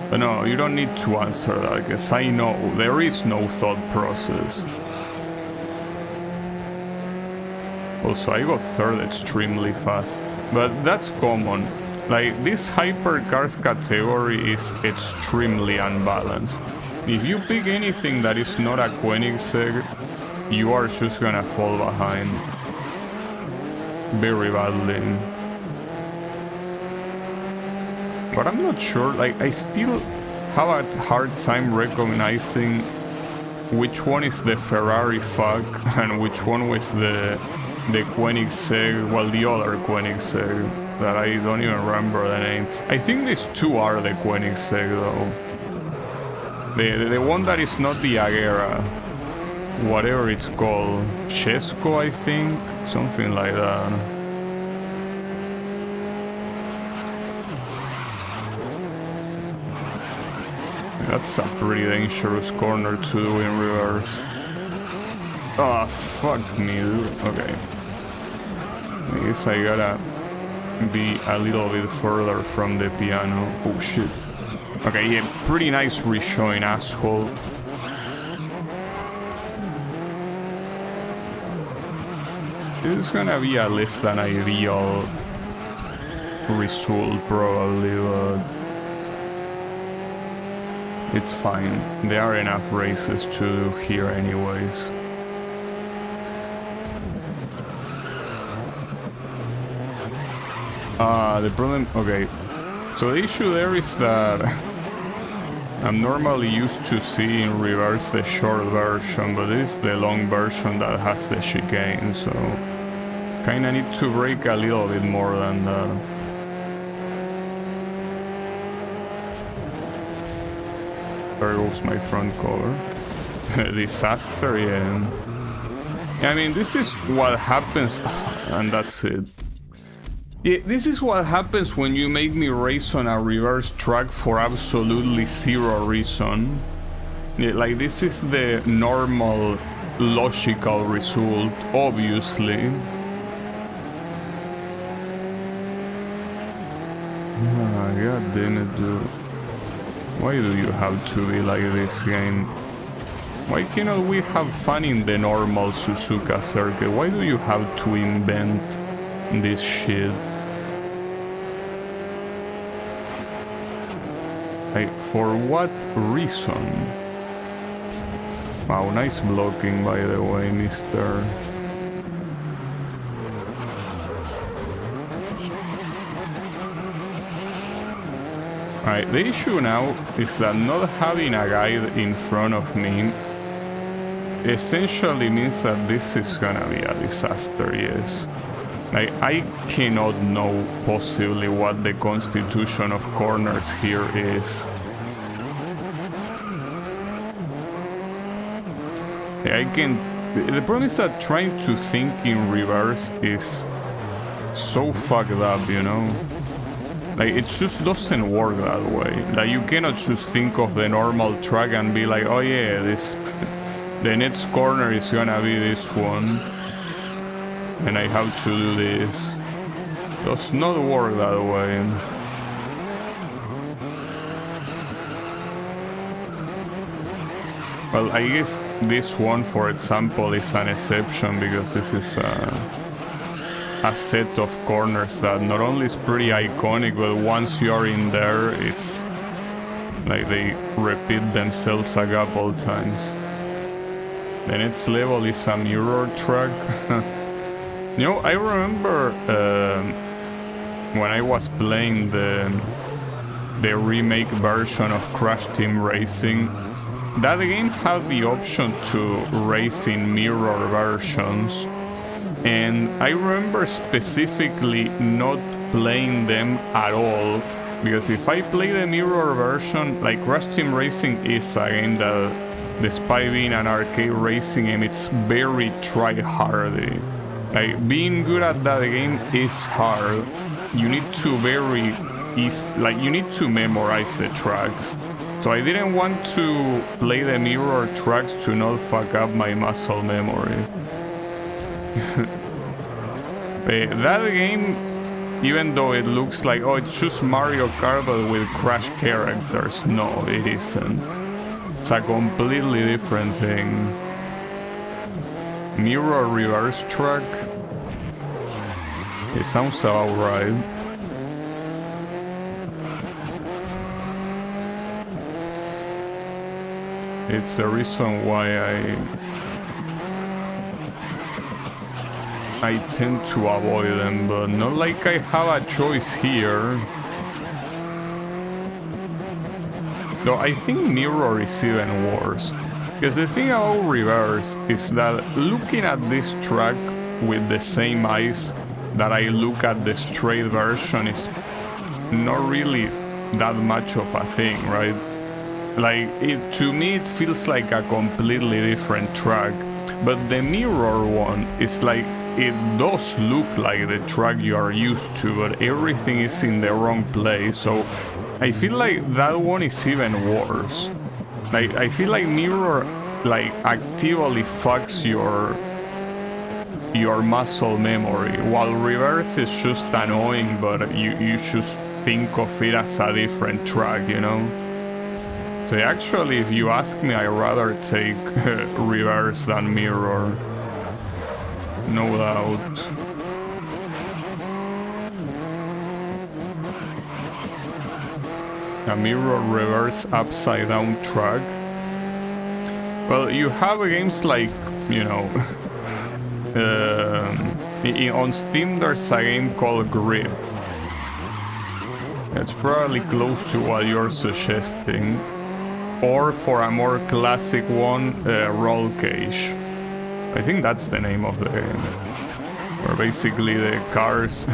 But no, you don't need to answer that, because I know there is no thought process. Also, I got 3rd extremely fast, but that's common. Like, this hypercars category is extremely unbalanced. If you pick anything that is not a Koenigsegg, you are just gonna fall behind. Very badly. But I'm not sure, like, I still have a hard time recognizing which one is the Ferrari fuck and which one was the Koenigsegg, well, the other Koenigsegg, that I don't even remember the name. I think these two are the Koenigsegg, though. The one that is not the Agera, whatever it's called, Chesco, I think, something like that. That's a pretty dangerous corner to do in reverse. Oh, fuck me, dude. Okay. I guess I gotta be a little bit further from the piano. Oh, shit. Okay, yeah, pretty nice reshowing, asshole. This is gonna be a less than ideal result, probably, but it's fine. There are enough races to do here anyways. The problem... Okay. So the issue there is that I'm normally used to seeing reverse the short version, but this is the long version that has the chicane, so kinda need to brake a little bit more than that. There goes my front cover. Disaster, yeah. I mean, this is what happens, and that's it. Yeah, this is what happens when you make me race on a reverse track for absolutely zero reason. Yeah, like, this is the normal, logical result, obviously. Ah, god damn it, dude. Why do you have to be like this, game? Why cannot we have fun in the normal Suzuka circuit? Why do you have to invent this shit? Like, for what reason? Wow, nice blocking, by the way, mister. Alright, the issue now is that not having a guide in front of me essentially means that this is gonna be a disaster, yes. Like, I cannot know possibly what the constitution of corners here is. I can... The problem is that trying to think in reverse is so fucked up, you know? Like, it just doesn't work that way. Like, you cannot just think of the normal track and be like, oh yeah, this... the next corner is gonna be this one. And I have to do this. Does not work that way. Well, I guess this one, for example, is an exception because this is a set of corners that not only is pretty iconic, but once you're in there, it's like they repeat themselves a couple times. The next level is a mirror track. You know, I remember when I was playing the remake version of Crash Team Racing, that game had the option to race in mirror versions, and I remember specifically not playing them at all, because if I play the mirror version, like, Crash Team Racing is a game that, despite being an arcade racing game, it's very try-hardy. Like, being good at that game is hard. You need to you need to memorize the tracks. So I didn't want to play the mirror tracks to not fuck up my muscle memory. That game, even though it looks like, oh, it's just Mario Kart but with Crash characters, no, it isn't. It's a completely different thing. Mirror reverse track. It sounds about right. It's the reason why I tend to avoid them, but not like I have a choice here. Though I think mirror is even worse. Because the thing about reverse is that looking at this track with the same eyes that I look at the straight version is not really that much of a thing, right? Like, to me it feels like a completely different track, but the mirror one is like, it does look like the track you are used to, but everything is in the wrong place, so I feel like that one is even worse. Like, I feel like mirror like actively fucks your muscle memory, while reverse is just annoying, but you just think of it as a different track, you know? So actually, if you ask me, I'd rather take reverse than mirror. No doubt. A mirror reverse upside down track. Well, you have games like, you know, on Steam there's a game called Grip. It's probably close to what you're suggesting. Or for a more classic one, Roll Cage. I think that's the name of the game. Where basically the cars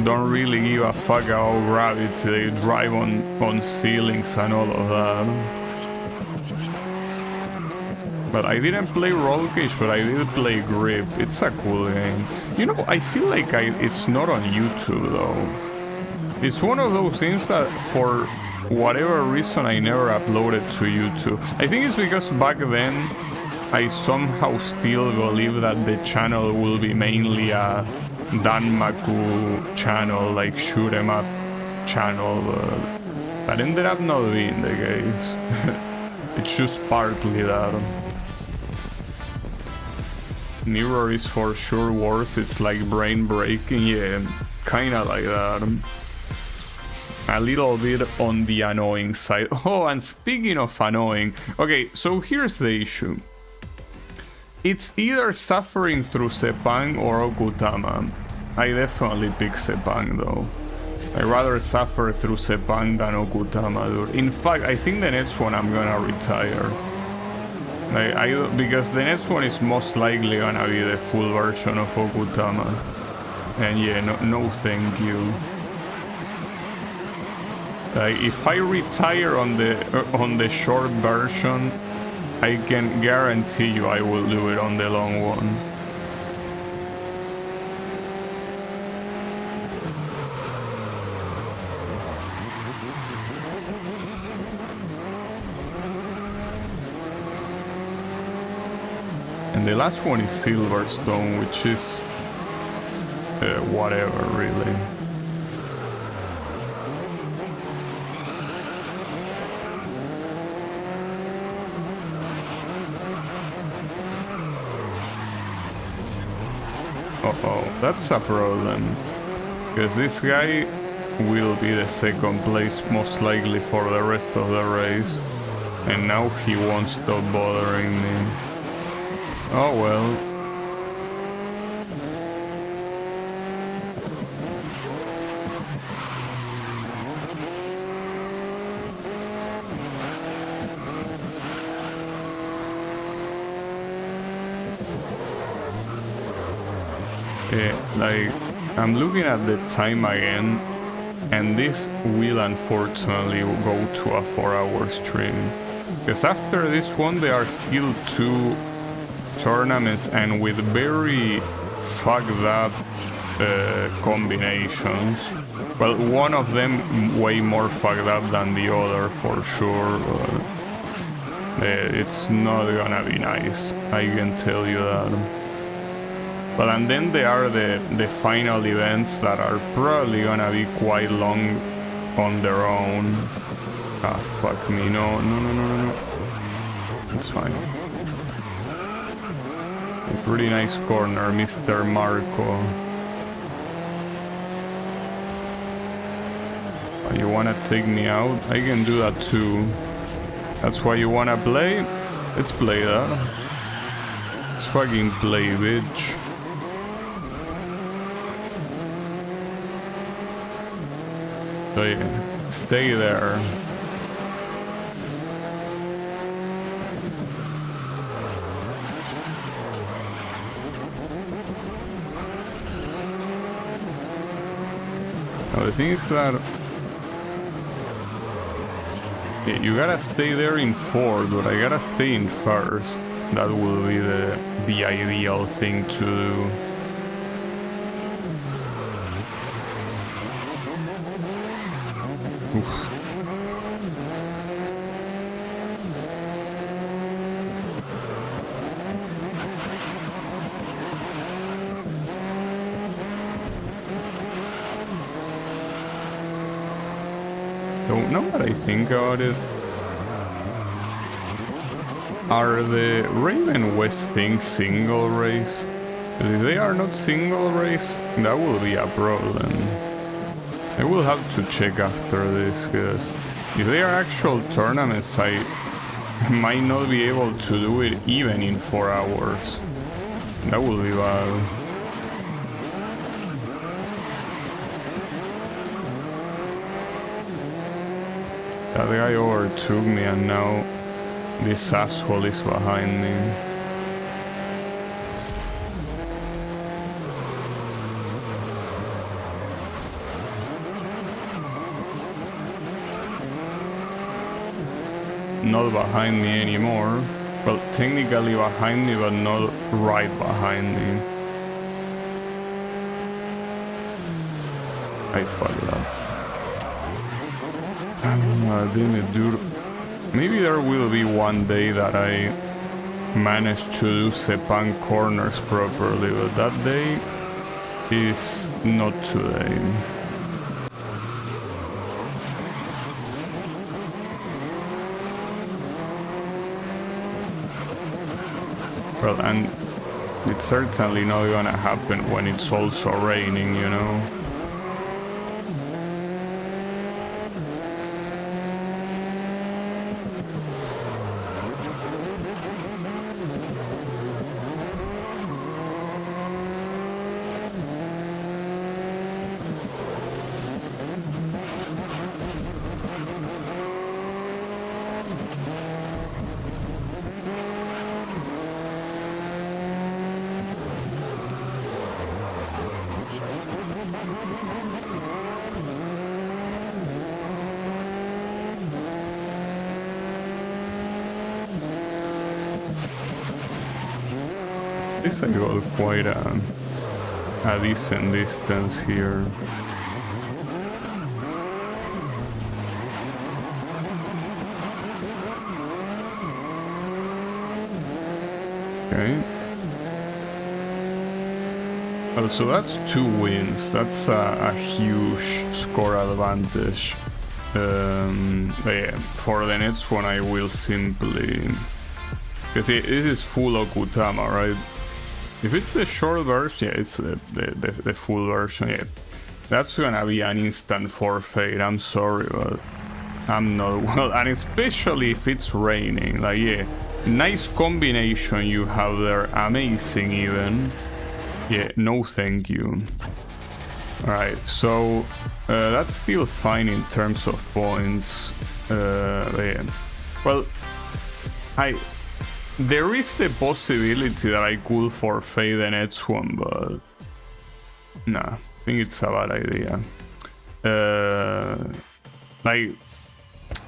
don't really give a fuck about gravity, they drive on ceilings and all of that. But I didn't play Roll Cage, but I did play Grip. It's a cool game. You know, I feel like it's not on YouTube though. It's one of those games that for whatever reason I never uploaded to YouTube. I think it's because back then I somehow still believe that the channel will be mainly a Danmaku channel, like shoot 'em up channel, but that ended up not being the case. It's just partly that. Mirror is for sure worse, it's like brain breaking, yeah, kinda like that. A little bit on the annoying side. Oh, and speaking of annoying, okay, so here's the issue. It's either suffering through Sepang or Okutama. I definitely pick Sepang though. I'd rather suffer through Sepang than Okutama, dude. In fact, I think the next one I'm gonna retire. Because the next one is most likely gonna be the full version of Okutama. And yeah, no thank you. If I retire on the short version, I can guarantee you I will do it on the long one. And the last one is Silverstone, which is whatever, really. Uh-oh, that's a problem. Because this guy will be the second place most likely for the rest of the race. And now he won't stop bothering me. Oh well. Yeah, like, I'm looking at the time again, and this will unfortunately go to a 4-hour stream. Because after this one there are still 2 tournaments and with very fucked up combinations. Well, one of them way more fucked up than the other for sure, but it's not gonna be nice, I can tell you that. But and then there are the final events that are probably gonna be quite long on their own. Ah, fuck me, no. It's fine. A pretty nice corner, Mr. Marco. You wanna take me out? I can do that too. That's why you wanna play? Let's play that. Let's fucking play, bitch. So yeah, stay there. Now the thing is that yeah, you gotta stay there in fourth, but I gotta stay in first. That will be the ideal thing to do. Oof. Don't know what I think about it. Are the Raven West things single race? Because if they are not single race, that will be a problem. I will have to check after this, because if they are actual tournaments, I might not be able to do it even in 4 hours. That will be bad. That guy overtook me and now this asshole is behind me. Not behind me anymore. Well, technically behind me, but not right behind me. I fucked up. Damn it, dude. Maybe there will be one day that I manage to do Sepang corners properly, but that day is not today. Well, and it's certainly not gonna happen when it's also raining, you know? At least I got quite a decent distance here. Okay. Well, so that's 2 wins. That's a huge score advantage. Yeah, for the next one I will simply... Because this is full Okutama, right? If it's the short version, yeah, it's the full version, yeah. That's gonna be an instant forfeit, I'm sorry, but I'm not well, and especially if it's raining, like, yeah. Nice combination you have there, amazing even. Yeah, no thank you. Alright, so that's still fine in terms of points. Yeah. Well, there is the possibility that I could forfeit the next one, but nah, I think it's a bad idea. Like,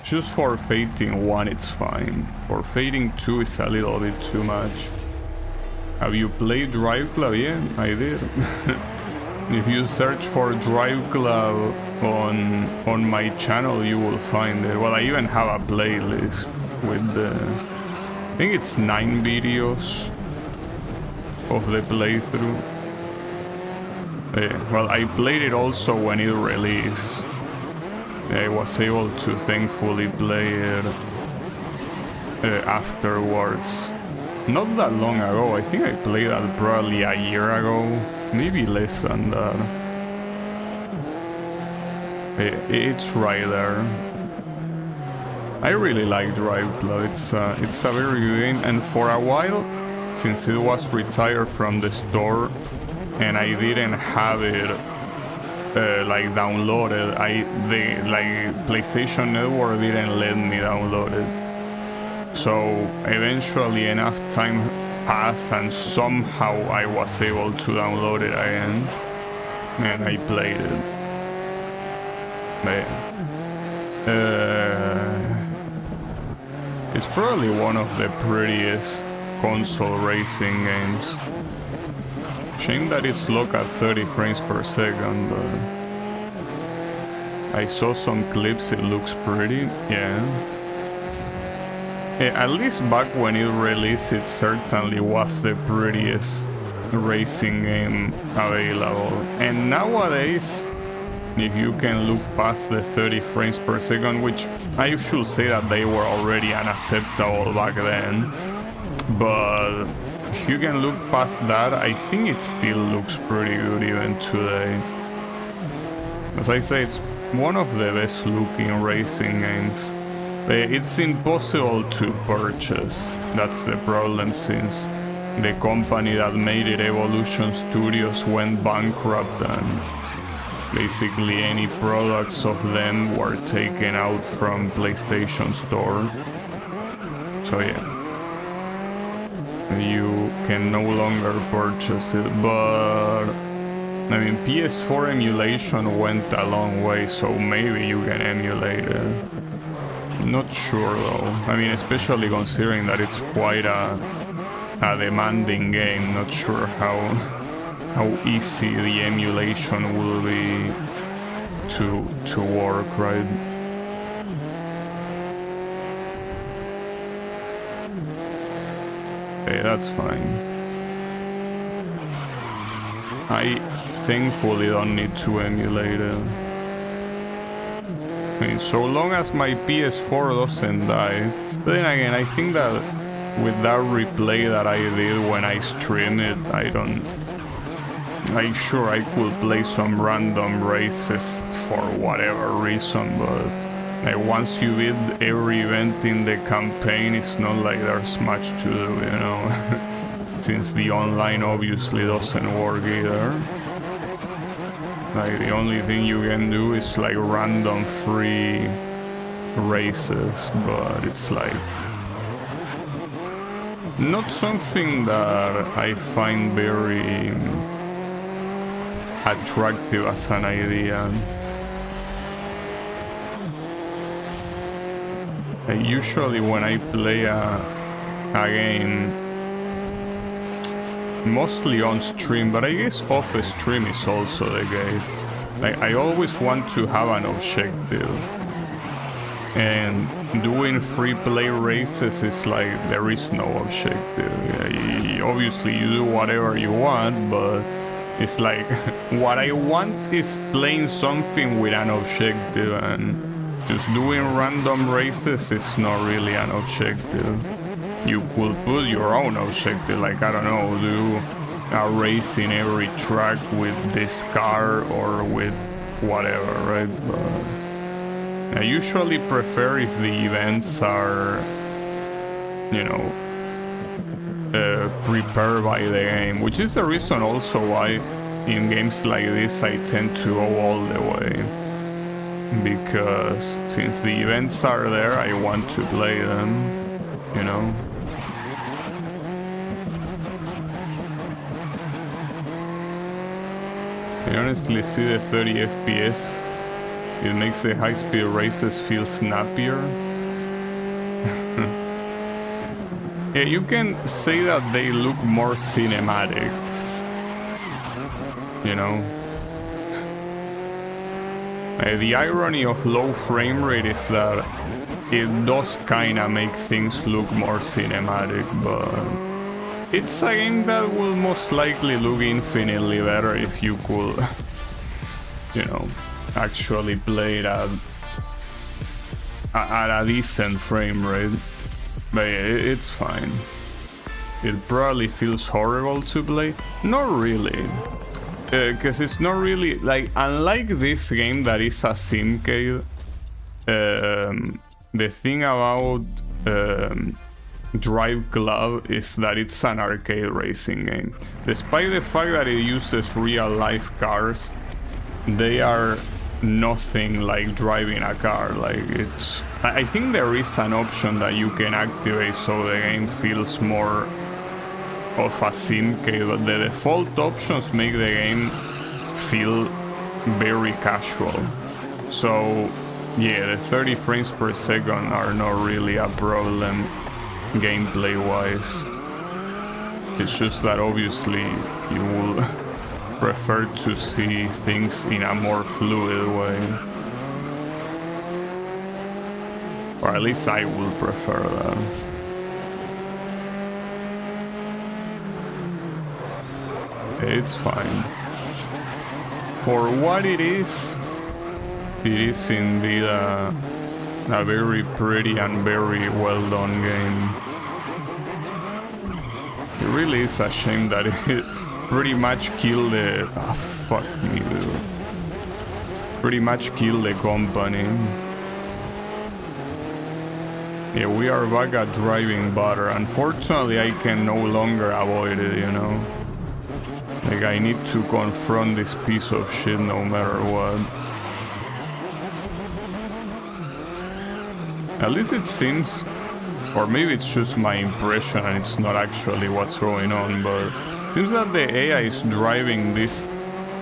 just forfeiting 1, it's fine. Forfeiting 2 is a little bit too much. Have you played Drive Club? Yeah, I did. If you search for Drive Club on my channel, you will find it. Well, I even have a playlist with the... I think it's 9 videos of the playthrough. Yeah, well, I played it also when it released. I was able to thankfully play it afterwards. Not that long ago, I think I played that probably a year ago, maybe less than that. It's right there. I really like Drive Club. It's a very good game, and for a while, since it was retired from the store, and I didn't have it like downloaded, like PlayStation Network didn't let me download it. So eventually enough time passed, and somehow I was able to download it again, and I played it. But it's probably one of the prettiest console racing games. Shame that it's locked at 30 frames per second, but I saw some clips, it looks pretty, yeah. At least back when it released, it certainly was the prettiest racing game available. And nowadays, if you can look past the 30 frames per second, which I should say that they were already unacceptable back then, but if you can look past that, I think it still looks pretty good even today. As I say, it's one of the best looking racing games. It's impossible to purchase, that's the problem, since the company that made it, Evolution Studios, went bankrupt, and basically any products of them were taken out from PlayStation Store. So yeah, you can no longer purchase it, but I mean, PS4 emulation went a long way, so maybe you can emulate it. Not sure though. I mean, especially considering that it's quite a demanding game. Not sure how easy the emulation will be to work, right? Okay, that's fine. I thankfully don't need to emulate it. I mean, so long as my PS4 doesn't die. But then again, I think that with that replay that I did when I streamed it, I'm sure I could play some random races for whatever reason, but like, once you beat every event in the campaign, it's not like there's much to do, you know? Since the online obviously doesn't work either. Like, the only thing you can do is like random free races, but it's like not something that I find very attractive as an idea. Usually when I play a game, mostly on stream, but I guess off stream is also the case. Like, I always want to have an objective, and doing free play races is like there is no objective. Obviously you do whatever you want, but it's like what I want is playing something with an objective, and just doing random races is not really an objective. You could put your own objective, like, I don't know, do a race in every track with this car or with whatever, right? But I usually prefer if the events are, you know, prepared by the game, which is the reason also why in games like this I tend to go all the way. Because since the events are there, I want to play them, you know? I honestly see the 30 FPS. It makes the high-speed races feel snappier. Yeah, you can say that they look more cinematic, you know? The irony of low frame rate is that it does kinda make things look more cinematic, but it's a game that will most likely look infinitely better if you could, you know, actually play it at a decent frame rate. But yeah, it's fine. It probably feels horrible to play. Not really. Because it's not really, like, unlike this game that is a simcade, the thing about Drive Club is that it's an arcade racing game. Despite the fact that it uses real-life cars, they are nothing like driving a car. Like, it's... I think there is an option that you can activate so the game feels more of a simcade, but the default options make the game feel very casual. So yeah, the 30 frames per second are not really a problem gameplay wise. It's just that obviously you will prefer to see things in a more fluid way, or at least I will prefer that. It's fine. For what it is indeed a very pretty and very well done game. It really is a shame that it pretty much killed the... Ah, fuck me, dude. Pretty much killed the company. Yeah, we are back at driving butter. Unfortunately, I can no longer avoid it, you know? Like, I need to confront this piece of shit no matter what. At least it seems, or maybe it's just my impression and it's not actually what's going on, but it seems that the AI is driving this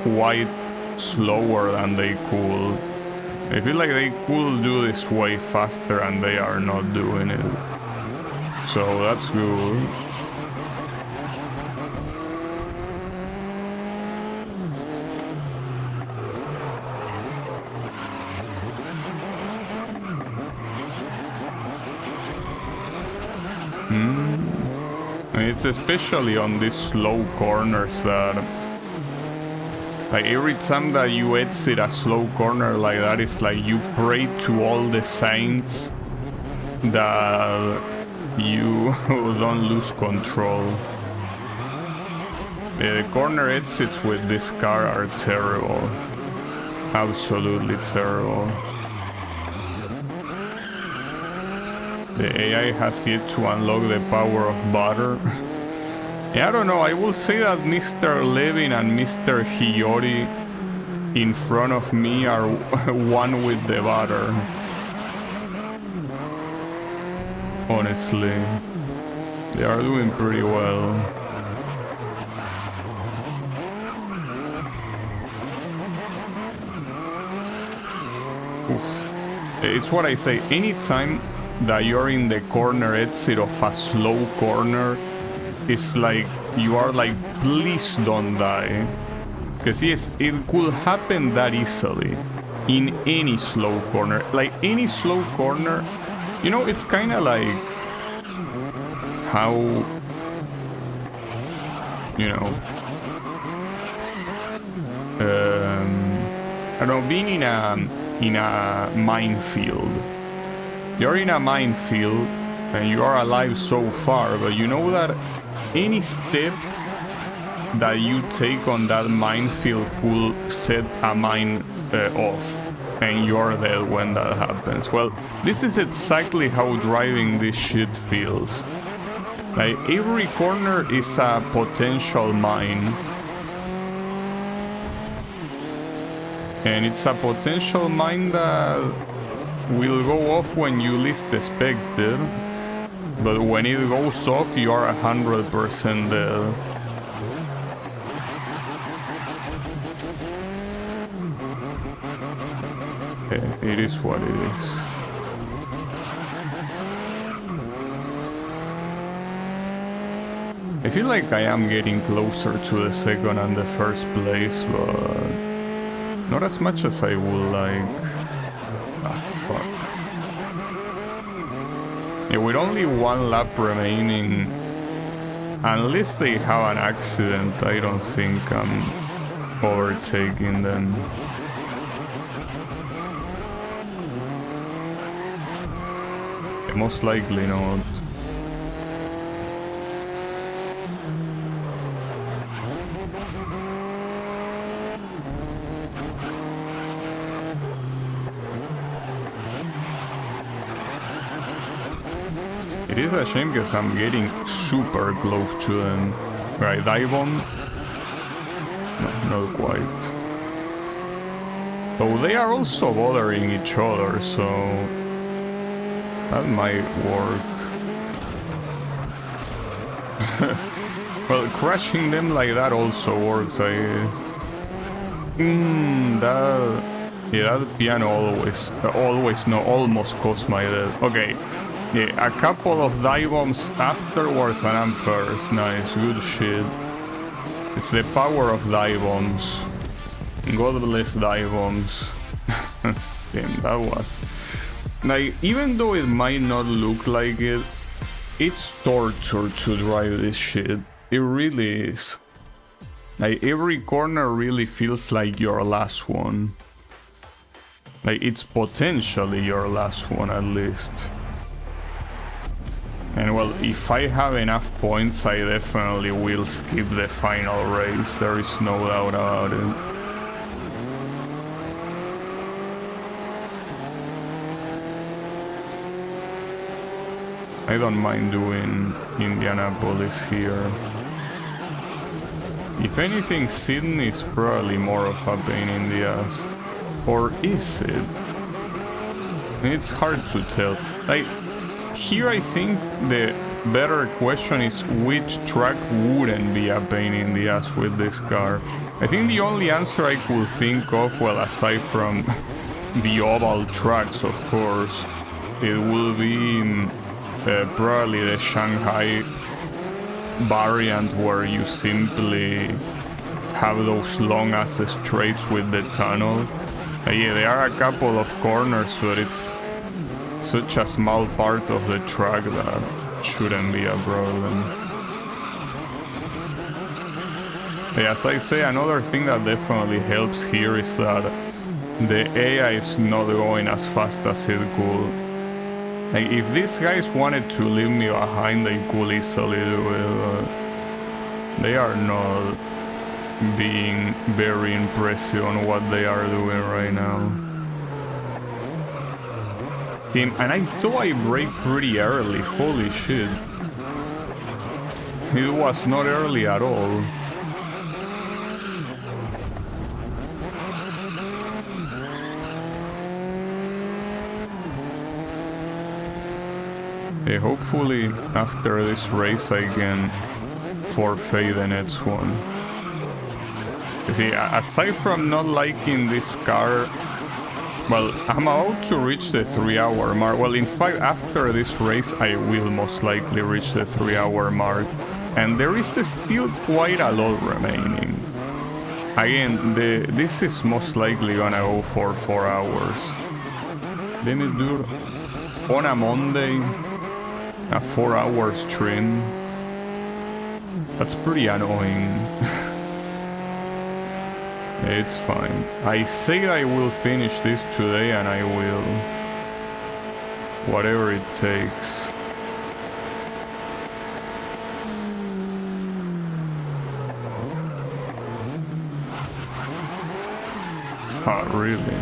quite slower than they could. I feel like they could do this way faster and they are not doing it. So that's good. It's especially on these slow corners that, like, every time that you exit a slow corner like that, it's like you pray to all the saints that you don't lose control. The corner exits with this car are terrible. Absolutely terrible. The AI has yet to unlock the power of butter. Yeah, I don't know, I will say that Mr. Levin and Mr. Hiyori in front of me are one with the butter. Honestly, they are doing pretty well. Oof. It's what I say, anytime that you're in the corner exit of a slow corner, it's like you are like, please don't die. Because yes, it could happen that easily in any slow corner. Like any slow corner, you know, it's kind of like how, you know, I don't know, being in a minefield. You're in a minefield and you are alive so far, but you know that any step that you take on that minefield will set a mine off and you're dead when that happens. Well, this is exactly how driving this shit feels. Like, every corner is a potential mine. And it's a potential mine that will go off when you least expect it, but when it goes off, you are 100% dead. It is what it is. I feel like I am getting closer to the second and the first place, but not as much as I would like. Fuck. Yeah, with only one lap remaining, unless they have an accident, I don't think I'm overtaking them. Yeah, most likely not. It is a shame because I'm getting super close to them. Right, dive bomb? No, not quite. Though they are also bothering each other, so that might work. Well, crushing them like that also works, I guess. That piano almost cost my death. Okay, yeah, a couple of dive bombs afterwards and I'm first. Nice, good shit. It's the power of dive bombs. God bless dive bombs. Damn, that was... Like, even though it might not look like it, it's torture to drive this shit. It really is. Like, every corner really feels like your last one. Like, it's potentially your last one at least. And well, if I have enough points, I definitely will skip the final race. There is no doubt about it. I don't mind doing Indianapolis here. If anything, Sydney is probably more of a pain in the ass. Or is it? It's hard to tell. Like, here I think the better question is which track wouldn't be a pain in the ass with this car. I think the only answer I could think of, well, aside from the oval tracks, of course, it will be probably the Shanghai variant where you simply have those long ass straights with the tunnel. Yeah, there are a couple of corners, but it's such a small part of the track that shouldn't be a problem. Yeah, as I say, another thing that definitely helps here is that the AI is not going as fast as it could. Like, if these guys wanted to leave me behind, they could easily do it. They are not being very impressive on what they are doing right now. Damn, and I thought I braked pretty early, holy shit. It was not early at all. Hopefully after this race I can forfeit the next one. You see, aside from not liking this car, well, I'm about to reach the 3-hour mark. Well, in fact, after this race I will most likely reach the 3-hour mark, and there is still quite a lot remaining. Again, this is most likely gonna go for 4 hours. Then it do on a Monday, a 4-hour stream. That's pretty annoying. It's fine. I say I will finish this today, and I will. Whatever it takes. Oh, really?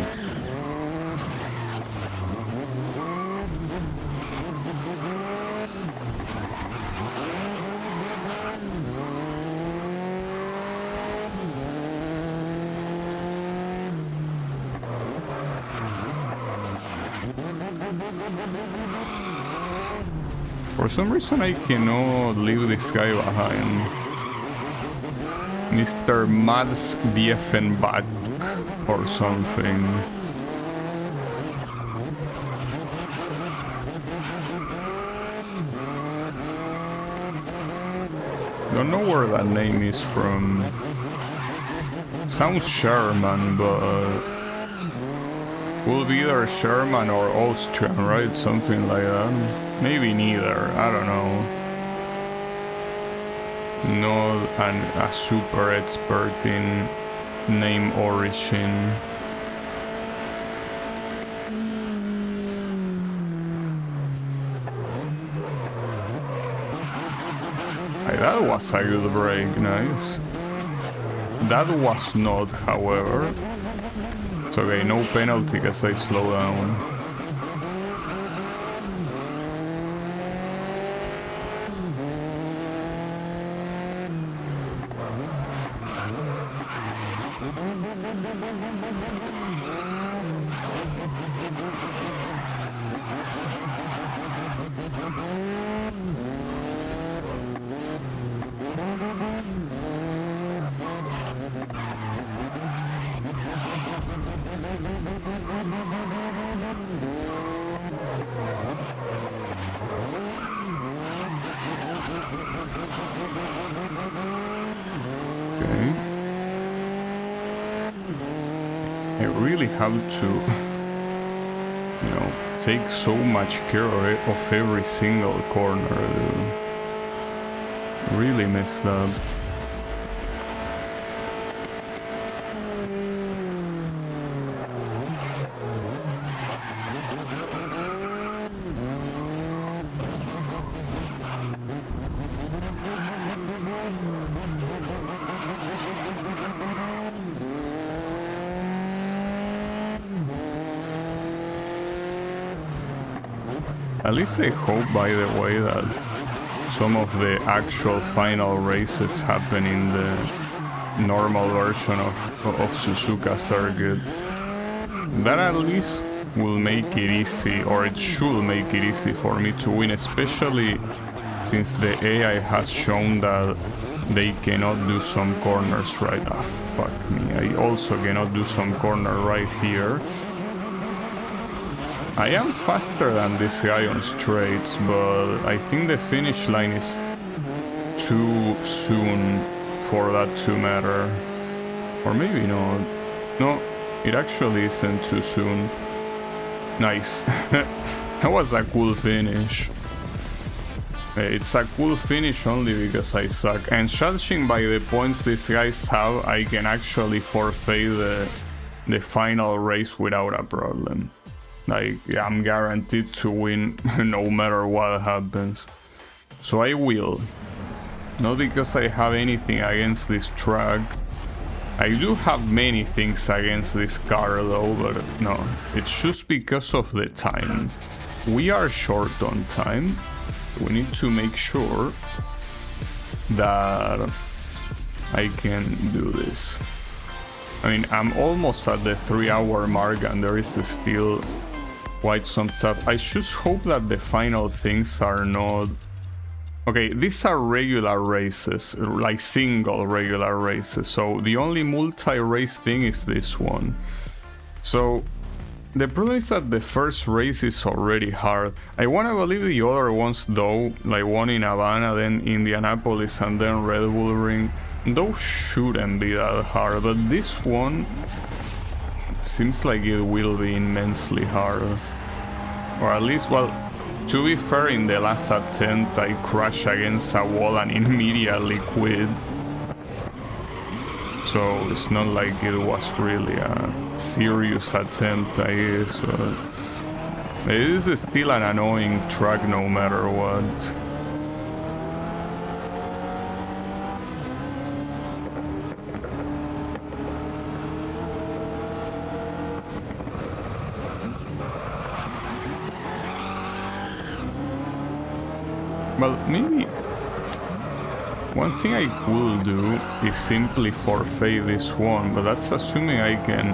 For some reason I cannot leave this guy behind. Mr. Mads Diefenbach or something. Don't know where that name is from. Sounds Sherman, but will be either Sherman or Austrian, right? Something like that. Maybe neither, I don't know. Not a super expert in name origin. Hey, that was a good break, nice. That was not, however. It's okay, no penalty because I slow down. I really have to, you know, take so much care of every single corner, dude. Really messed up. At least I hope, by the way, that some of the actual final races happen in the normal version of Suzuka circuit. That at least will make it easy, or it should make it easy for me to win, especially since the AI has shown that they cannot do some corners right. Ah, fuck me. I also cannot do some corner right here. I am faster than this guy on straights, but I think the finish line is too soon for that to matter. Or maybe not. No, it actually isn't too soon. Nice. That was a cool finish. It's a cool finish only because I suck. And judging by the points these guys have, I can actually forfeit the final race without a problem. Like, I'm guaranteed to win no matter what happens. So I will. Not because I have anything against this track. I do have many things against this car though, but no. It's just because of the time. We are short on time. We need to make sure that I can do this. I mean, I'm almost at the 3-hour mark and there is still quite some stuff. I just hope that the final things are not... Okay, these are regular races, like single regular races, so the only multi-race thing is this one. So the problem is that the first race is already hard. I want to believe the other ones though, like one in Havana, then Indianapolis, and then Red Bull Ring, those shouldn't be that hard, but this one seems like it will be immensely hard. Or at least, well, to be fair, in the last attempt I crashed against a wall and immediately quit. So it's not like it was really a serious attempt, I guess. But it is still an annoying track no matter what. Well, maybe one thing I could do is simply forfeit this one, but that's assuming I can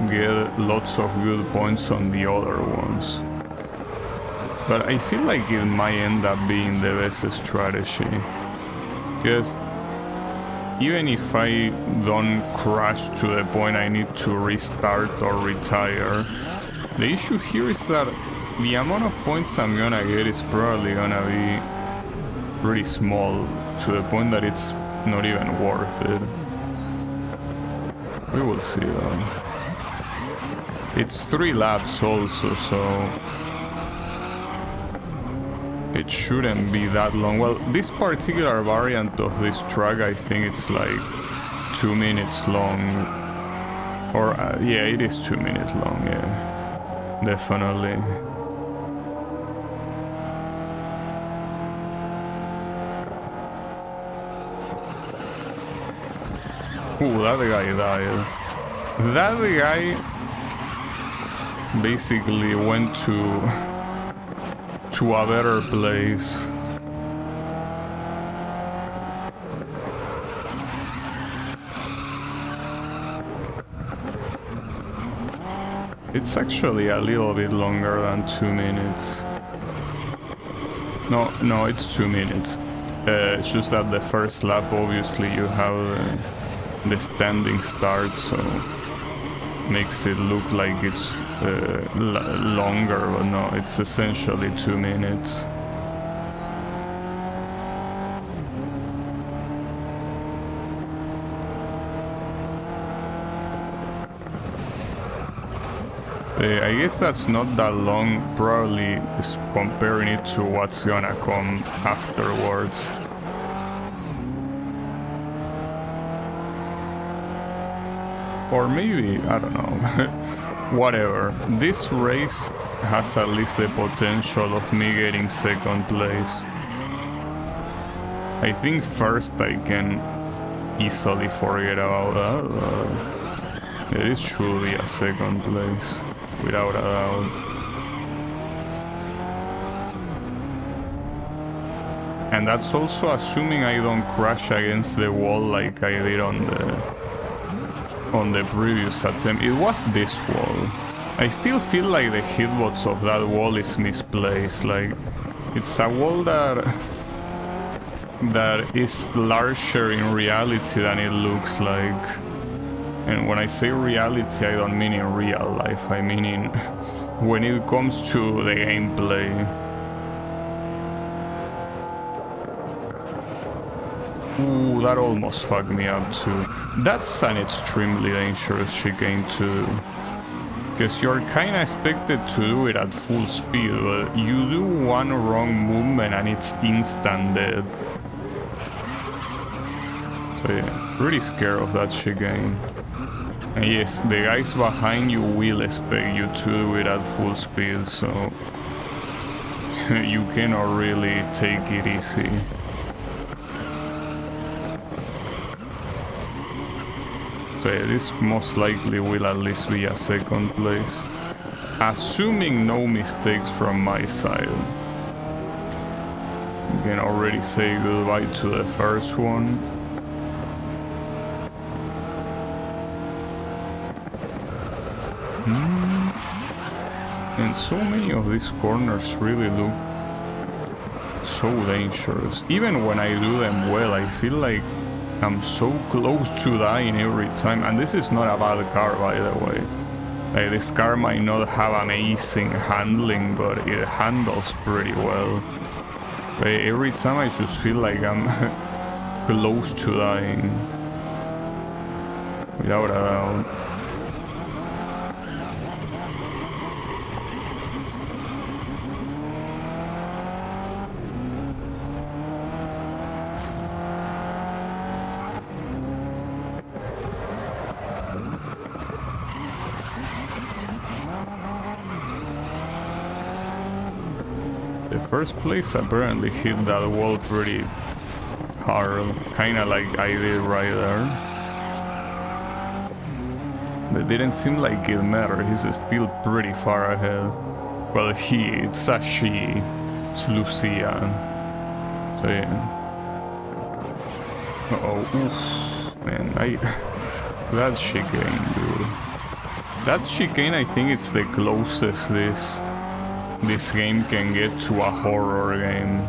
get lots of good points on the other ones. But I feel like it might end up being the best strategy. Because even if I don't crash to the point I need to restart or retire, the issue here is that the amount of points I'm gonna get is probably gonna be pretty small, to the point that it's not even worth it. We will see though. It's 3 laps also, so it shouldn't be that long. Well, this particular variant of this track, I think it's like 2 minutes long. Or yeah, it is 2 minutes long, yeah, definitely. Ooh, that guy died. That guy basically went to a better place. It's actually a little bit longer than 2 minutes. No, it's 2 minutes. It's just that the first lap, obviously, you have the standing start, so makes it look like it's longer, but no, it's essentially 2 minutes. I guess that's not that long, probably is comparing it to what's gonna come afterwards. Or maybe, I don't know, whatever. This race has at least the potential of me getting second place. I think first I can easily forget about that. It is truly a second place, without a doubt. And that's also assuming I don't crash against the wall like I did on the previous attempt. It was this wall. I still feel like the hitbox of that wall is misplaced. Like, it's a wall that is larger in reality than it looks like. And when I say reality, I don't mean in real life. I mean in when it comes to the gameplay. Ooh, that almost fucked me up too. That's an extremely dangerous chicane too. Because you're kinda expected to do it at full speed, but you do one wrong movement and it's instant death. So yeah, really scared of that chicane. And yes, the guys behind you will expect you to do it at full speed, so you cannot really take it easy. So yeah, this most likely will at least be a second place, assuming no mistakes from my side. You can already say goodbye to the first one. And so many of these corners really look so dangerous. Even when I do them well, I feel like I'm so close to dying every time. And this is not a bad car, by the way. Like, this car might not have amazing handling, but it handles pretty well. But every time I just feel like I'm close to dying. Without a doubt. First place apparently hit that wall pretty hard, kinda like I did right there. It didn't seem like it mattered, he's still pretty far ahead. Well, it's a she, it's Lucia. So yeah. Uh-oh, oof, man, that chicane, dude. That chicane, I think it's the closest this game can get to a horror game.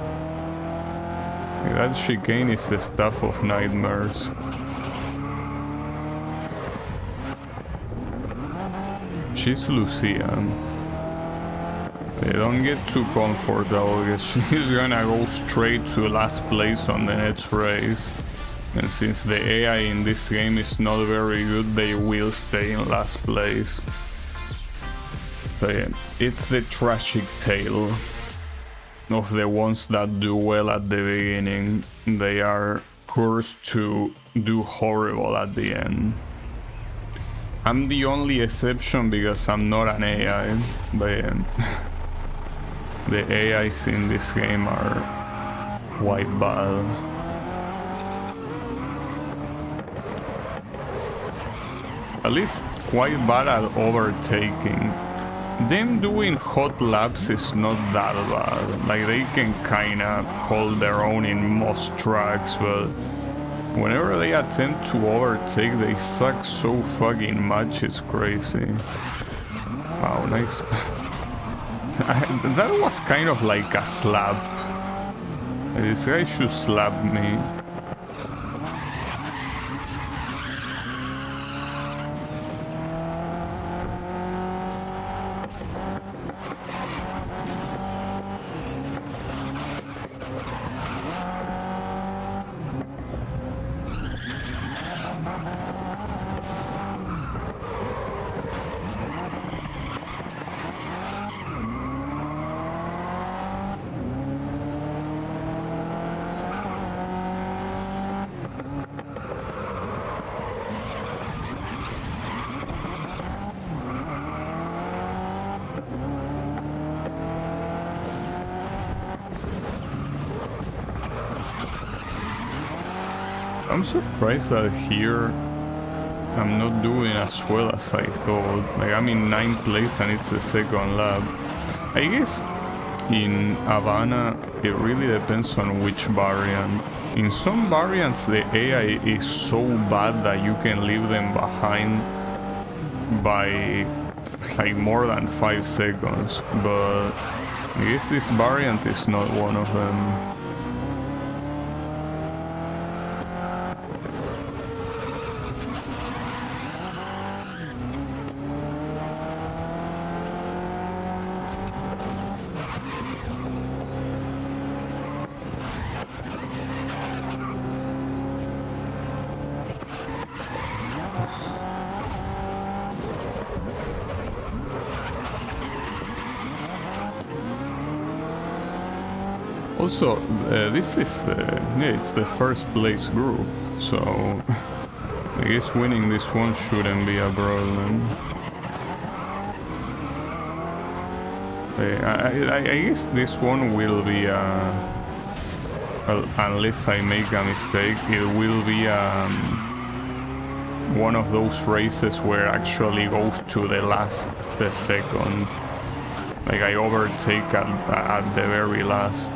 That chicane is the stuff of nightmares. She's Lucia. They don't get too comfortable because she's gonna go straight to last place on the next race. And since the AI in this game is not very good, they will stay in last place. So yeah, it's the tragic tale of the ones that do well at the beginning. They are cursed to do horrible at the end. I'm the only exception because I'm not an AI, but yeah, the AIs in this game are quite bad. At least quite bad at overtaking. Them doing hot laps is not that bad. Like, they can kinda hold their own in most tracks, but whenever they attempt to overtake, they suck so fucking much, it's crazy. Wow, nice. That was kind of like a slap. This guy should slap me. I'm surprised that here I'm not doing as well as I thought. Like, I'm in 9th place and it's the second lap. I guess in Havana it really depends on which variant. In some variants the AI is so bad that you can leave them behind by like more than 5 seconds, but I guess this variant is not one of them. Also, this is it's the first place group, so I guess winning this one shouldn't be a problem. I guess this one will be well, unless I make a mistake, it will be one of those races where actually goes to the second. Like I overtake at the very last.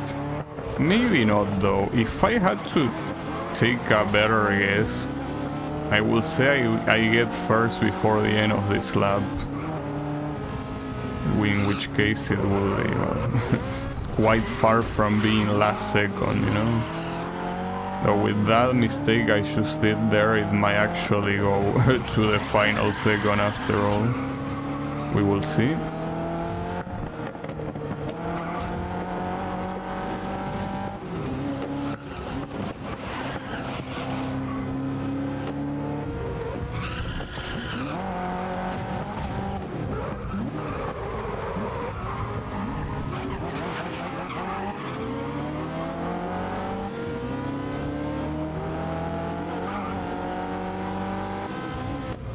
Maybe not though. If I had to take a better guess, I will say I get first before the end of this lap. In which case it will be quite far from being last second, you know? Though with that mistake I should sit there, it might actually go to the final second after all. We will see.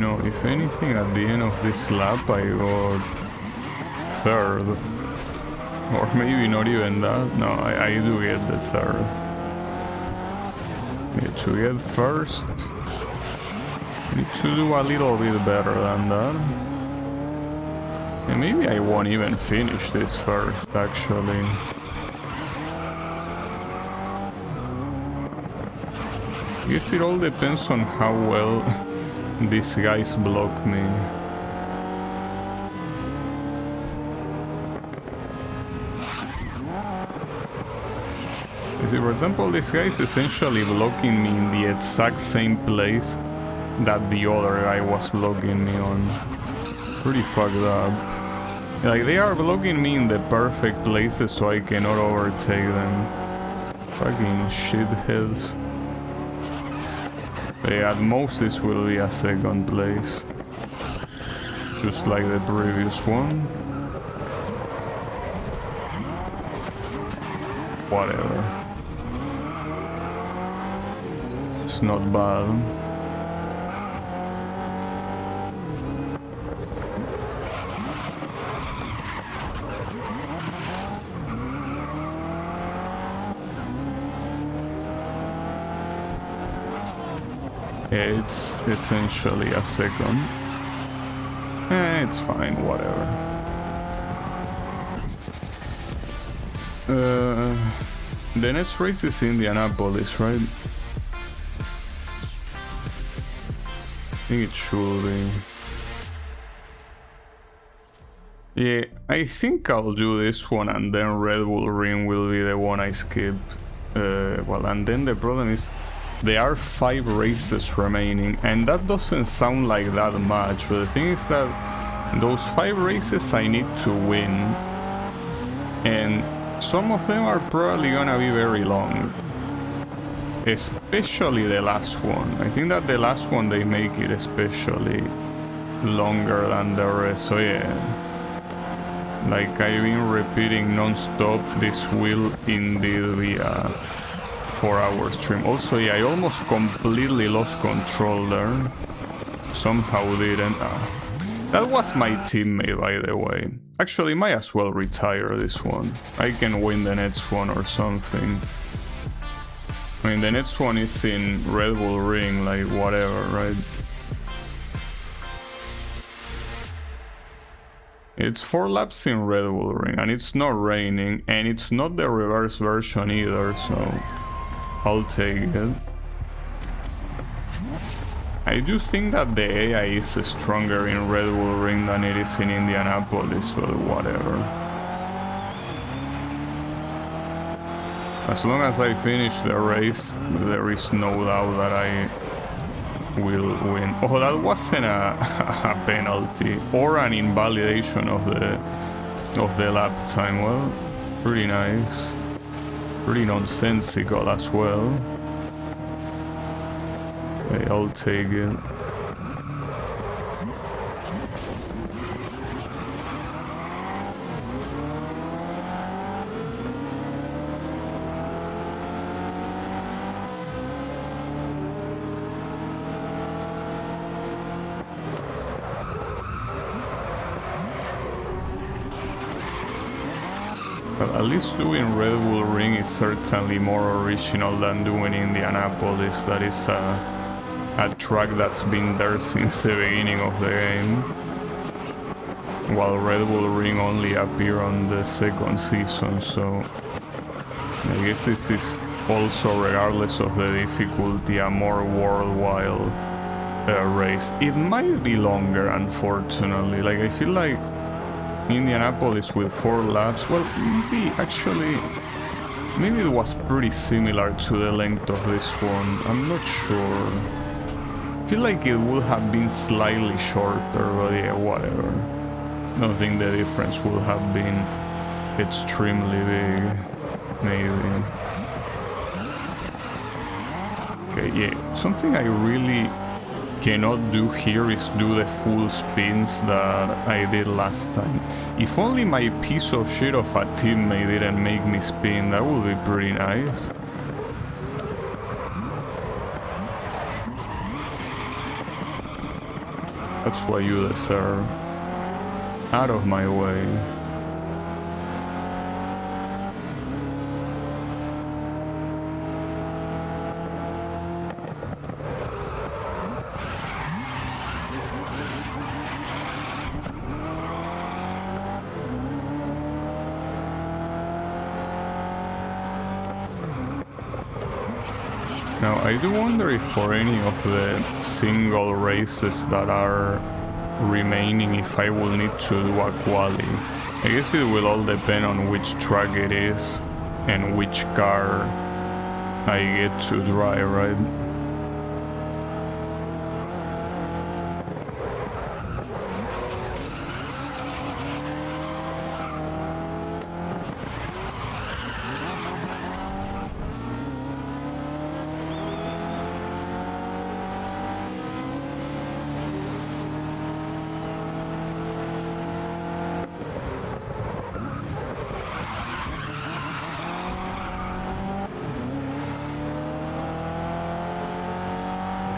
No, if anything, at the end of this lap I got third. Or maybe not even that. No, I do get the third. Yeah, to get first, need to do a little bit better than that. And maybe I won't even finish this first, actually. I guess it all depends on how well these guys block me. You see, for example, this guy is essentially blocking me in the exact same place that the other guy was blocking me on. Pretty fucked up. Like, they are blocking me in the perfect places so I cannot overtake them. Fucking shitheads. At most this will be a second place, just like the previous one. Whatever. It's not bad. Yeah, it's essentially a second. It's fine, whatever. The next race is Indianapolis, right? I think it should be. Yeah, I think I'll do this one and then Red Bull Ring will be the one I skip. Well, and then the problem is there are 5 races remaining, and that doesn't sound like that much, but the thing is that those 5 races I need to win, and some of them are probably gonna be very long. Especially the last one. I think that the last one they make it especially longer than the rest, so yeah. Like I've been repeating non-stop, this will indeed be a 4-hour stream. Also, yeah, I almost completely lost control there. Somehow didn't. That was my teammate, by the way. Actually, might as well retire this one. I can win the next one or something. I mean, the next one is in Red Bull Ring, like whatever, right? It's 4 laps in Red Bull Ring, and it's not raining, and it's not the reverse version either, so I'll take it. I do think that the AI is stronger in Red Bull Ring than it is in Indianapolis, but whatever. As long as I finish the race, there is no doubt that I will win. Oh, that wasn't a penalty or an invalidation of the lap time. Well, pretty nice, pretty nonsensical as well. Okay, I'll take it. Well, at least doing Red Bull Ring is certainly more original than doing Indianapolis. That is a track that's been there since the beginning of the game, while Red Bull Ring only appeared on the second season, so I guess this is also, regardless of the difficulty, a more worldwide race. It might be longer, unfortunately. Like, I feel like Indianapolis with 4 laps, well, maybe it was pretty similar to the length of this one. I'm not sure. I feel like it would have been slightly shorter, but yeah, whatever. I don't think the difference would have been extremely big, maybe. Okay, yeah, something I really cannot do here is do the full spins that I did last time. If only my piece of shit of a teammate didn't make me spin, that would be pretty nice. That's what you deserve. Out of my way. Now, I do wonder if for any of the single races that are remaining, if I will need to do a quali. I guess it will all depend on which track it is and which car I get to drive, right?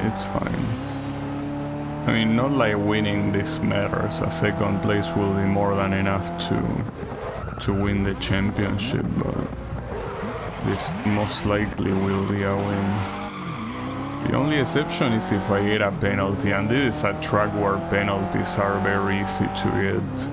It's fine. I mean, not like winning this matters. A second place will be more than enough to win the championship, but this most likely will be a win. The only exception is if I get a penalty, and this is a track where penalties are very easy to get.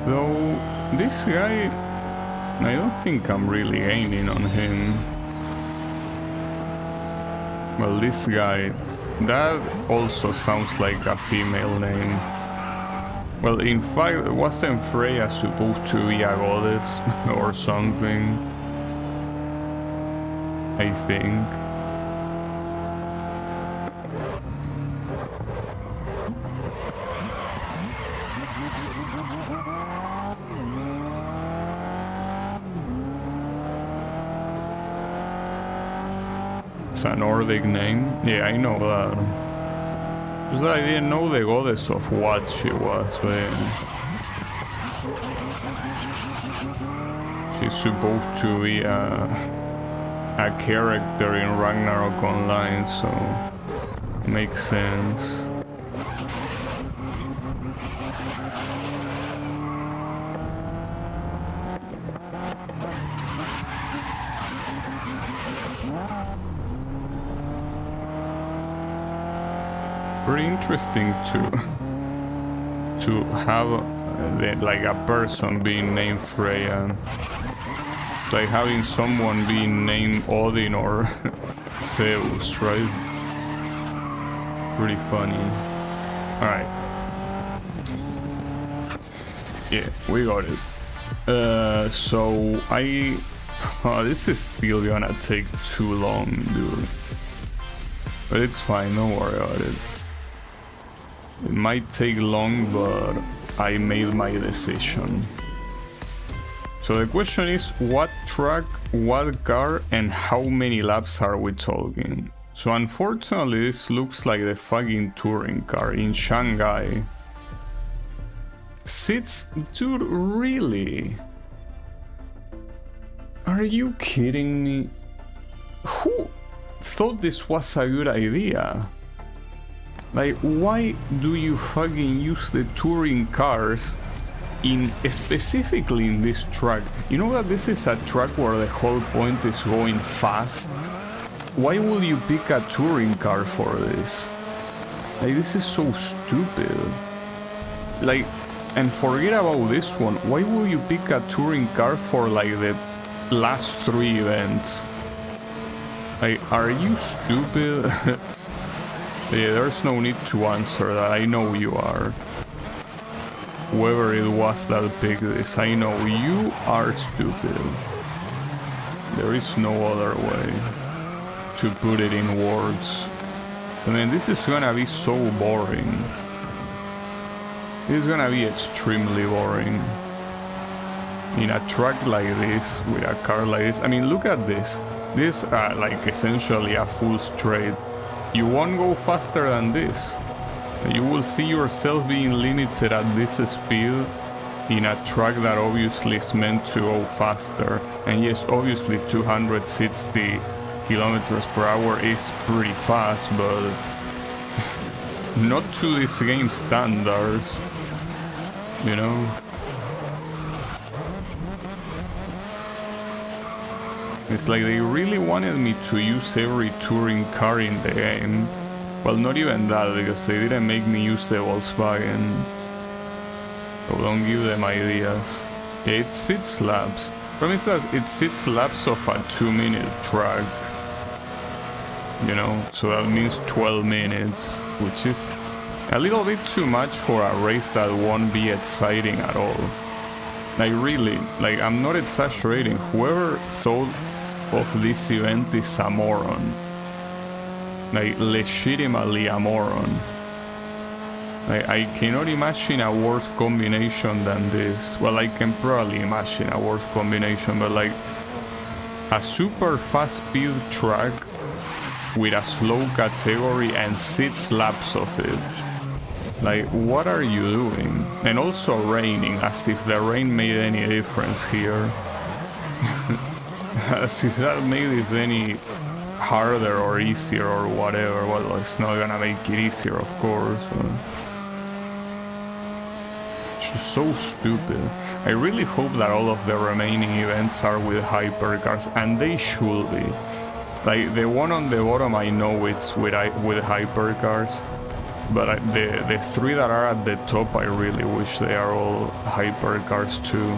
Though, this guy, I don't think I'm really gaining on him. Well, this guy, that also sounds like a female name. Well, in fact, wasn't Freya supposed to be a goddess or something? I think. It's a Nordic name. Yeah, I know that. Just that I didn't know the goddess of what she was, but she's supposed to be a character in Ragnarok Online, so makes sense. Very interesting to have like a person being named Freya. It's like having someone being named Odin or Zeus, right? Pretty funny. Alright. Yeah, we got it. So this is still gonna take too long, dude. But it's fine, don't worry about it. It might take long, but I made my decision. So the question is, what track, what car, and how many laps are we talking? So unfortunately, this looks like the fucking touring car in Shanghai. Sits, dude, really? Are you kidding me? Who thought this was a good idea? Like, why do you fucking use the touring cars specifically in this track? You know that this is a track where the whole point is going fast? Why will you pick a touring car for this? Like, this is so stupid. Like, and forget about this one. Why will you pick a touring car for like the last 3 events? Like, are you stupid? Yeah, there's no need to answer that. I know you are. Whoever it was that picked this, I know you are stupid. There is no other way to put it in words. I mean, this is gonna be so boring. It's gonna be extremely boring. In a track like this, with a car like this, I mean, look at this. This like essentially a full straight. You won't go faster than this. You will see yourself being limited at this speed in a track that obviously is meant to go faster. And yes, obviously 260 kilometers per hour is pretty fast, but not to this game standards, you know? It's like they really wanted me to use every touring car in the game. Well, not even that, because they didn't make me use the Volkswagen. So don't give them ideas. Yeah, it's 6 laps. Problem is that it's 6 laps of a 2-minute track. You know, so that means 12 minutes, which is a little bit too much for a race that won't be exciting at all. Like, really, like, I'm not exaggerating. Whoever thought of this event is a moron. Like, legitimately a moron. Like, I cannot imagine a worse combination than this. Well, I can probably imagine a worse combination, but like a super fast speed track with a slow category and 6 laps of it. Like, what are you doing? And also raining, as if the rain made any difference here. As if that made this any harder or easier or whatever. Well, it's not gonna make it easier, of course. It's just so stupid. I really hope that all of the remaining events are with hypercars, and they should be. Like, the one on the bottom, I know it's with hypercars, But the three that are at the top, I really wish they are all hypercars too.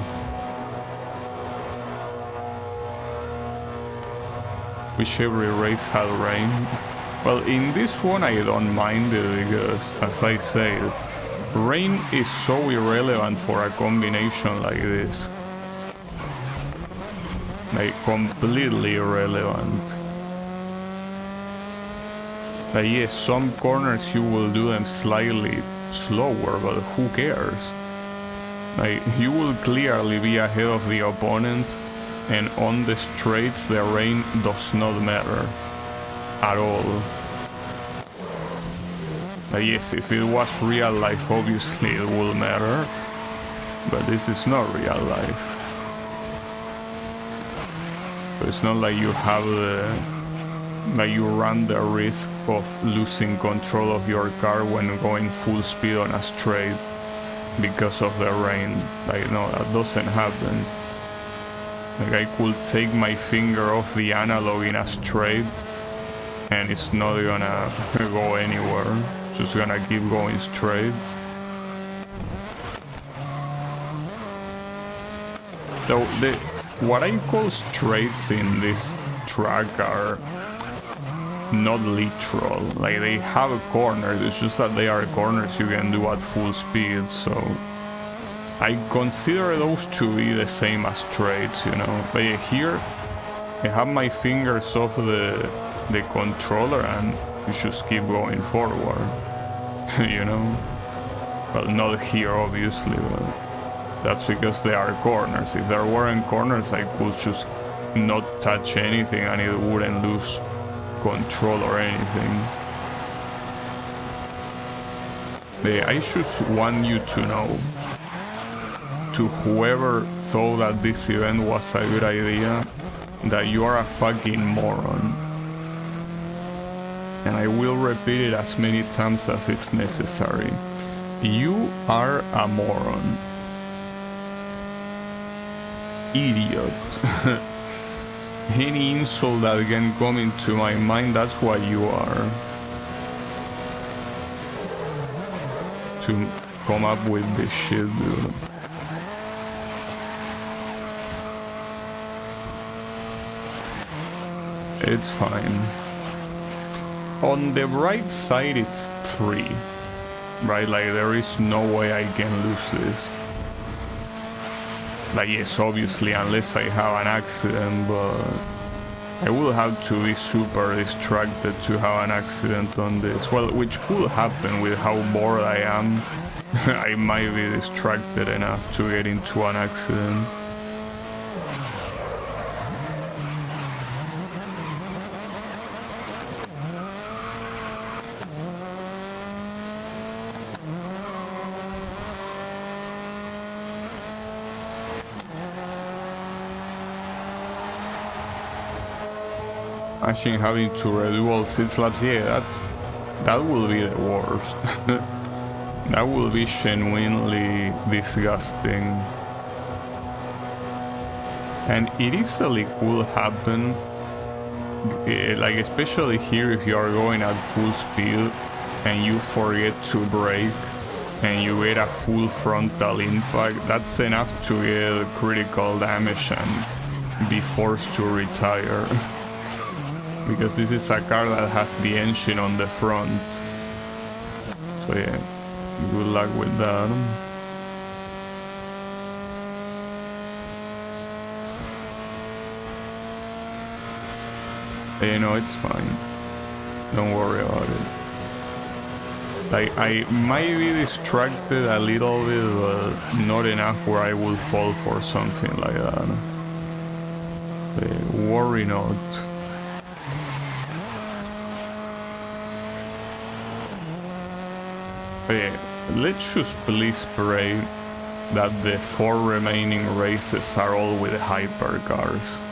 Wish every race had rain. Well, in this one I don't mind it because, as I said, rain is so irrelevant for a combination like this. Like, completely irrelevant. Like, yes, some corners you will do them slightly slower, but who cares? Like, you will clearly be ahead of the opponents, and on the straights the rain does not matter at all. Like, yes, if it was real life, obviously it will matter, but this is not real life. So it's not like you have like you run the risk of losing control of your car when going full speed on a straight because of the rain. Like, no, that doesn't happen. Like, I could take my finger off the analog in a straight and it's not gonna go anywhere. It's just gonna keep going straight. So what I call straights in this track are not literal. Like, they have a corner, it's just that they are corners you can do at full speed, so I consider those to be the same as straights, you know. But yeah, here I have my fingers off the controller and you just keep going forward. You know. Well, not here obviously, but that's because they are corners. If there weren't corners, I could just not touch anything and it wouldn't lose control or anything. Yeah, I just want you to know, to whoever thought that this event was a good idea, that you are a fucking moron. And I will repeat it as many times as it's necessary. You are a moron. Idiot. Any insult that can come into my mind, that's what you are. To come up with this shit, dude. It's fine. On the right side, it's 3. Right? Like, there is no way I can lose this. Like, yes, obviously, unless I have an accident, but I will have to be super distracted to have an accident on this. Well, which could happen with how bored I am. I might be distracted enough to get into an accident. Imagine having to redo all 6 laps. Yeah, that will be the worst. That will be genuinely disgusting. And it easily could happen, like especially here if you are going at full speed and you forget to brake and you get a full frontal impact. That's enough to get critical damage and be forced to retire. Because this is a car that has the engine on the front. So yeah, good luck with that. But, you know, it's fine. Don't worry about it. Like, I might be distracted a little bit, but not enough where I will fall for something like that. But worry not. But yeah, let's just please pray that the 4 remaining races are all with hypercars.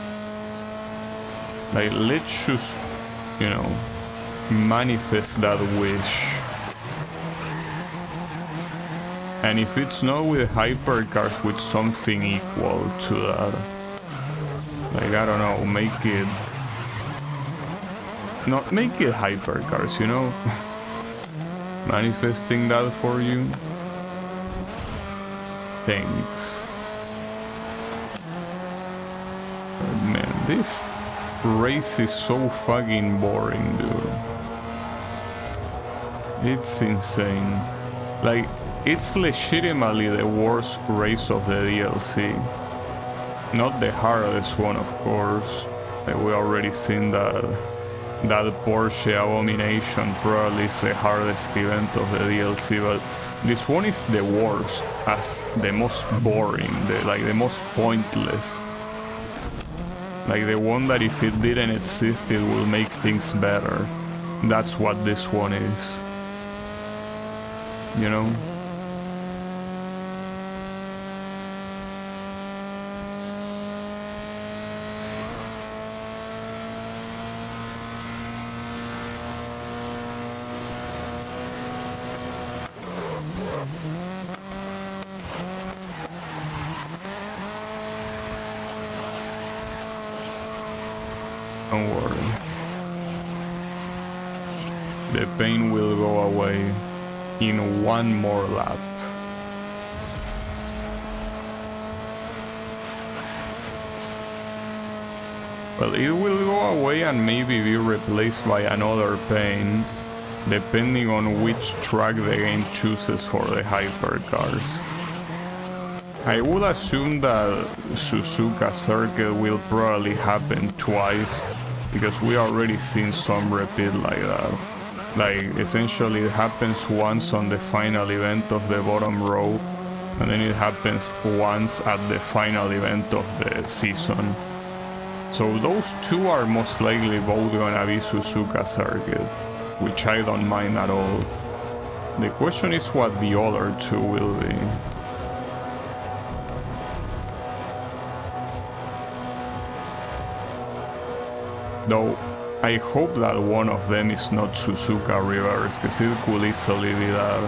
Like, let's just, you know, manifest that wish. And if it's not with hypercars, with something equal to that. Like, I don't know, make it hypercars, you know? Manifesting that for you. Thanks. But man, this race is so fucking boring, dude. It's insane. Like, it's legitimately the worst race of the DLC. Not the hardest one, of course. Like, we already seen that Porsche Abomination probably is the hardest event of the DLC, but this one is the worst, as the most boring, the most pointless. Like the one that if it didn't exist, it will make things better. That's what this one is. You know? Don't worry. The pain will go away in one more lap. Well, it will go away and maybe be replaced by another pain, depending on which track the game chooses for the hypercars. I would assume that Suzuka Circuit will probably happen twice, because we already seen some repeat like that. Like, essentially it happens once on the final event of the bottom row, and then it happens once at the final event of the season. So those two are most likely both gonna be Suzuka Circuit, which I don't mind at all. The question is what the other two will be. Though, I hope that one of them is not Suzuka Reverse, because it could easily be that.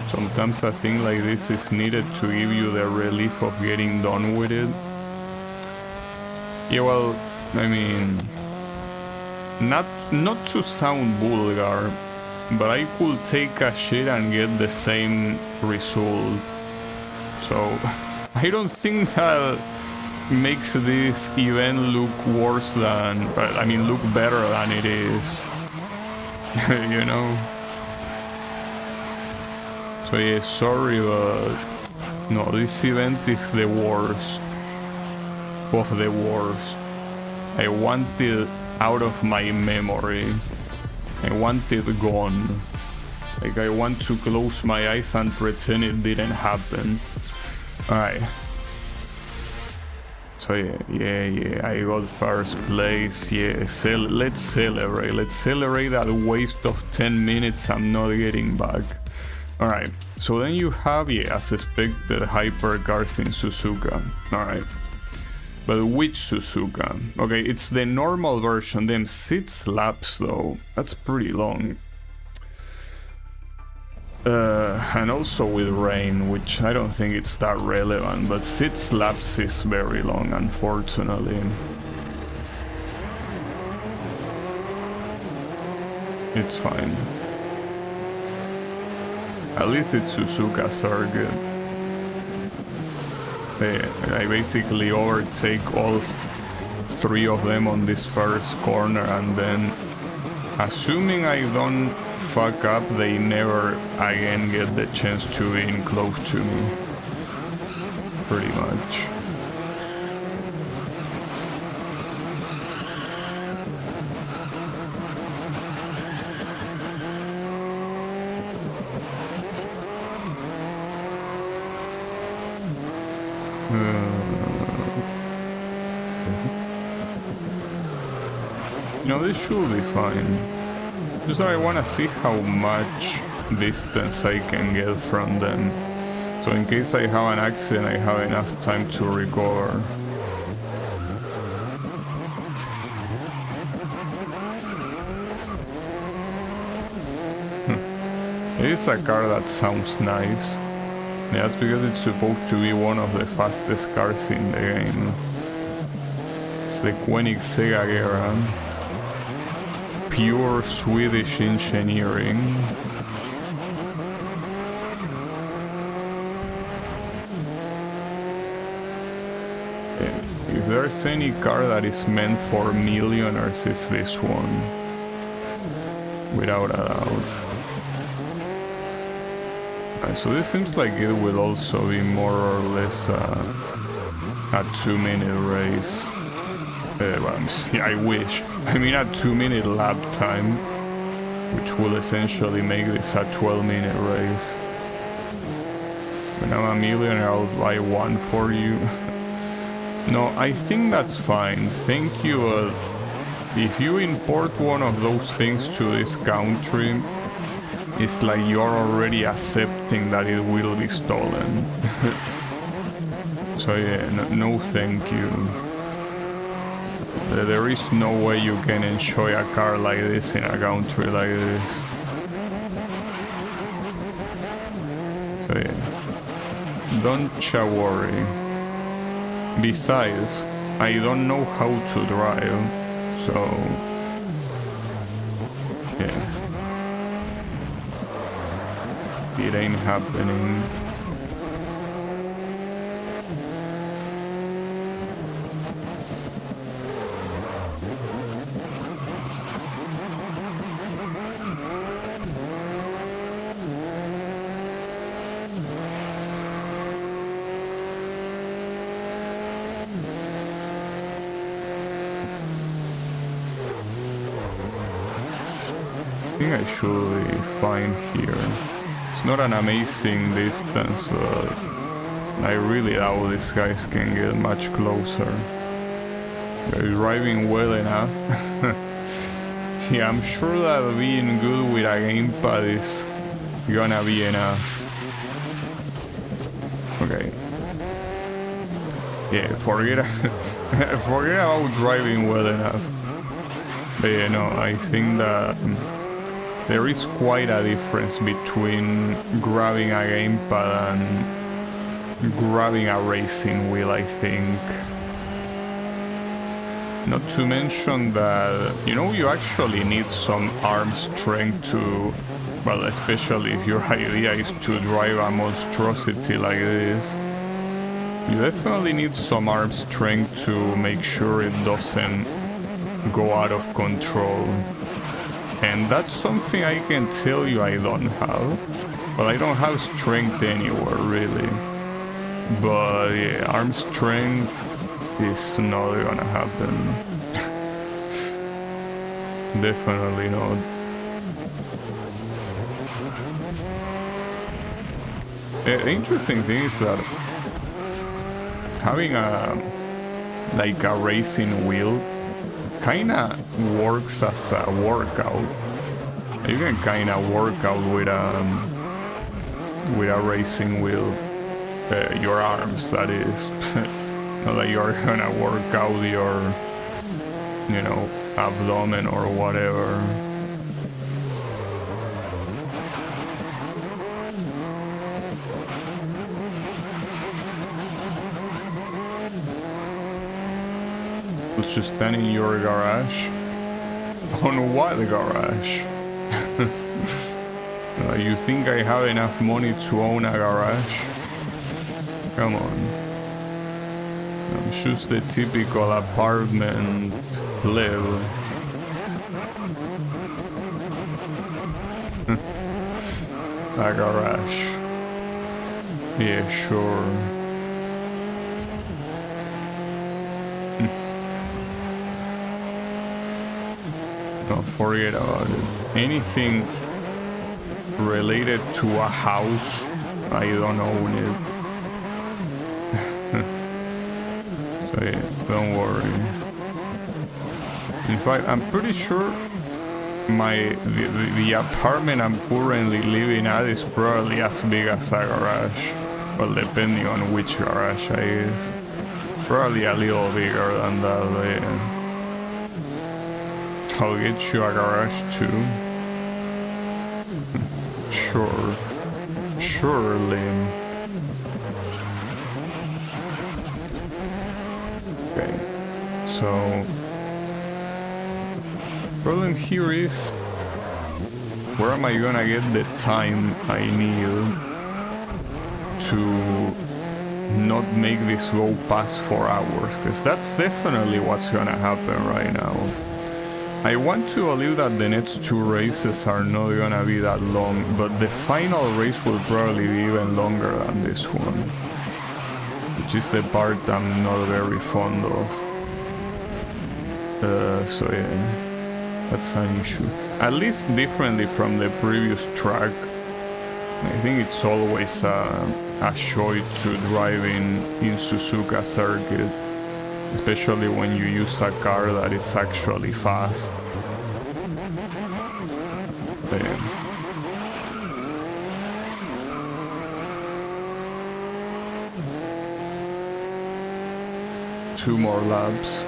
Sometimes a thing like this is needed to give you the relief of getting done with it. Yeah, well, I mean, not to sound vulgar, but I could take a shit and get the same result. So I don't think that makes this event look worse than, I mean, look better than it is. You know? So yeah, sorry, but no, this event is the worst of the worst. I want it out of my memory. I want it gone. Like, I want to close my eyes and pretend it didn't happen. Alright. So yeah, I got first place. Yeah, let's celebrate. Let's celebrate that waste of 10 minutes I'm not getting back. Alright, so then you have, yeah, as expected, hypercars in Suzuka. Alright. But which Suzuka? Okay, it's the normal version. Them 6 laps though. That's pretty long. And also with rain, which I don't think it's that relevant, but 6 laps is very long, unfortunately. It's fine. At least it's Suzuka Circuit. I basically overtake all 3 of them on this first corner, and then, assuming I don't fuck up, they never again get the chance to be in close to me. Pretty much. No, this should be fine. Just I want to see how much distance I can get from them. So in case I have an accident, I have enough time to recover. It is a car that sounds nice. Yeah, that's because it's supposed to be one of the fastest cars in the game. It's the Koenigsegg era. Pure Swedish engineering. If there's any car that is meant for millionaires, it's this one. Without a doubt. So this seems like it will also be more or less a 2-minute race. I wish. I mean a 2-minute lap time, which will essentially make this a 12-minute race. When I'm a millionaire, I'll buy one for you. No, I think that's fine. Thank you. If you import one of those things to this country, it's like you're already accepting that it will be stolen. So yeah, no thank you. There is no way you can enjoy a car like this in a country like this. So yeah, don't ya worry. Besides, I don't know how to drive, so yeah, it ain't happening. I think I should be fine here. It's not an amazing distance, but I really doubt these guys can get much closer. They're driving well enough. Yeah, I'm sure that being good with a gamepad is gonna be enough. Okay. Yeah, forget about driving well enough. But yeah, no, I think that there is quite a difference between grabbing a gamepad and grabbing a racing wheel, I think. Not to mention that, you know, you actually need some arm strength to, well, especially if your idea is to drive a monstrosity like this. You definitely need some arm strength to make sure it doesn't go out of control. And that's something I can tell you I don't have. Well, I don't have strength anywhere, really. But yeah, arm strength is not gonna happen. Definitely not. The interesting thing is that having a racing wheel kinda works as a workout. You can kinda work out with a racing wheel, your arms, that is. Not that you're gonna work out your, you know, abdomen or whatever. Let's just stand in your garage. On what garage? You think I have enough money to own a garage? Come on. I'm just the typical apartment level. A garage. Yeah, sure. No, forget about it. Anything related to a house, I don't own it. So yeah, don't worry. In fact, I'm pretty sure the apartment I'm currently living at is probably as big as a garage. Well, depending on which garage I use. Probably a little bigger than that, but yeah. I'll get you a garage too. Sure. Surely. Okay. Let's So problem here is, where am I gonna get the time I need to not make this go past 4 hours? Because that's definitely what's gonna happen right now. I want to believe that the next 2 races are not gonna be that long, but the final race will probably be even longer than this one, which is the part I'm not very fond of. So yeah, that's an issue. At least differently from the previous track. I think it's always a joy to drive in Suzuka circuit, especially when you use a car that is actually fast. Yeah. 2 more laps.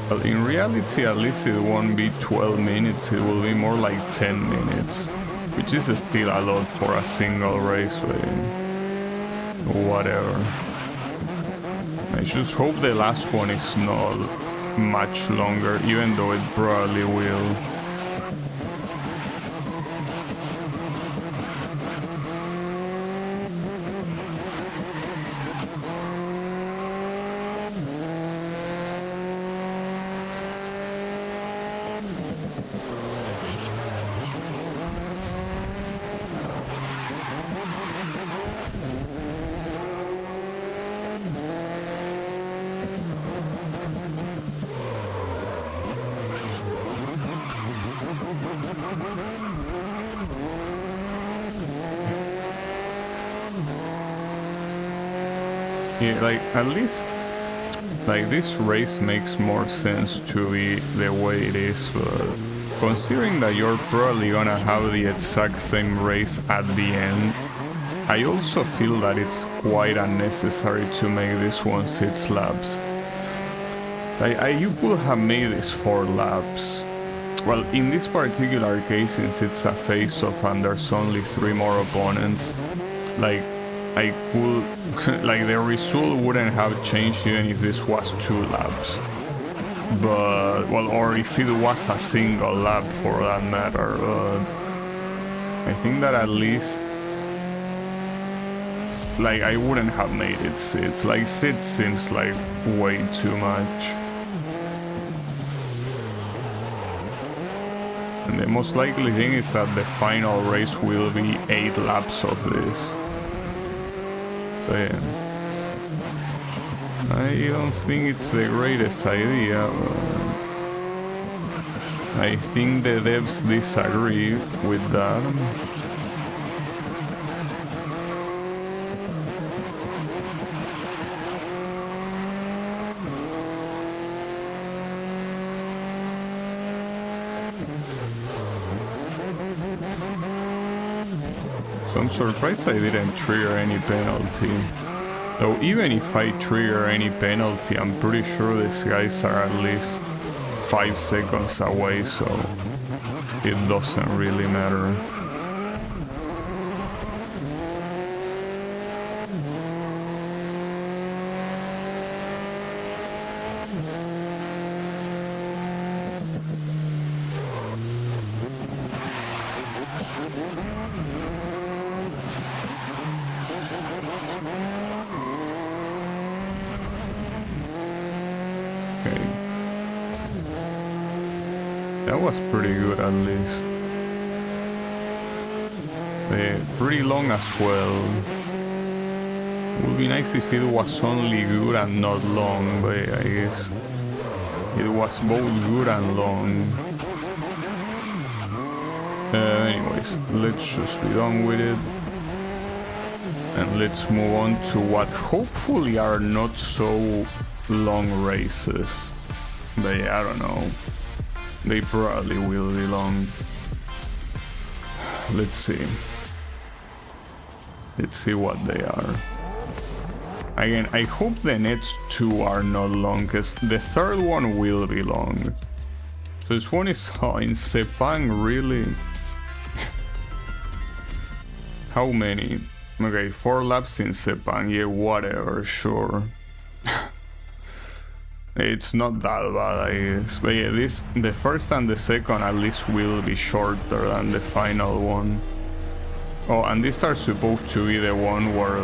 Well, in reality, at least it won't be 12 minutes, it will be more like 10 minutes, which is still a lot for a single race, but whatever. I just hope the last one is not much longer, even though it probably will. Yeah, like, at least, like, this race makes more sense to be the way it is, but considering that you're probably gonna have the exact same race at the end, I also feel that it's quite unnecessary to make this one 6 laps. You could have made this 4 laps. Well, in this particular case, since it's a face-off and there's only 3 more opponents, like, I could, like, the result wouldn't have changed even if this was 2 laps. But, well, or if it was a single lap for that matter. I think that at least, like, I wouldn't have made it 6. Like, 6 seems like way too much. And the most likely thing is that the final race will be 8 laps of this. So yeah, I don't think it's the greatest idea. I think the devs disagree with that. So I'm surprised I didn't trigger any penalty. Though even if I trigger any penalty, I'm pretty sure these guys are at least 5 seconds away, so it doesn't really matter. That was pretty good, at least. Pretty long as well. Would be nice if it was only good and not long, but I guess it was both good and long. Anyways, let's just be done with it. And let's move on to what hopefully are not so long races. But yeah, I don't know. They probably will be long. Let's see. Let's see what they are. Again, I hope the next 2 are not long, because the 3rd one will be long. So this one is in Sepang, really? How many? Okay, 4 laps in Sepang, yeah, whatever, sure. It's not that bad, I guess. But yeah, the first and the second at least will be shorter than the final one. Oh, and these are supposed to be the one where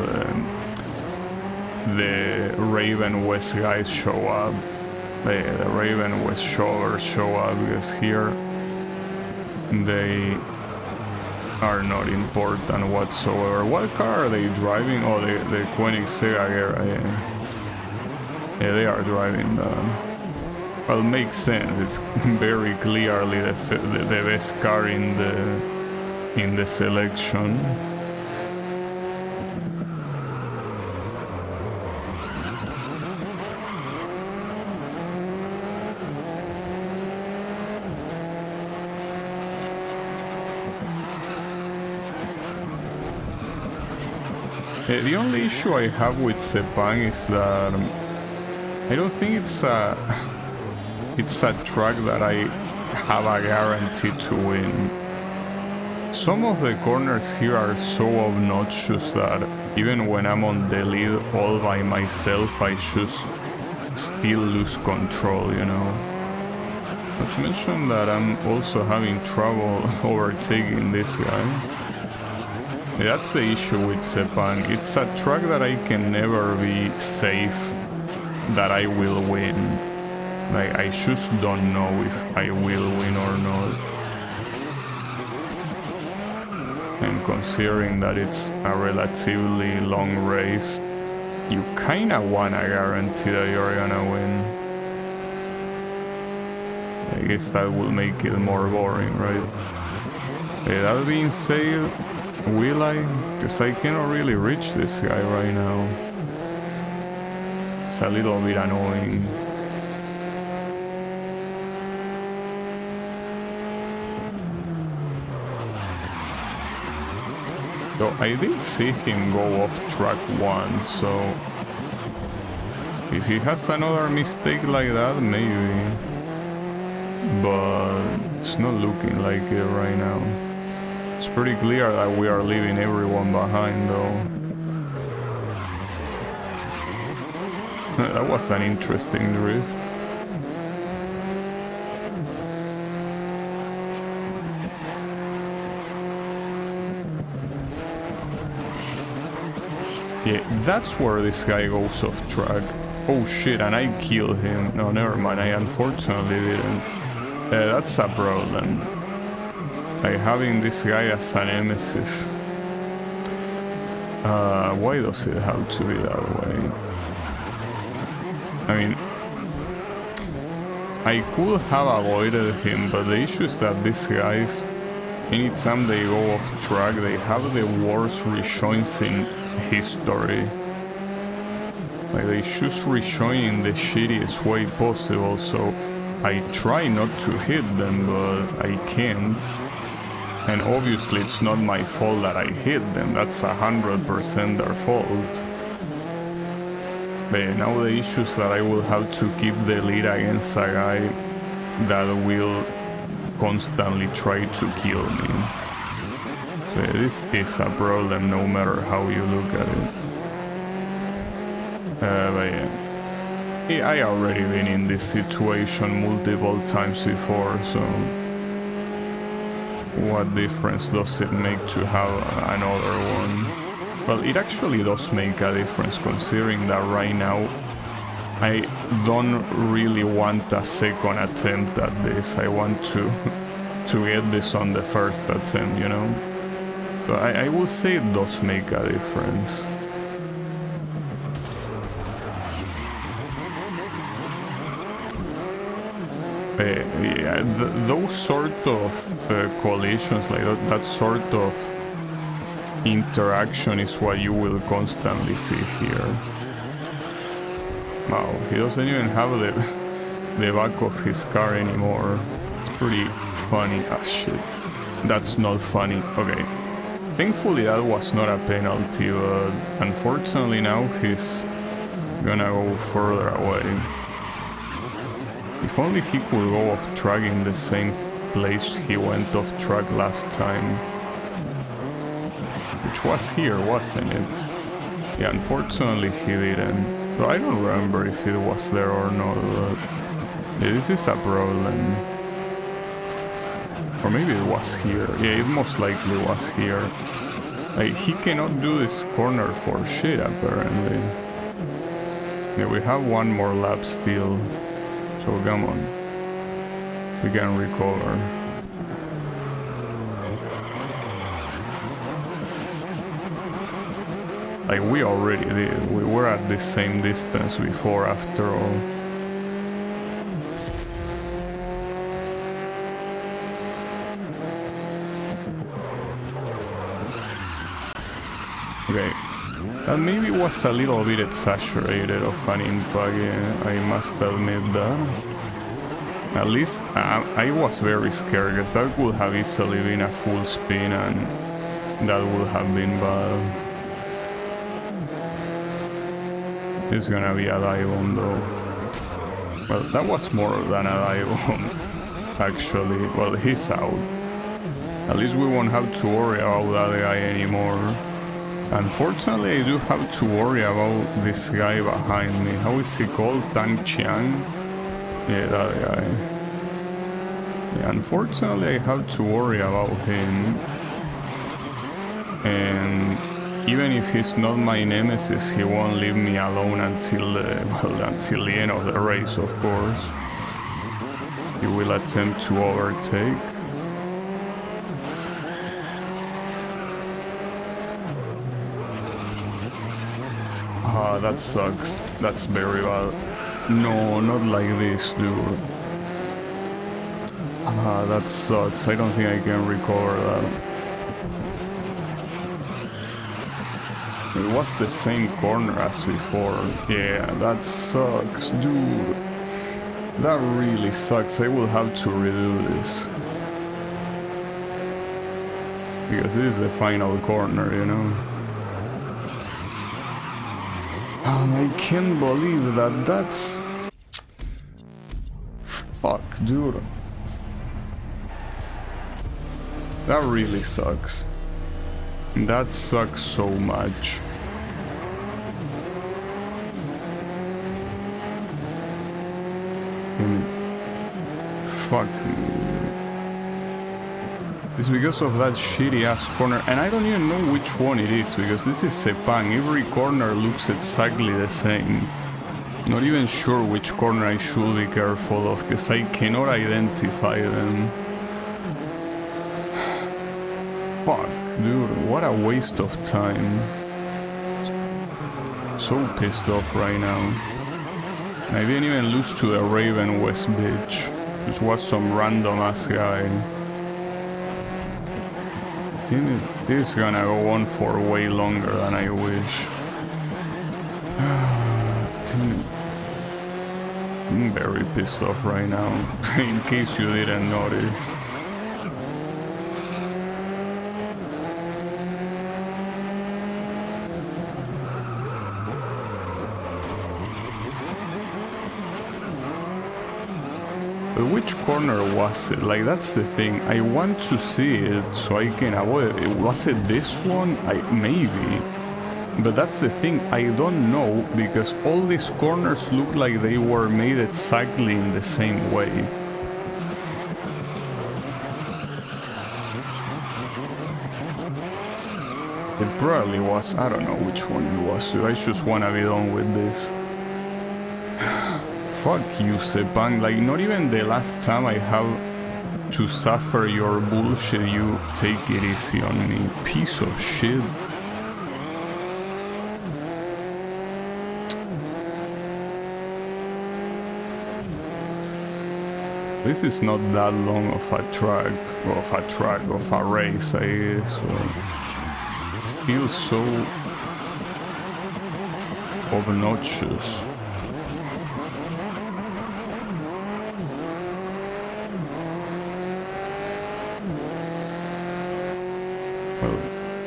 the Raven West guys show up. The Raven West showers show up, because here they are not important whatsoever. What car are they driving? Oh, the Koenigsegg. Yeah, they are driving the... Well, it makes sense. It's very clearly the best car in the selection. The only issue I have with Sepang is that I don't think it's a track that I have a guarantee to win. Some of the corners here are so obnoxious that even when I'm on the lead all by myself, I just still lose control, you know. Not to mention that I'm also having trouble overtaking this guy. That's the issue with Sepang. It's a track that I can never be safe that I will win. Like, I just don't know if I will win or not. And considering that it's a relatively long race, you kinda wanna guarantee that you're gonna win. I guess that will make it more boring, right? That being said, will I? Because I cannot really reach this guy right now. It's a little bit annoying. Though I did see him go off track once, so if he has another mistake like that, maybe. But it's not looking like it right now. It's pretty clear that we are leaving everyone behind, though. That was an interesting drift. Yeah, that's where this guy goes off track. Oh shit, and I killed him. No, never mind, I unfortunately didn't. That's a problem. Like, having this guy as an nemesis. Why does it have to be that way? I mean, I could have avoided him, but the issue is that these guys, anytime they go off track, they have the worst rejoins in history. Like, they just rejoin in the shittiest way possible, so I try not to hit them, but I can't. And obviously it's not my fault that I hit them, that's 100% their fault. But now the issue is that I will have to keep the lead against a guy that will constantly try to kill me. So this is a problem no matter how you look at it. But yeah, I already been in this situation multiple times before, so what difference does it make to have another one? Well, it actually does make a difference, considering that right now I don't really want a second attempt at this. I want to get this on the first attempt, you know? So I will say it does make a difference. Yeah, those sort of collisions, like that sort of interaction is what you will constantly see here. Wow, he doesn't even have the back of his car anymore. It's pretty funny. Ah, shit. That's not funny. Okay. Thankfully that was not a penalty, but unfortunately now he's gonna go further away. If only he could go off track in the same place he went off track last time. which was here, wasn't it? Yeah, unfortunately he didn't. So I don't remember if it was there or not, but yeah, this is a problem. Or maybe it was here. Yeah, it most likely was here. Like, he cannot do this corner for shit, apparently. Yeah, we have one more lap still. So come on. We can recover. Like, we already did. We were at the same distance before, after all. Okay. That maybe was a little bit exaggerated of an impact, yeah, I must admit that. At least I was very scared, because that would have easily been a full spin and that would have been bad. It's gonna be a dive-on though. Well, that was more than a dive-on, actually. Well, he's out. At least we won't have to worry about that guy anymore. Unfortunately, I do have to worry about this guy behind me. How is he called? Tang Chiang? Yeah, that guy. Yeah, unfortunately, I have to worry about him. And even if he's not my nemesis, he won't leave me alone until until the end of the race, of course. He will attempt to overtake. Ah, that sucks. That's very bad. No, not like this, dude. Ah, that sucks. I don't think I can recover that. It was the same corner as before. Yeah, that sucks, dude. That really sucks. I will have to redo this. Because this is the final corner, you know? I can't believe that. That's... Fuck, dude. That really sucks. That sucks so much. Fuck. It's because of that shitty ass corner, and I don't even know which one it is, because this is Sepang. Every corner looks exactly the same. Not even sure which corner I should be careful of, because I cannot identify them. Fuck, dude, what a waste of time. So pissed off right now. I didn't even lose to the Raven West bitch. This was some random ass guy. This is gonna go on for way longer than I wish. I'm very pissed off right now, in case you didn't notice. But which corner was it? Like, that's the thing. I want to see it so I can avoid it. Was it this one? Maybe. But that's the thing. I don't know, because all these corners look like they were made exactly in the same way. It probably was. I don't know which one it was. I just want to be done with this. Fuck you, Sepang. Like, not even the last time I have to suffer your bullshit, you take it easy on me. Piece of shit. This is not that long of a of a race, I guess. But still so obnoxious.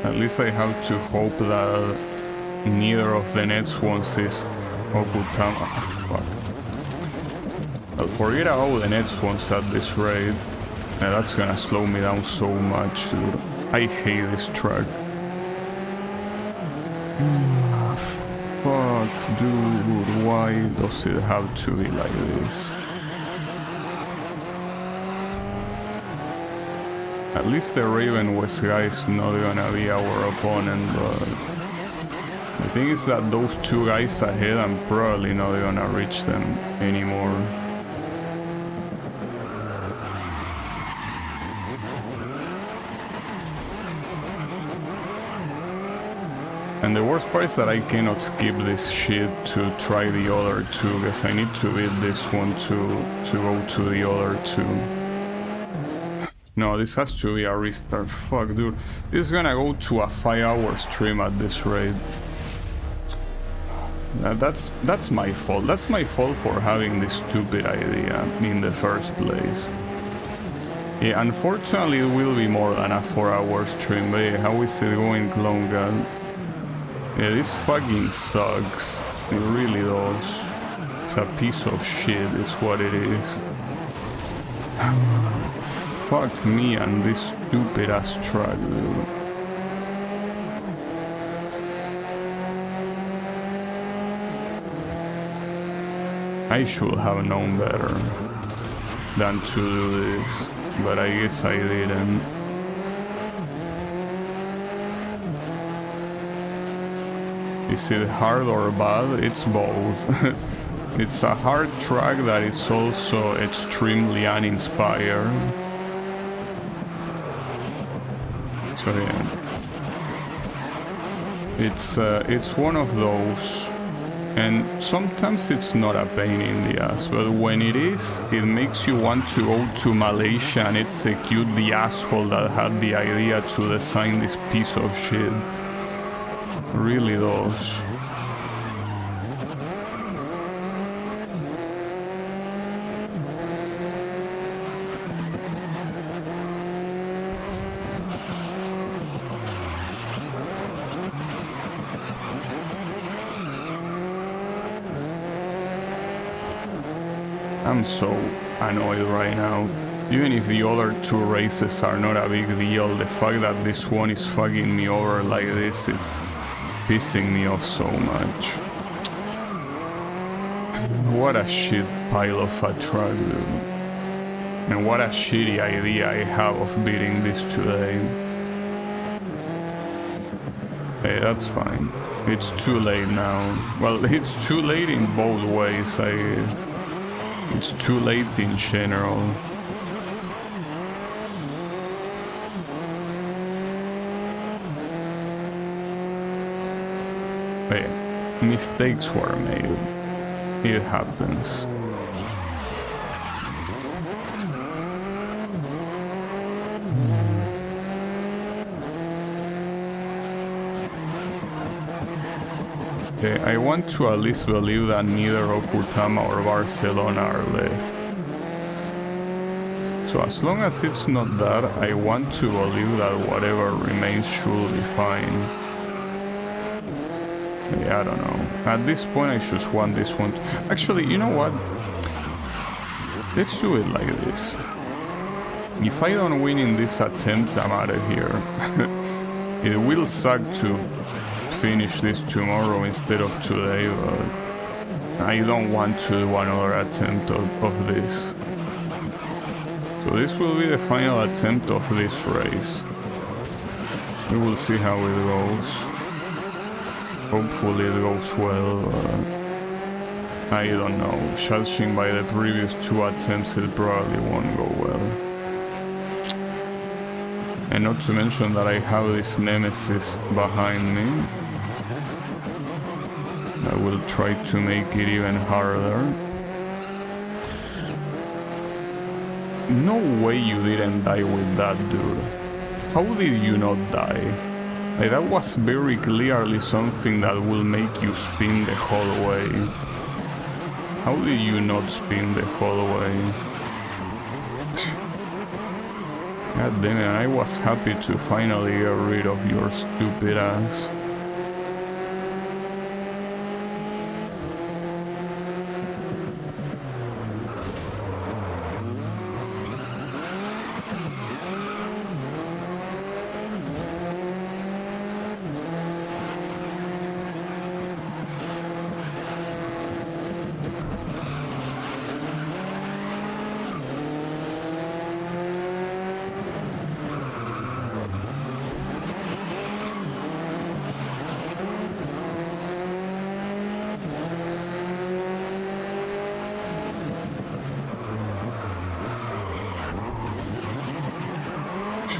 At least I have to hope that neither of the next ones is Okutama. Fuck. I'll forget about the next ones at this rate. That's gonna slow me down so much, dude. I hate this track. Fuck, dude, why does it have to be like this? At least the Raven West guy is not gonna be our opponent, but the thing is that those two guys ahead, I'm probably not gonna reach them anymore. And the worst part is that I cannot skip this shit to try the other two, because I need to beat this one to go to the other two. No, this has to be a restart. Fuck, dude. This is gonna go to a 5-hour stream at this rate. That's my fault. That's my fault for having this stupid idea in the first place. Yeah, unfortunately it will be more than a 4-hour stream, but yeah, how is it going longer? Yeah, this fucking sucks. It really does. It's a piece of shit, is what it is. Fuck me and this stupid ass truck, dude. I should have known better than to do this, but I guess I didn't. Is it hard or bad? It's both. It's a hard track that is also extremely uninspired. So yeah, it's one of those, and sometimes it's not a pain in the ass, but when it is, it makes you want to go to Malaysia and execute the asshole that had the idea to design this piece of shit. Really does. I'm so annoyed right now. Even if the other two races are not a big deal, the fact that this one is fucking me over like this, it's pissing me off so much. What a shit pile of a truck, dude. And what a shitty idea I have of beating this today. Hey, that's fine. It's too late now. Well, it's too late in both ways, I guess. It's too late in general. But yeah, mistakes were made. It happens. Okay, I want to at least believe that neither Okutama or Barcelona are left. So as long as it's not that, I want to believe that whatever remains should be fine. Yeah, I don't know. At this point I just want this one to... Actually, you know what? Let's do it like this. If I don't win in this attempt, I'm out of here. It will suck to finish this tomorrow instead of today, but I don't want to do another attempt of this. So this will be the final attempt of this race. We will see how it goes. Hopefully it goes well. I don't know. Judging by the previous two attempts, it probably won't go well. And not to mention that I have this nemesis behind me. I will try to make it even harder. No way you didn't die with that, dude. How did you not die? Like, that was very clearly something that will make you spin the whole way. How did you not spin the whole way? God damn it, I was happy to finally get rid of your stupid ass.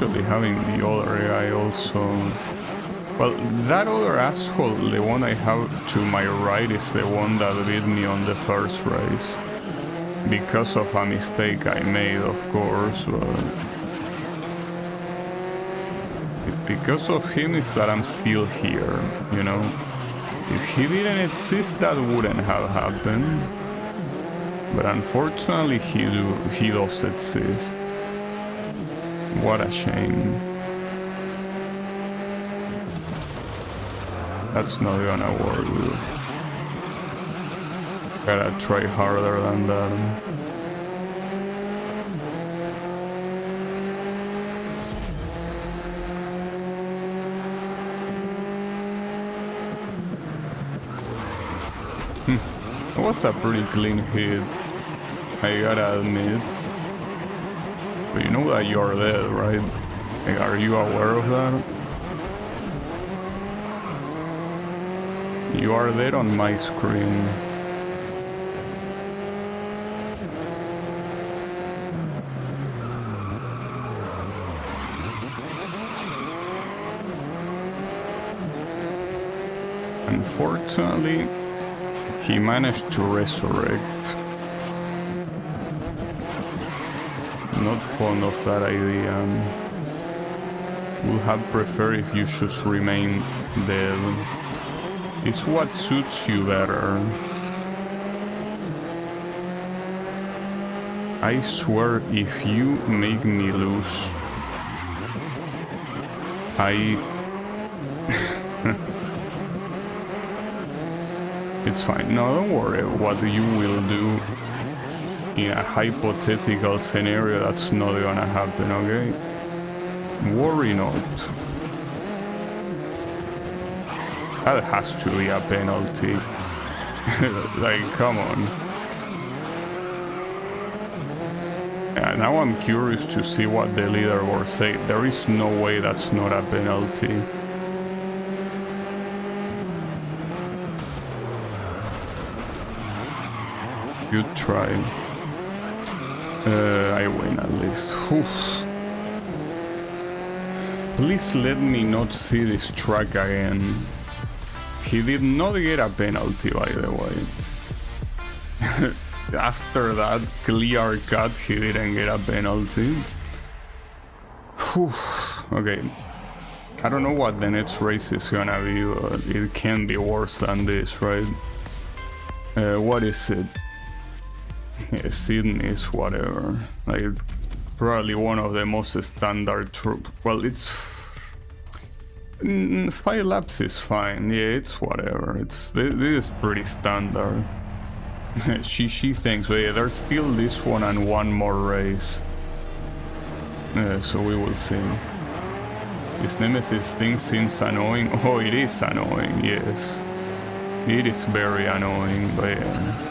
actually having the other guy also. Well, that other asshole, the one I have to my right, is the one that beat me on the first race. Because of a mistake I made, of course, but... If because of him is that I'm still here, you know? If he didn't exist, that wouldn't have happened. But unfortunately, he does exist. What a shame. That's not gonna work. Gotta try harder than that. It was a pretty clean hit, I gotta admit. But you know that you're dead, right? Like, are you aware of that? You are dead on my screen. Unfortunately, he managed to resurrect. Not fond of that idea. Would have preferred if you just remain dead. It's what suits you better. I swear, if you make me lose, It's fine. No, don't worry. What you will do in a hypothetical scenario, that's not gonna happen, okay? Worry not. That has to be a penalty. Like, come on. Yeah, now I'm curious to see what the leaderboard say. There is no way that's not a penalty. Good try. I win at least. Oof. Please let me not see this track again. He did not get a penalty, by the way. After that clear cut, he didn't get a penalty. Whew. Okay. I don't know what the next race is gonna be, but it can be worse than this, right? What is it? Yeah, Sydney is whatever. Like, probably one of the most standard well, it's 5 laps is fine. Yeah, it's whatever. This is pretty standard. she thinks, but yeah, there's still this one and one more race. So we will see. This Nemesis thing seems annoying. Oh, it is annoying, yes. It is very annoying, but yeah.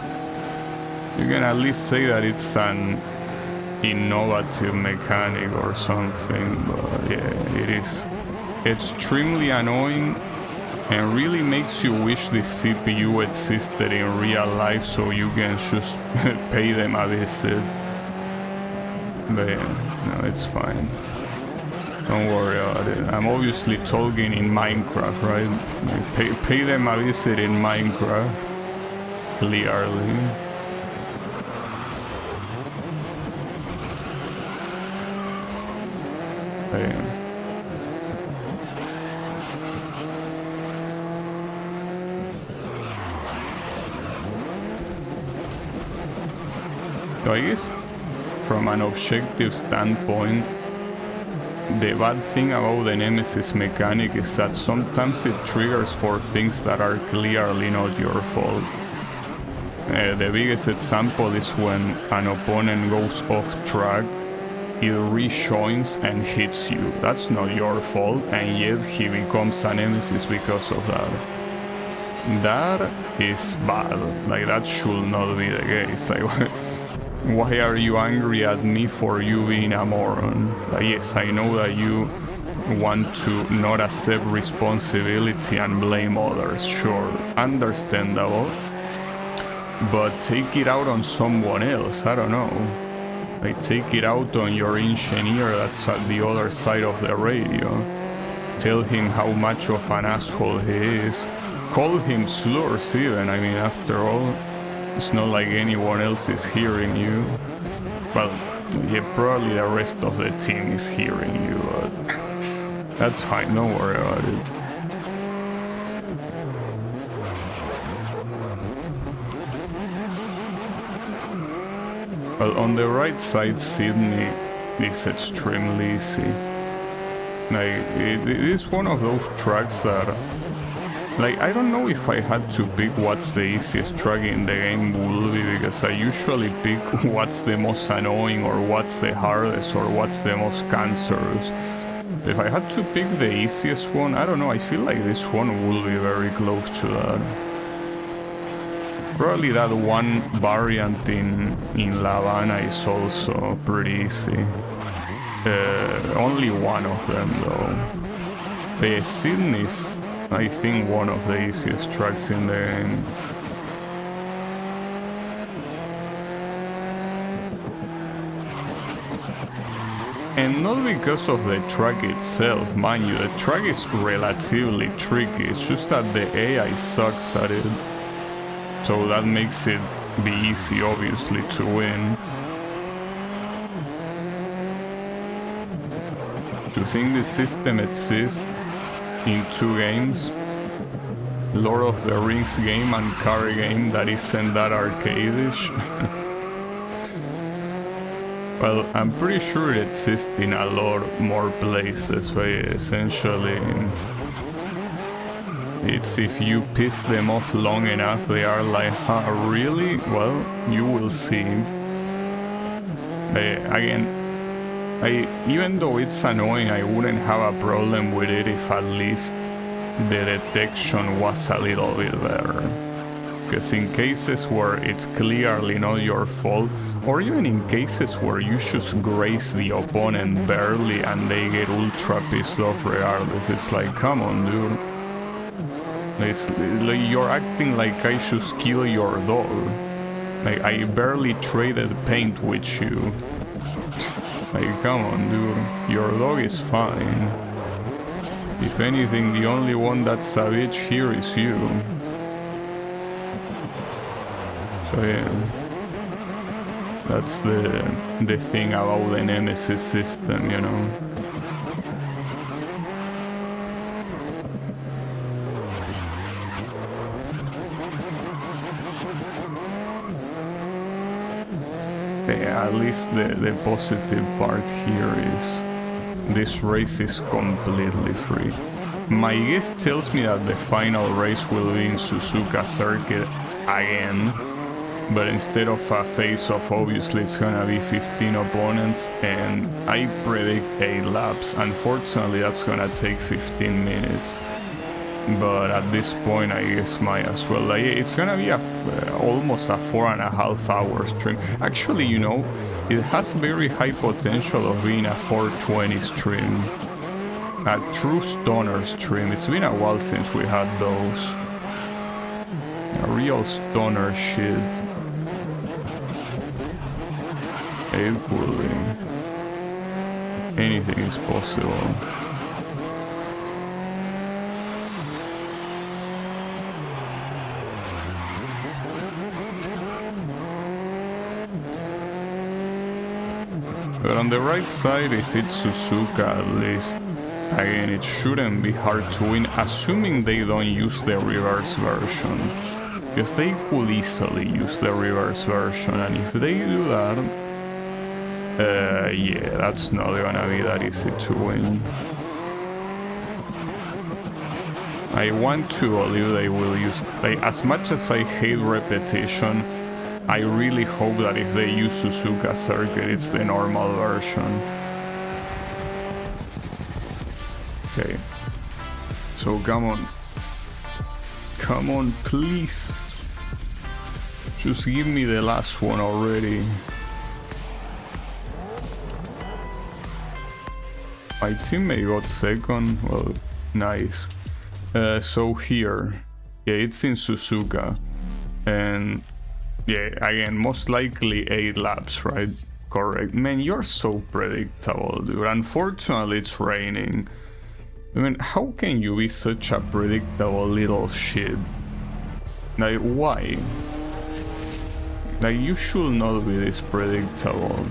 You can at least say that it's an innovative mechanic or something, but yeah, it is extremely annoying and really makes you wish the CPU existed in real life so you can just pay them a visit. But yeah, no, it's fine. Don't worry about it. I'm obviously talking in Minecraft, right? Like, pay them a visit in Minecraft. Clearly. But, so I guess from an objective standpoint, the bad thing about the Nemesis mechanic is that sometimes it triggers for things that are clearly not your fault. The biggest example is when an opponent goes off track, it rejoins and hits you. That's not your fault, and yet he becomes a Nemesis because of that. That is bad. Like, that should not be the case. Like, why are you angry at me for you being a moron? Like, yes, I know that you want to not accept responsibility and blame others, sure, understandable. But take it out on someone else, I don't know. I take it out on your engineer that's at the other side of the radio. Tell him how much of an asshole he is. Call him slurs even, I mean, after all, it's not like anyone else is hearing you. Well, yeah, probably the rest of the team is hearing you, but that's fine, don't worry about it. Well, on the right side, Sydney is extremely easy. Like, it is one of those tracks that, like, I don't know if I had to pick what's the easiest track in the game would be, because I usually pick what's the most annoying or what's the hardest or what's the most cancerous. If I had to pick the easiest one, I don't know, I feel like this one will be very close to that. Probably that one variant in La Habana is also pretty easy. Only one of them though. Sydney's, I think, one of the easiest tracks in the game. And not because of the track itself, mind you, the track is relatively tricky, it's just that the AI sucks at it. So that makes it be easy, obviously, to win. Do you think this system exists in 2 games? Lord of the Rings game and car game that isn't that arcade-ish? Well, I'm pretty sure it exists in a lot more places, but essentially it's if you piss them off long enough, they are like, huh, really? Well, you will see. Even though it's annoying, I wouldn't have a problem with it if at least the detection was a little bit better. Because in cases where it's clearly not your fault, or even in cases where you just graze the opponent barely and they get ultra pissed off regardless, it's like, come on, dude. It's like you're acting like I should kill your dog. Like, I barely traded paint with you. Like, come on, dude. Your dog is fine. If anything, the only one that's a bitch here is you. So yeah. That's the thing about the Nemesis system, you know. Yeah, at least the positive part here is this race is completely free. My guess tells me that the final race will be in Suzuka Circuit again, but instead of a face-off, obviously it's gonna be 15 opponents, and I predict 8 laps. Unfortunately, that's gonna take 15 minutes. But at this point, I guess might as well. Like, it's gonna be almost a 4.5 hour stream. Actually, you know, it has very high potential of being a 420 stream. A true stoner stream. It's been a while since we had those. A real stoner shit. It will be. Anything is possible. But on the right side, if it's Suzuka at least, again, it shouldn't be hard to win, assuming they don't use the reverse version. Because they could easily use the reverse version, and if they do that, yeah, that's not gonna be that easy to win. I want to believe they will use, like, as much as I hate repetition, I really hope that if they use Suzuka Circuit, it's the normal version. Okay. So come on. Come on, please. Just give me the last one already. My teammate got second. Well, nice. So here. Yeah, it's in Suzuka. And yeah, again, most likely 8 laps, right? correct. Man, you're so predictable, dude. Unfortunately, it's raining. I mean, how can you be such a predictable little shit? Like, why? Like, you should not be this predictable.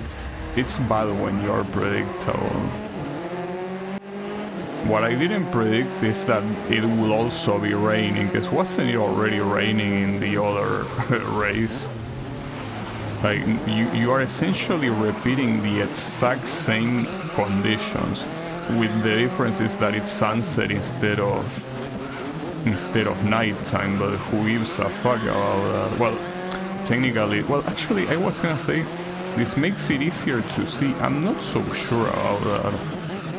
It's bad when you're predictable. What I didn't predict is that it will also be raining, because wasn't it already raining in the other race? Like, you are essentially repeating the exact same conditions, with the difference is that it's sunset instead of nighttime, but who gives a fuck about that? Well, technically, well, actually, I was gonna say, this makes it easier to see. I'm not so sure about that.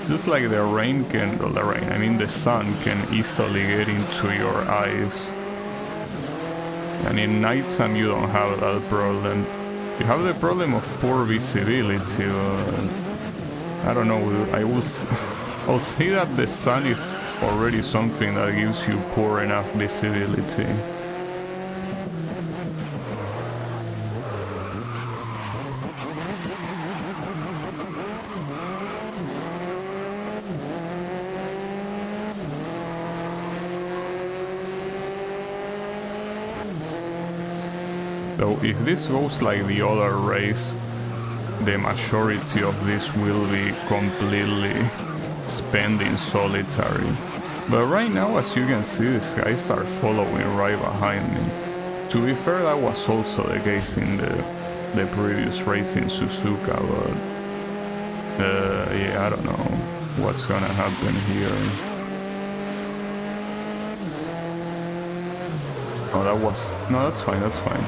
Just like the rain can, well, the sun can easily get into your eyes. And in nighttime you don't have that problem. You have the problem of poor visibility. I don't know, I'll say that the sun is already something that gives you poor enough visibility. So if this goes like the other race, the majority of this will be completely spent in solitary. But right now, as you can see, these guys are following right behind me. To be fair, that was also the case in the previous race in Suzuka, but yeah, I don't know what's gonna happen here. Oh, that's fine, that's fine.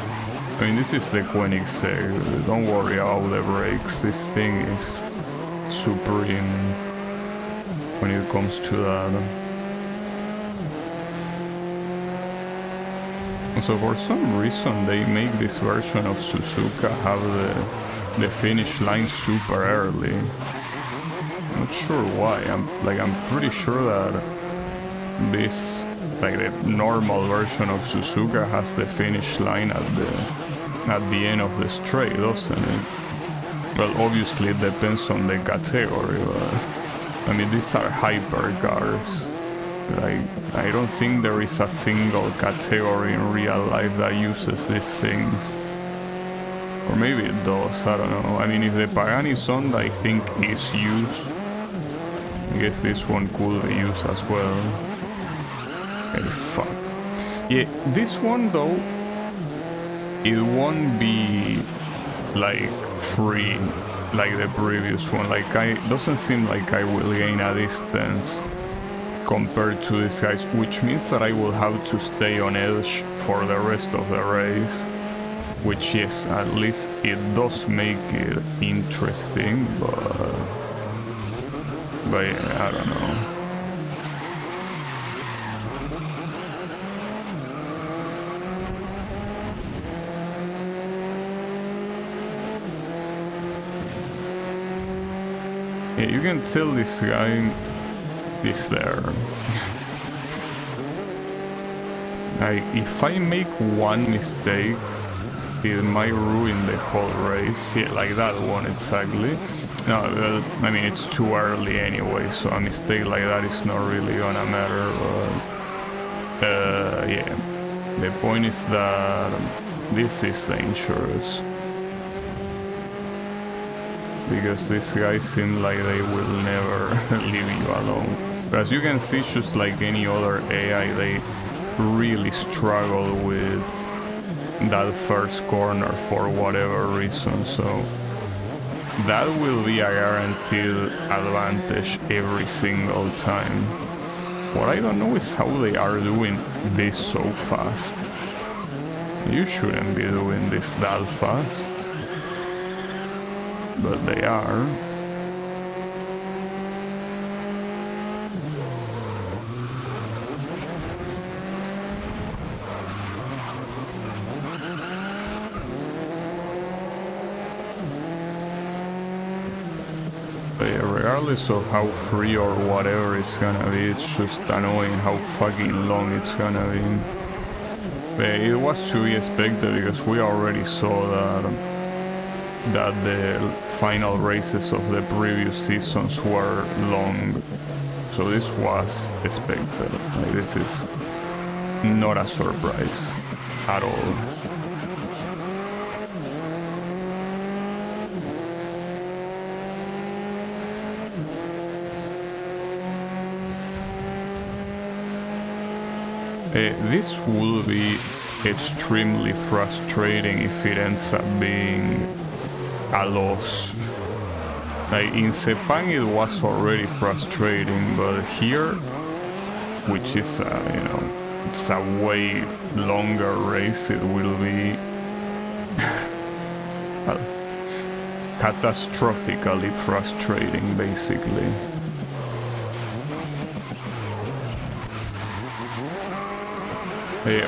I mean, this is the Koenigsegg, don't worry about the brakes, this thing is supreme when it comes to that. So for some reason they make this version of Suzuka have the finish line super early. Not sure why, I'm pretty sure that this, like the normal version of Suzuka has the finish line at the end of the straight, doesn't it? Well, obviously it depends on the category, but I mean, these are hypercars. Like, I don't think there is a single category in real life that uses these things. Or maybe it does, I don't know. I mean, if the Pagani Zonda, I think, is used, I guess this one could be used as well. Okay, fuck. Yeah, this one though, it won't be like free like the previous one. Like, doesn't seem like I will gain a distance compared to these guys, which means that I will have to stay on edge for the rest of the race. Which, yes, at least it does make it interesting, but yeah, I don't know. Yeah, you can tell this guy is there. Like, if I make one mistake, it might ruin the whole race. Yeah, like that one exactly. No, I mean, it's too early anyway, so a mistake like that is not really gonna matter, but yeah. The point is that this is dangerous. Because these guys seem like they will never leave you alone. But as you can see, just like any other AI, they really struggle with that first corner for whatever reason, so that will be a guaranteed advantage every single time. What I don't know is how they are doing this so fast. You shouldn't be doing this that fast, but they are. Regardless of how free or whatever it's gonna be, it's just annoying how fucking long it's gonna be. But it was to be expected because we already saw that that the final races of the previous seasons were long. So this was expected. Like, this is not a surprise at all. This will be extremely frustrating if it ends up being a loss. Like in Sepang it was already frustrating, but here, which is you know, it's a way longer race, it will be well, catastrophically frustrating, basically.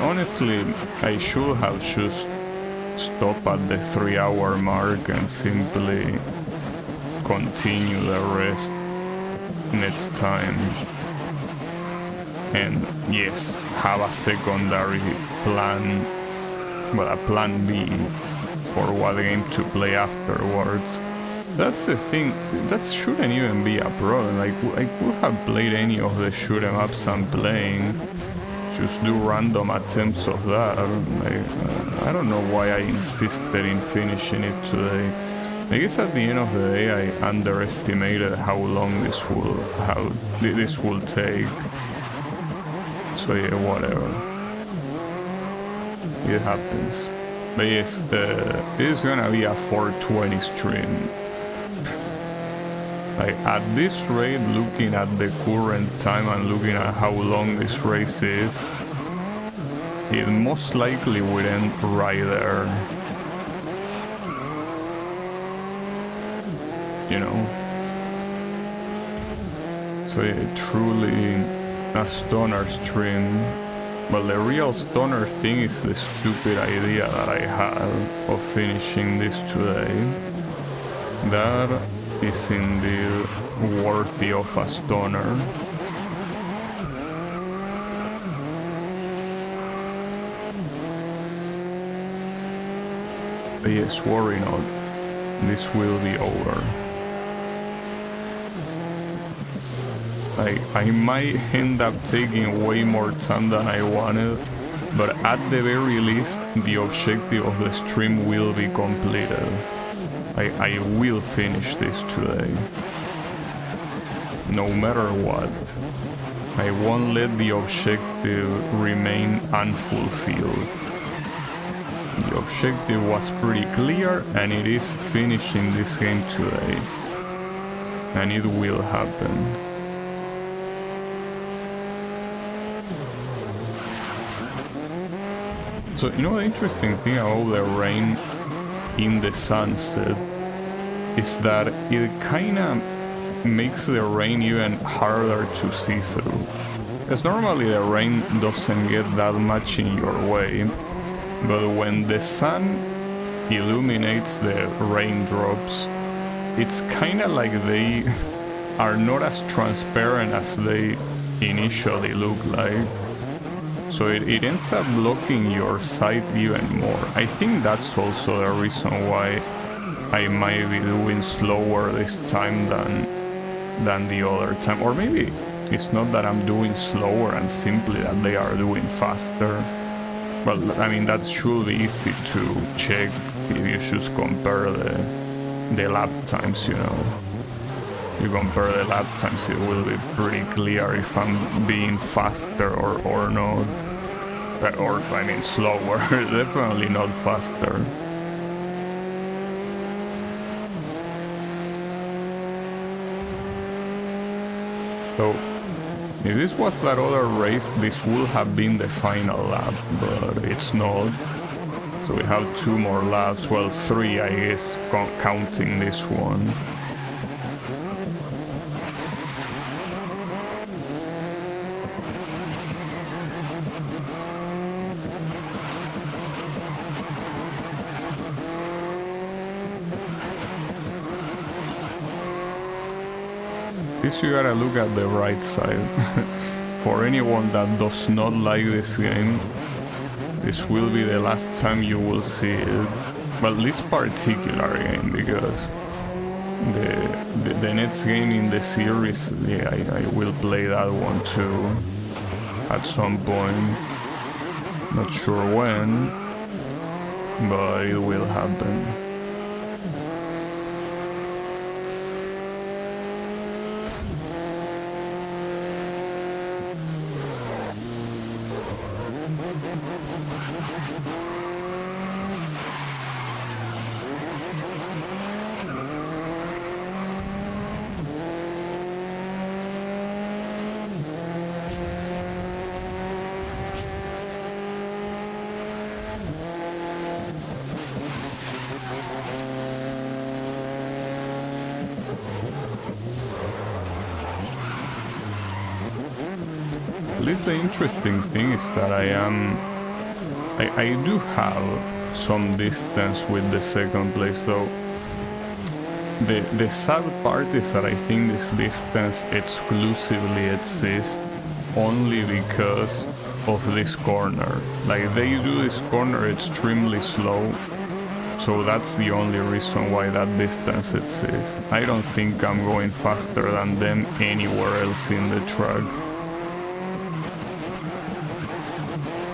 Honestly, I should have just stopped at the 3-hour mark and simply continue the rest next time. And yes, have a secondary plan, well, a plan B for what game to play afterwards. That's the thing, that shouldn't even be a problem. Like, I could have played any of the shoot 'em ups I'm playing. Just do random attempts of that. I don't know why I insisted in finishing it today. I guess at the end of the day I underestimated how long this will take. So yeah, whatever. It happens. But yes, this is gonna be a 420 stream. Like, at this rate, looking at the current time and looking at how long this race is, it most likely would end right there. You know? So yeah, truly a stoner stream. But the real stoner thing is the stupid idea that I had of finishing this today. That is indeed worthy of a stoner. But yes, worry not, this will be over. I might end up taking way more time than I wanted, but at the very least, the objective of the stream will be completed. I will finish this today. No matter what. I won't let the objective remain unfulfilled. The objective was pretty clear, and it is finishing this game today. And it will happen. So, you know, the interesting thing about the rain in the sunset is that it kinda makes the rain even harder to see through. Because normally the rain doesn't get that much in your way, but when the sun illuminates the raindrops, it's kinda like they are not as transparent as they initially look like. So it ends up blocking your sight even more. I think that's also the reason why I might be doing slower this time than the other time. Or maybe it's not that I'm doing slower and simply that they are doing faster. Well, I mean, that should be easy to check if you just compare the lap times, you know. You compare the lap times, it will be pretty clear if I'm being faster or not. Or, I mean, slower. Definitely not faster. So, if this was that other race, this would have been the final lap, but it's not. So we have 2 more laps, well, 3, I guess, counting this one. You gotta look at the right side. For anyone that does not like this game, this will be the last time you will see it. well, this particular game, because the next game in the series, yeah, I will play that one too at some point. Not sure when, but it will happen. At least the interesting thing is that I do have some distance with the second place, though. The sad part is that I think this distance exclusively exists only because of this corner. Like, they do this corner extremely slow, so that's the only reason why that distance exists. I don't think I'm going faster than them anywhere else in the track.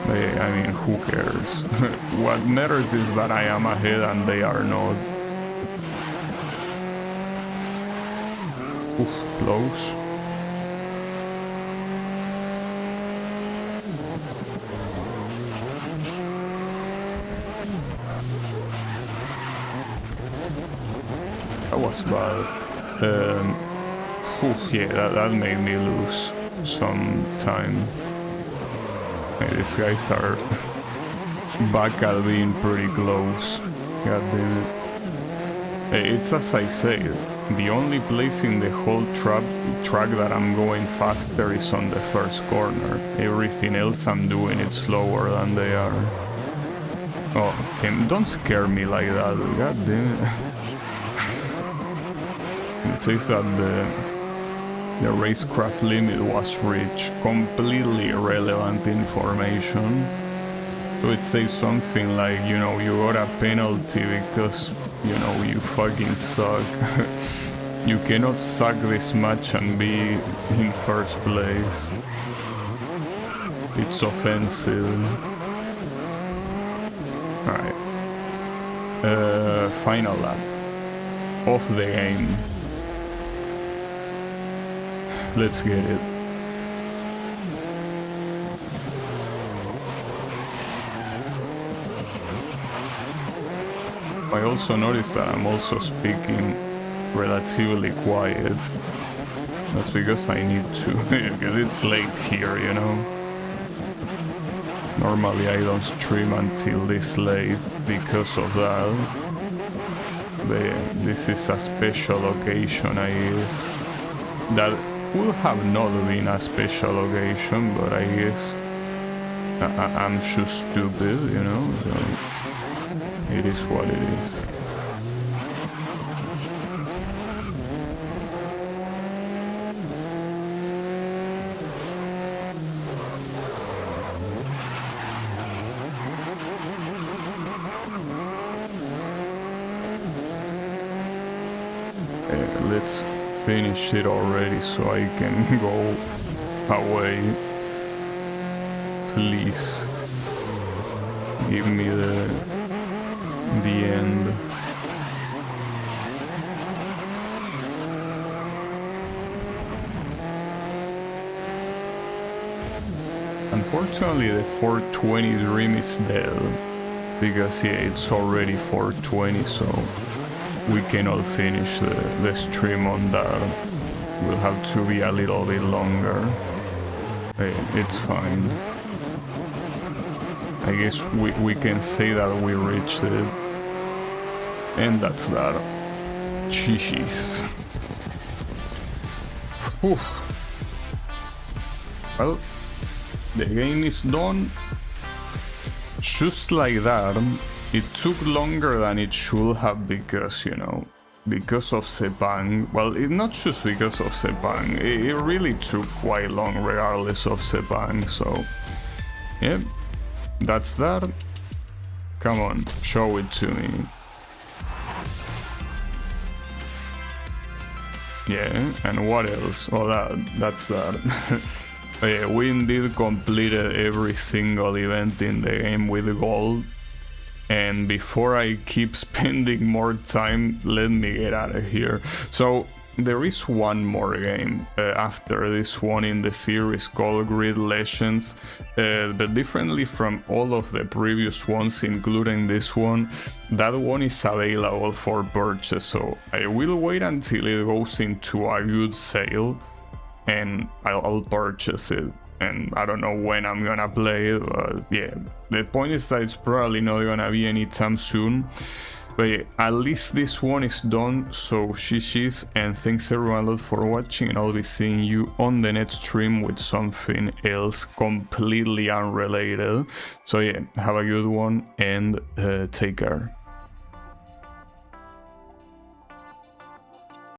I mean, who cares? What matters is that I am ahead and they are not. Oof, close. That was bad. Yeah, that made me lose some time. These guys are back at being pretty close. God damn it. It's as I say, the only place in the whole track that I'm going faster is on the first corner. Everything else I'm doing it slower than they are. Oh, Tim, don't scare me like that. God damn it. It says that the racecraft limit was reached. Completely irrelevant information. So it says something like, you know, you got a penalty because, you know, you fucking suck. You cannot suck this much and be in first place. It's offensive. Alright. Final lap of the game. Let's get it. I also noticed that I'm also speaking relatively quiet. That's because I need to, because it's late here, you know. Normally I don't stream until this late because of that. But this is a special occasion, I guess. That would have not been a special occasion, but I guess I'm just stupid, you know, so it is what it is. Let's finish it already so I can go away. Please give me the end. Unfortunately, the 420 dream is dead because yeah, it's already 420, so we cannot finish the stream on that. Will have to be a little bit longer. Hey, it's fine. I guess we can say that we reached it. And that's that. Jeez. Whew. Well, the game is done. Just like that. It took longer than it should have because, you know, because of Sepang. Well, not just because of Sepang. It really took quite long regardless of Sepang. So, yeah, that's that. Come on, show it to me. Yeah, and what else? Oh, that's that. Yeah, we indeed completed every single event in the game with gold. And before I keep spending more time, let me get out of here. So there is one more game after this one in the series called Grid Legends, but differently from all of the previous ones, including this one, that one is available for purchase. So I will wait until it goes into a good sale and I'll purchase it. And I don't know when I'm gonna play it, but yeah, the point is that it's probably not gonna be anytime soon. But yeah, at least this one is done, so GG's, and thanks everyone a lot for watching, and I'll be seeing you on the next stream with something else completely unrelated. So yeah, have a good one and take care.